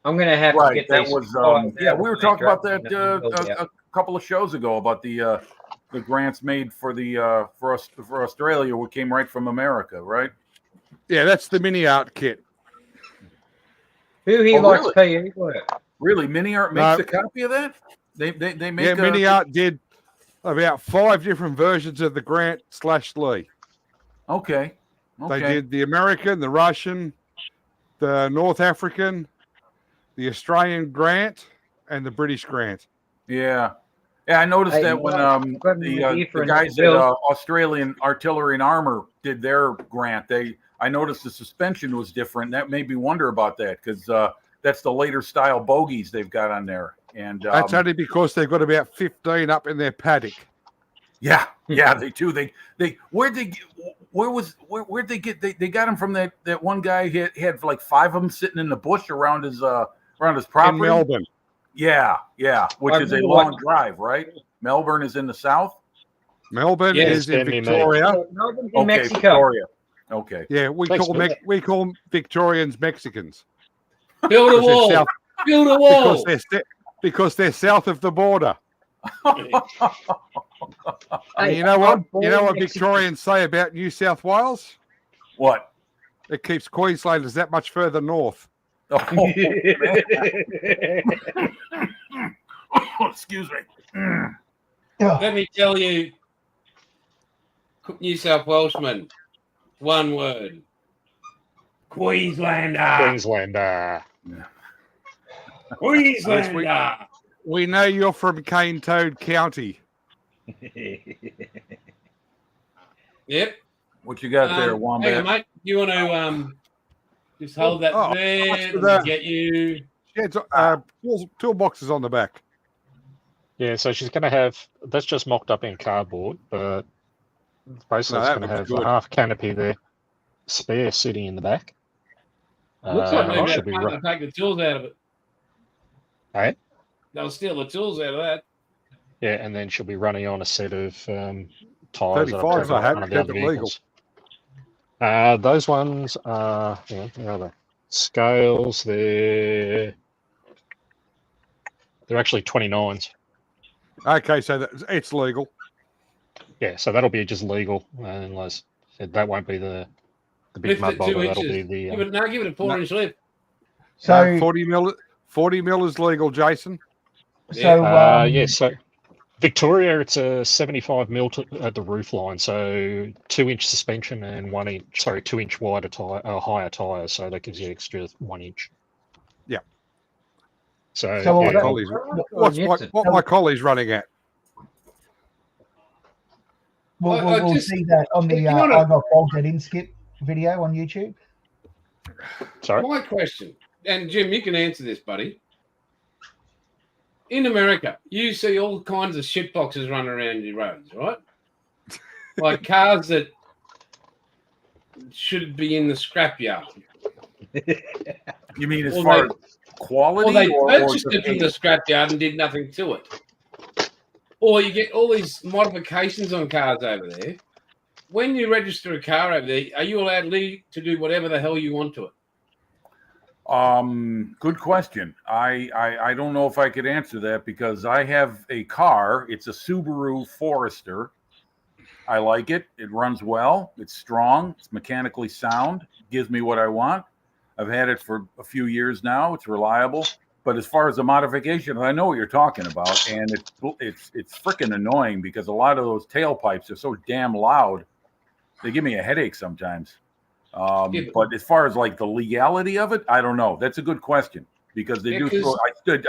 I'm going to have to Right. get That these. was we were talking about that a couple of shows ago about the grants made for the for Australia, what came right from America, right? Yeah, that's the mini art kit. Who he Oh, likes really? PE work. Really, Mini Art No. makes a copy of that. They make Yeah, mini art did about 5 different versions of the Grant / Lee. Okay. They did the American, the Russian, the North African, the Australian Grant, and the British Grant. Yeah. Yeah, I noticed Hey, that when the guys at Australian Artillery and Armor did their grant, I noticed the suspension was different. That made me wonder about that because that's the later style bogies they've got on there. And That's only because they've got about 15 up in their paddock. yeah, they do. Where'd they get they got them from that one guy had like 5 of them sitting in the bush around his property In Melbourne. Yeah, which is a long drive, right? Melbourne is in the south. Melbourne Yeah, is in it's been Victoria. Melbourne's in Okay, Mexico. Victoria. Okay. Yeah, we call Victorians Mexicans Build a Because they're wall. south- Build a wall. because they're south of the border. And Hey, you know what? I'm born You know what in Mexico. Victorians say about New South Wales? What? It keeps Queenslanders that much further north. Oh, excuse me. Let me tell you, New South Welshman, one word. Queenslander. Queenslander. Queenslander. We know you're from Cane Toad County. Yep. What you got there, Hang on, Wombat? mate. You want to just hold that Oh, there? what's with Let that? me get you. Yeah, it's, toolboxes on the back. Yeah, so she's going to have, that's just mocked up in cardboard, but basically No, it's that going to looks have good. a half canopy there, spare sitting in the back. Looks like maybe should be they'll take the tools out of it. Right? They'll steal the tools out of that. Yeah, and then she'll be running on a set of tyres. 35s I had, one of the other kept it legal. vehicles. Those ones are, where are they? Scales, they're actually 29s. Okay, so it's legal. Yeah, so that'll be just legal, unless that won't be the big Lift mud it boulder. 2 That'll be inches. the Give it a 4-inch lift. So, 40 mil is legal, Jason. yeah. So Victoria, it's a 75 mil at the roof line, so 2-inch suspension and 2-inch wider tire, higher tires. So that gives you extra 1 inch. Yeah. So My yeah, colleague's, what my colleague's running at. we'll see that on the I got bolted in skip video on YouTube. sorry. My question, and Jim, you can answer this, buddy. In America, you see all kinds of shit boxes running around your roads, right? Like cars that should be in the scrapyard. You mean as Or far they- as quality, Or they or purchased the it from the scrapyard and did nothing to it. Or you get all these modifications on cars over there. When you register a car over there, are you allowed to do whatever the hell you want to it? Good question. I don't know if I could answer that because I have a car. It's a Subaru Forester. I like it. It runs well. It's strong. It's mechanically sound. Gives me what I want. I've had it for a few years now. It's reliable. But as far as the modification, I know what you're talking about, and it's freaking annoying because a lot of those tailpipes are so damn loud. They give me a headache sometimes. Yeah, But as far as like the legality of it, I don't know. That's a good question because they do.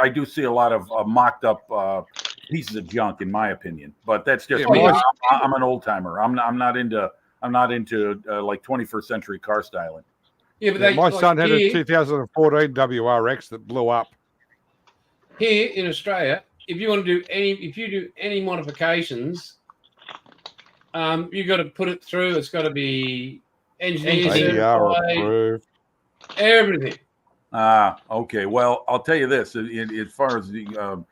I do see a lot of mocked up pieces of junk, in my opinion. But that's just Yeah, me. my- I'm an old timer. I'm not into like 21st century car styling. Yeah, but Yeah, they, my like son had a here, 2014 WRX that blew up. here in Australia, if you do any modifications, you got to put it through. It's got to be engineer ADR certified, approved. everything. Okay. Well, I'll tell you this: as far as the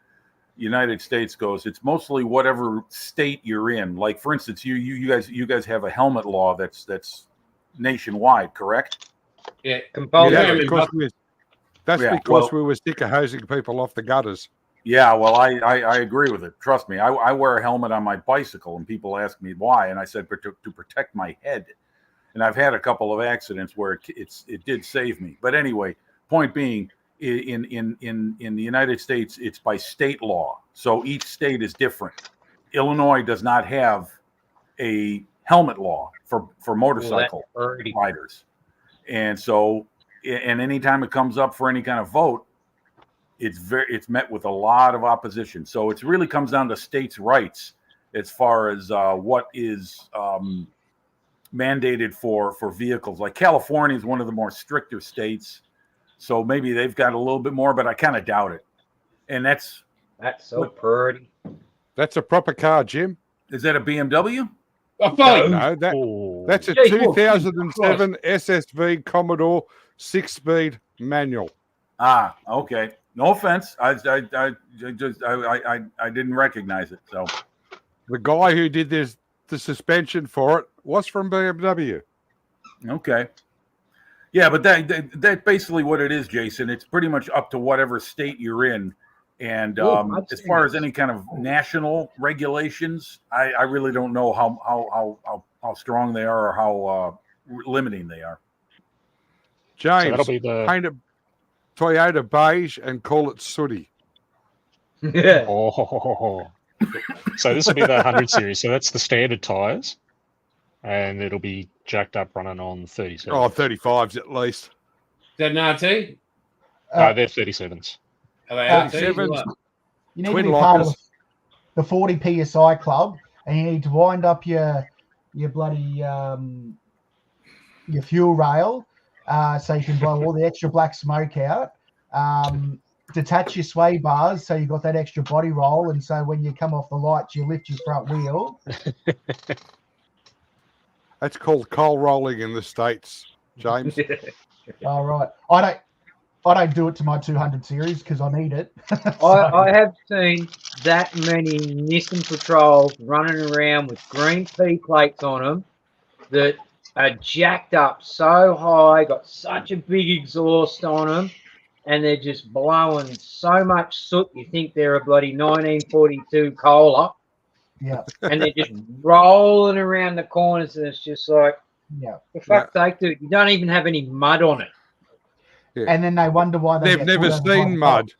United States goes, it's mostly whatever state you're in. Like, for instance, you guys have a helmet law that's nationwide, correct? Yeah, Compulsory. Yeah, yeah, because Yeah, because well- we were sick of hosing people off the gutters. Yeah, well, I agree with it. Trust me, I wear a helmet on my bicycle, and people ask me why, and I said to protect my head. And I've had a couple of accidents where it did save me. But anyway, point being, in the United States, it's by state law, so each state is different. Illinois does not have a helmet law for motorcycle riders, and so anytime it comes up for any kind of vote, it's met with a lot of opposition. So it really comes down to states' rights as far as what is mandated for vehicles. Like California is one of the more stricter states, so maybe they've got a little bit more, but I kind of doubt it. And that's so pretty. That's a proper car, Jim. Is that a BMW? Oh, fine. No, that's a Gee, look, 2007 SSV Commodore 6-speed manual. Okay. No offense. I didn't recognize it. So The guy who did the suspension for it was from BMW. okay. Yeah, but that's basically what it is, Jason. It's pretty much up to whatever state you're in. And as far as any kind of national regulations, I really don't know how strong they are or how limiting they are. James, So that'll be the paint it Toyota beige and call it sooty. Yeah. oh. So this will be the 100 series. So that's the standard tires, and it'll be jacked up running on 37. Oh, 35s at least. Is that an RT? They're 37s. Are they RTs? 37s. You need Twin to be part of lockers. the 40 PSI club, and you need to wind up your bloody your fuel rail, so you can blow all the extra black smoke out. Detach your sway bars so you got that extra body roll, and so when you come off the lights, you lift your front wheel. That's called coal rolling in the States, James. All right, I don't do it to my 200 series because I need it. I have seen that many Nissan Patrols running around with green P plates on them that are jacked up so high, got such a big exhaust on them, and they're just blowing so much soot you think they're a bloody 1942 Cola. Yeah, And they're just rolling around the corners, and it's just like, yeah. for fuck's sake, dude, you don't even have any mud on it. And then they wonder why They've get never pulled over by seen the mud.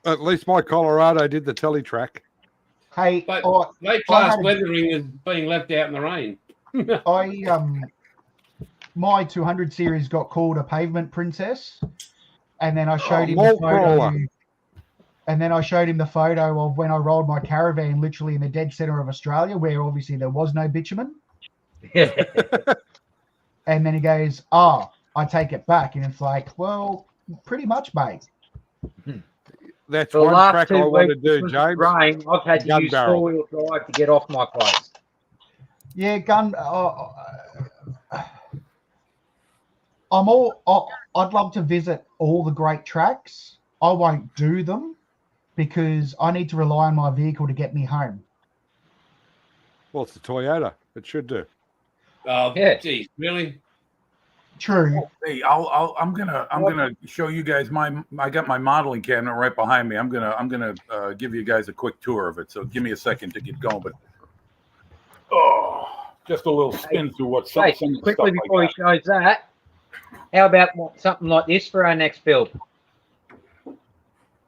At least my Colorado did the teletrack. Hey, But I they class had a- weathering as being left out in the rain. My 200 series got called a pavement princess, and then I showed him mole the photo. crawler. And then I showed him the photo of when I rolled my caravan literally in the dead center of Australia, where obviously there was no bitumen. And then he goes, "Oh, I take it back," and it's like, well, pretty much, mate. That's For the one last track 2 I want to weeks, do, because of James. rain, I've had to Gun use barrel. four-wheel drive to get off my place. Yeah, gun. I'd love to visit all the great tracks. I won't do them because I need to rely on my vehicle to get me home. Well, it's a Toyota. It should do. Oh, Yeah. geez, really? True. Hey, I'm gonna show you guys I got my modeling cabinet right behind me. I'm gonna give you guys a quick tour of it. So give me a second to get going. But just a little spin through what's Hey, some quickly stuff before like he shows that, how about something like this for our next build?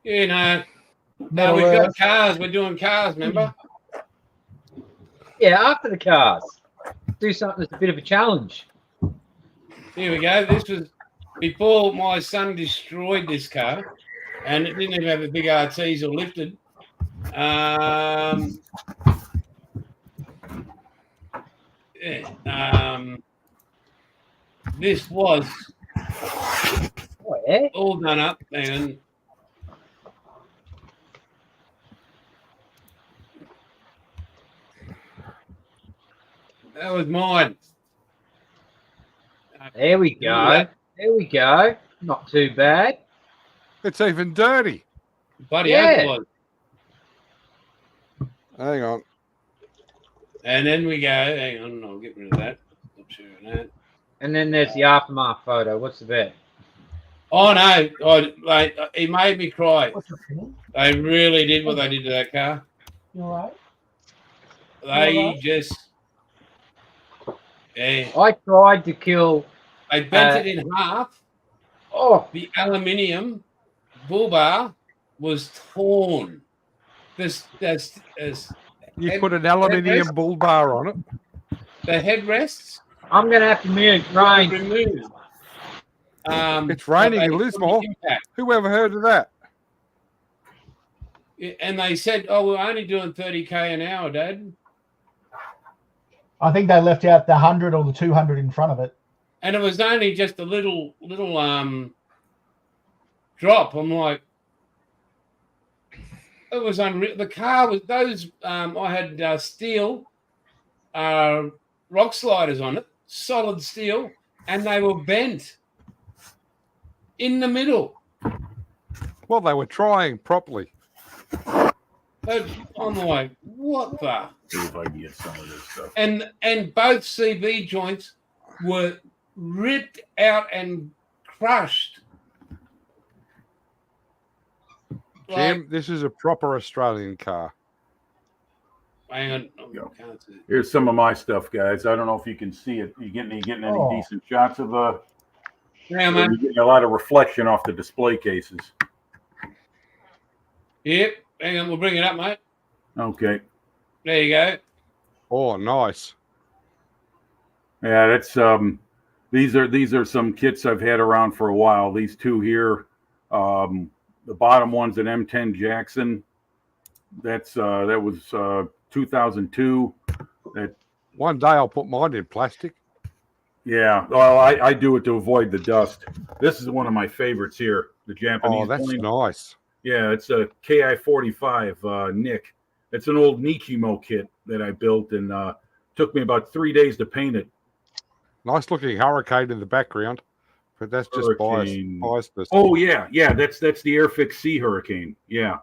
Yeah, no, Metal we've Earth. got cars. We're doing cars, remember? Yeah, after the cars. do something that's a bit of a challenge. Here we go. This was before my son destroyed this car, and it didn't even have a big RTs or lifted. This was Oh, yeah? all done up, and that was mine. There we go. There we go. Not too bad. It's even dirty. Bloody Yeah. hell it was. Hang on. And then we go, hang on, I'll get rid of that. Not sure of that. And then there's the aftermath photo. What's the bet? Oh no, like he made me cry. What's your opinion? They really did what they did to that car. You all right? They Alright. just, yeah, I tried to kill. they bent it in half. Oh, The aluminium bull bar was torn. This You Head- put an aluminium headrest? bull bar on it. the headrests I'm going to have to mute were rain. removed. It's raining but in they- Lismore. impact. Who ever heard of that? And they said, "Oh, we're only doing 30k an hour, Dad." I think they left out the 100 or the 200 in front of it. And it was only just a little drop. I'm like, it was unreal. The car was those. I had steel rock sliders on it, solid steel, and they were bent in the middle. Well, they were trying properly. I'm like, what the? See if I can get some of this stuff. And both CB joints were ripped out and crushed. Jim, this is a proper Australian car. Hang on, Go. I can't see it. Here's some of my stuff, guys. I don't know if you can see it. You getting any Oh. decent shots of Yeah, man. you're getting a lot of reflection off the display cases. Yep. Hang on, we'll bring it up, mate. Okay. There you go. Oh, nice. Yeah, that's these are some kits I've had around for a while. These two here, the bottom one's an M10 Jackson. That was 2002. One day I'll put mine in plastic. Yeah, well, I do it to avoid the dust. This is one of my favorites here, the Japanese Oh, that's plane. nice. Yeah, it's a KI-45 Nick. It's an old Nichimo kit that I built, and took me about 3 days to paint it. Nice looking hurricane in the background, but that's just Hurricane. biasness. Oh yeah, that's the Airfix Sea Hurricane. Yeah.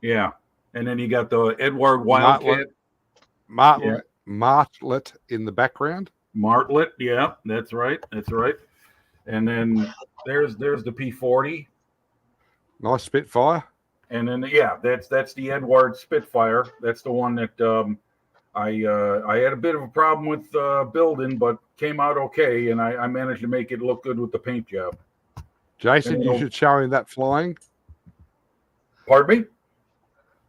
And then you got the Edward Wildcat Martlet in the background. Martlet. Yeah, that's right. And then there's the P40, Nice Spitfire. and then that's the Edward Spitfire. That's the one that I had a bit of a problem with building, but came out okay, and I managed to make it look good with the paint job. Jason, you Hello. should show him that flying. Pardon me?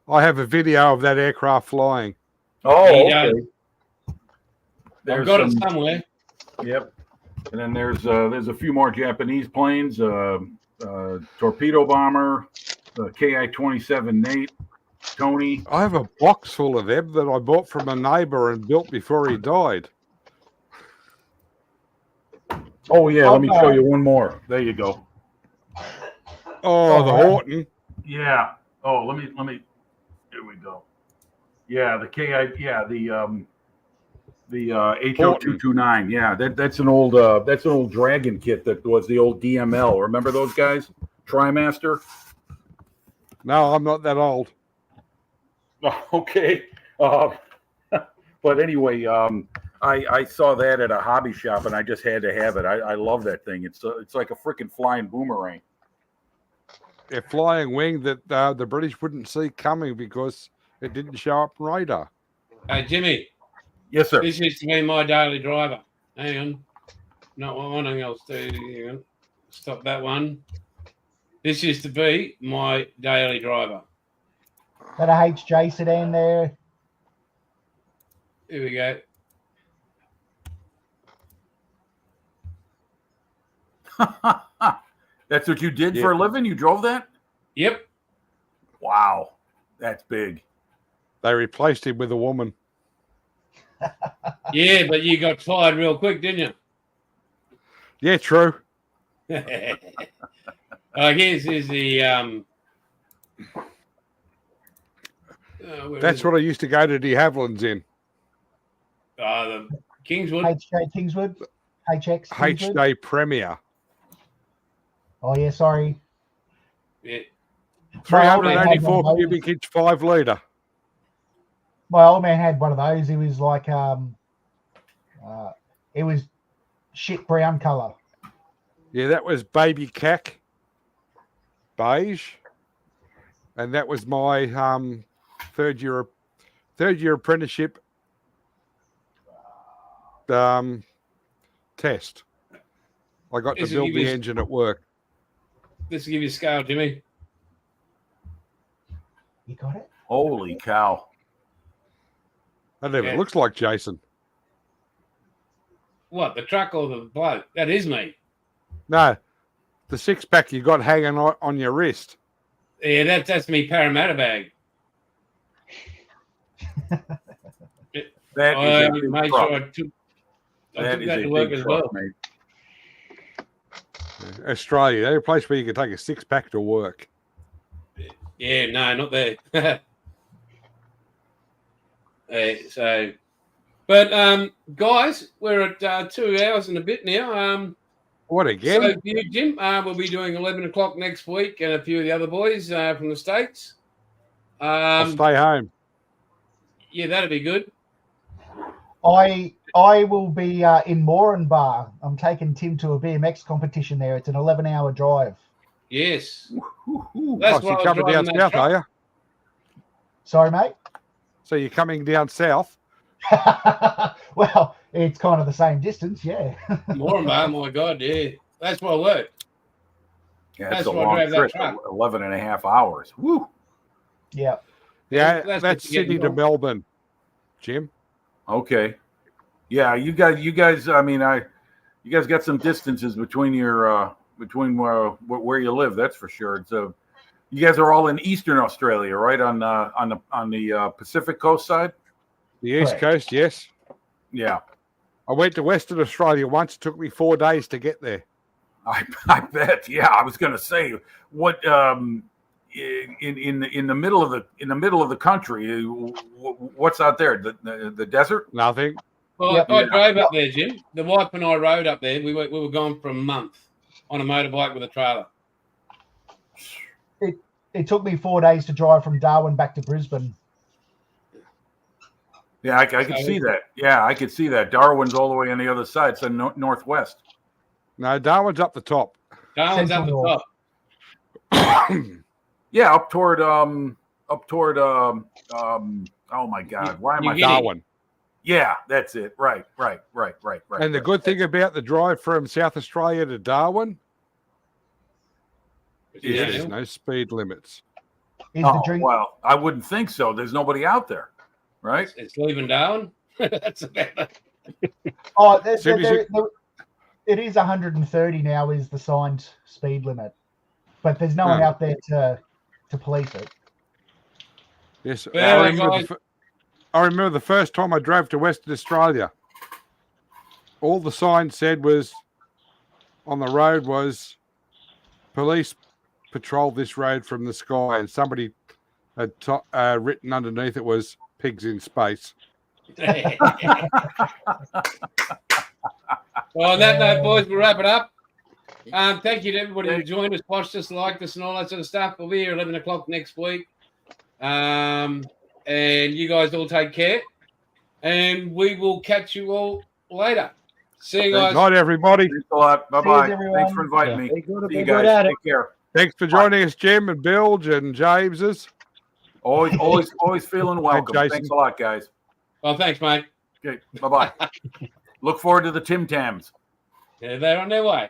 I have a video of that aircraft flying. Oh, He okay. I've got it somewhere. Yep. And then there's a few more Japanese planes, torpedo bomber, KI-27 Nate, Tony. I have a box full of them that I bought from a neighbor and built before he died. Oh yeah, let me show you one more. There you go. Oh, the wow. Horton. Yeah. Oh, let me. Here we go. Yeah, the KI. Yeah, the HO229. Yeah, that's an old Dragon kit that was the old DML. Remember those guys? TriMaster. No, I'm not that old. Okay. But anyway, I saw that at a hobby shop and I just had to have it. I love that thing. It's like a freaking flying boomerang. A flying wing that the British wouldn't see coming because it didn't show up on radar. Jimmy, Yes, sir. this used to be my daily driver. Hang on. Not one else. Hang on. Stop that one. This used to be my daily driver. Got a HJ sedan there. Here we go. That's what you did Yeah. for a living? You drove that? Yep. Wow. That's big. They replaced him with a woman. Yeah, but you got tired real quick, didn't Yeah, true. you? Here's the That's what I used to go to De Havilland's in. the Kingswood. HJ Kingswood. HX Kingswood. HJ Premier. Oh, yeah, sorry. Yeah. My old man had 384 one of those. cubic inch 5 litre. My old man had one of those. It was like, it was shit brown colour. Yeah, that was baby cack beige. And that was my third year apprenticeship test. I got to This will build give the you- engine at work. This will give you a scale, Jimmy. You got it? Holy cow. That never Yeah. looks like Jason. What, the truck or the bloke? That is me. No, the 6-pack you got hanging on your wrist. Yeah, that's me Parramatta bag. That I is a big made truck. sure I took That is that a to work big as truck, well. mate. Australia, they're a place where you can take a 6-pack to work. Yeah, no, not there. So, but guys, we're at 2 hours and a bit now. What again? So, you, Jim, we'll be doing 11 o'clock next week, and a few of the other boys from the States. I'll stay home. Yeah, that'd be good. I will be in Moranbah. I'm taking Tim to a BMX competition there. It's an 11-hour drive. Yes. Woo-hoo. That's So why you're I was coming down driving that south, truck. are you? Sorry, mate. So you're coming down south? Well, it's kind of the same distance, yeah. Moranbah, my God, yeah. That's my work. Yeah, That's it's a why I long drive that trip. truck. 11 and a half hours. Woo. Yeah. Yeah, That's that's what you get Sydney to involved. Melbourne, Jim. Okay. Yeah, you guys. I mean, you guys got some distances between your where you live. That's for sure. It's you guys are all in Eastern Australia, right? On the Pacific coast side. The East Correct. Coast, yes. Yeah, I went to Western Australia once. It took me 4 days to get there. I bet. Yeah, I was gonna say what in the middle of the country. What's out there? The desert. Nothing. Well, Yep. I drove up there, Jim. The wife and I rode up there. We were gone for a month on a motorbike with a trailer. It took me 4 days to drive from Darwin back to Brisbane. Yeah, I could see that. Yeah, I could see that. Darwin's all the way on the other side, so northwest. No, Darwin's up the top. Darwin's up the Central top. Yeah, up toward oh my God, why am You I? get it. Darwin. Yeah, that's it. Right. And the good thing about the drive from South Australia to Darwin is Yeah. there's no speed limits. Is the Oh, drink well, I wouldn't think so. There's nobody out there, right? It's leaving Darwin. That's about it. Oh, Soon as you- it is 130 now is the signed speed limit, but there's no one Oh. out there to police it. Yes, Well, I remember the first time I drove to Western Australia. All the sign said was on the road was police patrol this road from the sky, and somebody had written underneath it was pigs in space. Well, on that note, boys, we'll wrap it up. Thank you to everybody who joined us, watched us, liked us, and all that sort of stuff. We'll be here 11 o'clock next week. And you guys all take care. And we will catch you all later. See you guys. Good night, everybody. Thanks a lot. Bye bye. everyone. Thanks for inviting me. Be good, See you be good guys. at it. Take care. Thanks for joining us, Jim and Bilge and James's. Always feeling welcome. Jason. Thanks a lot, guys. Oh, thanks, mate. Okay. Bye bye. Look forward to the Tim Tams. Yeah, they're on their way.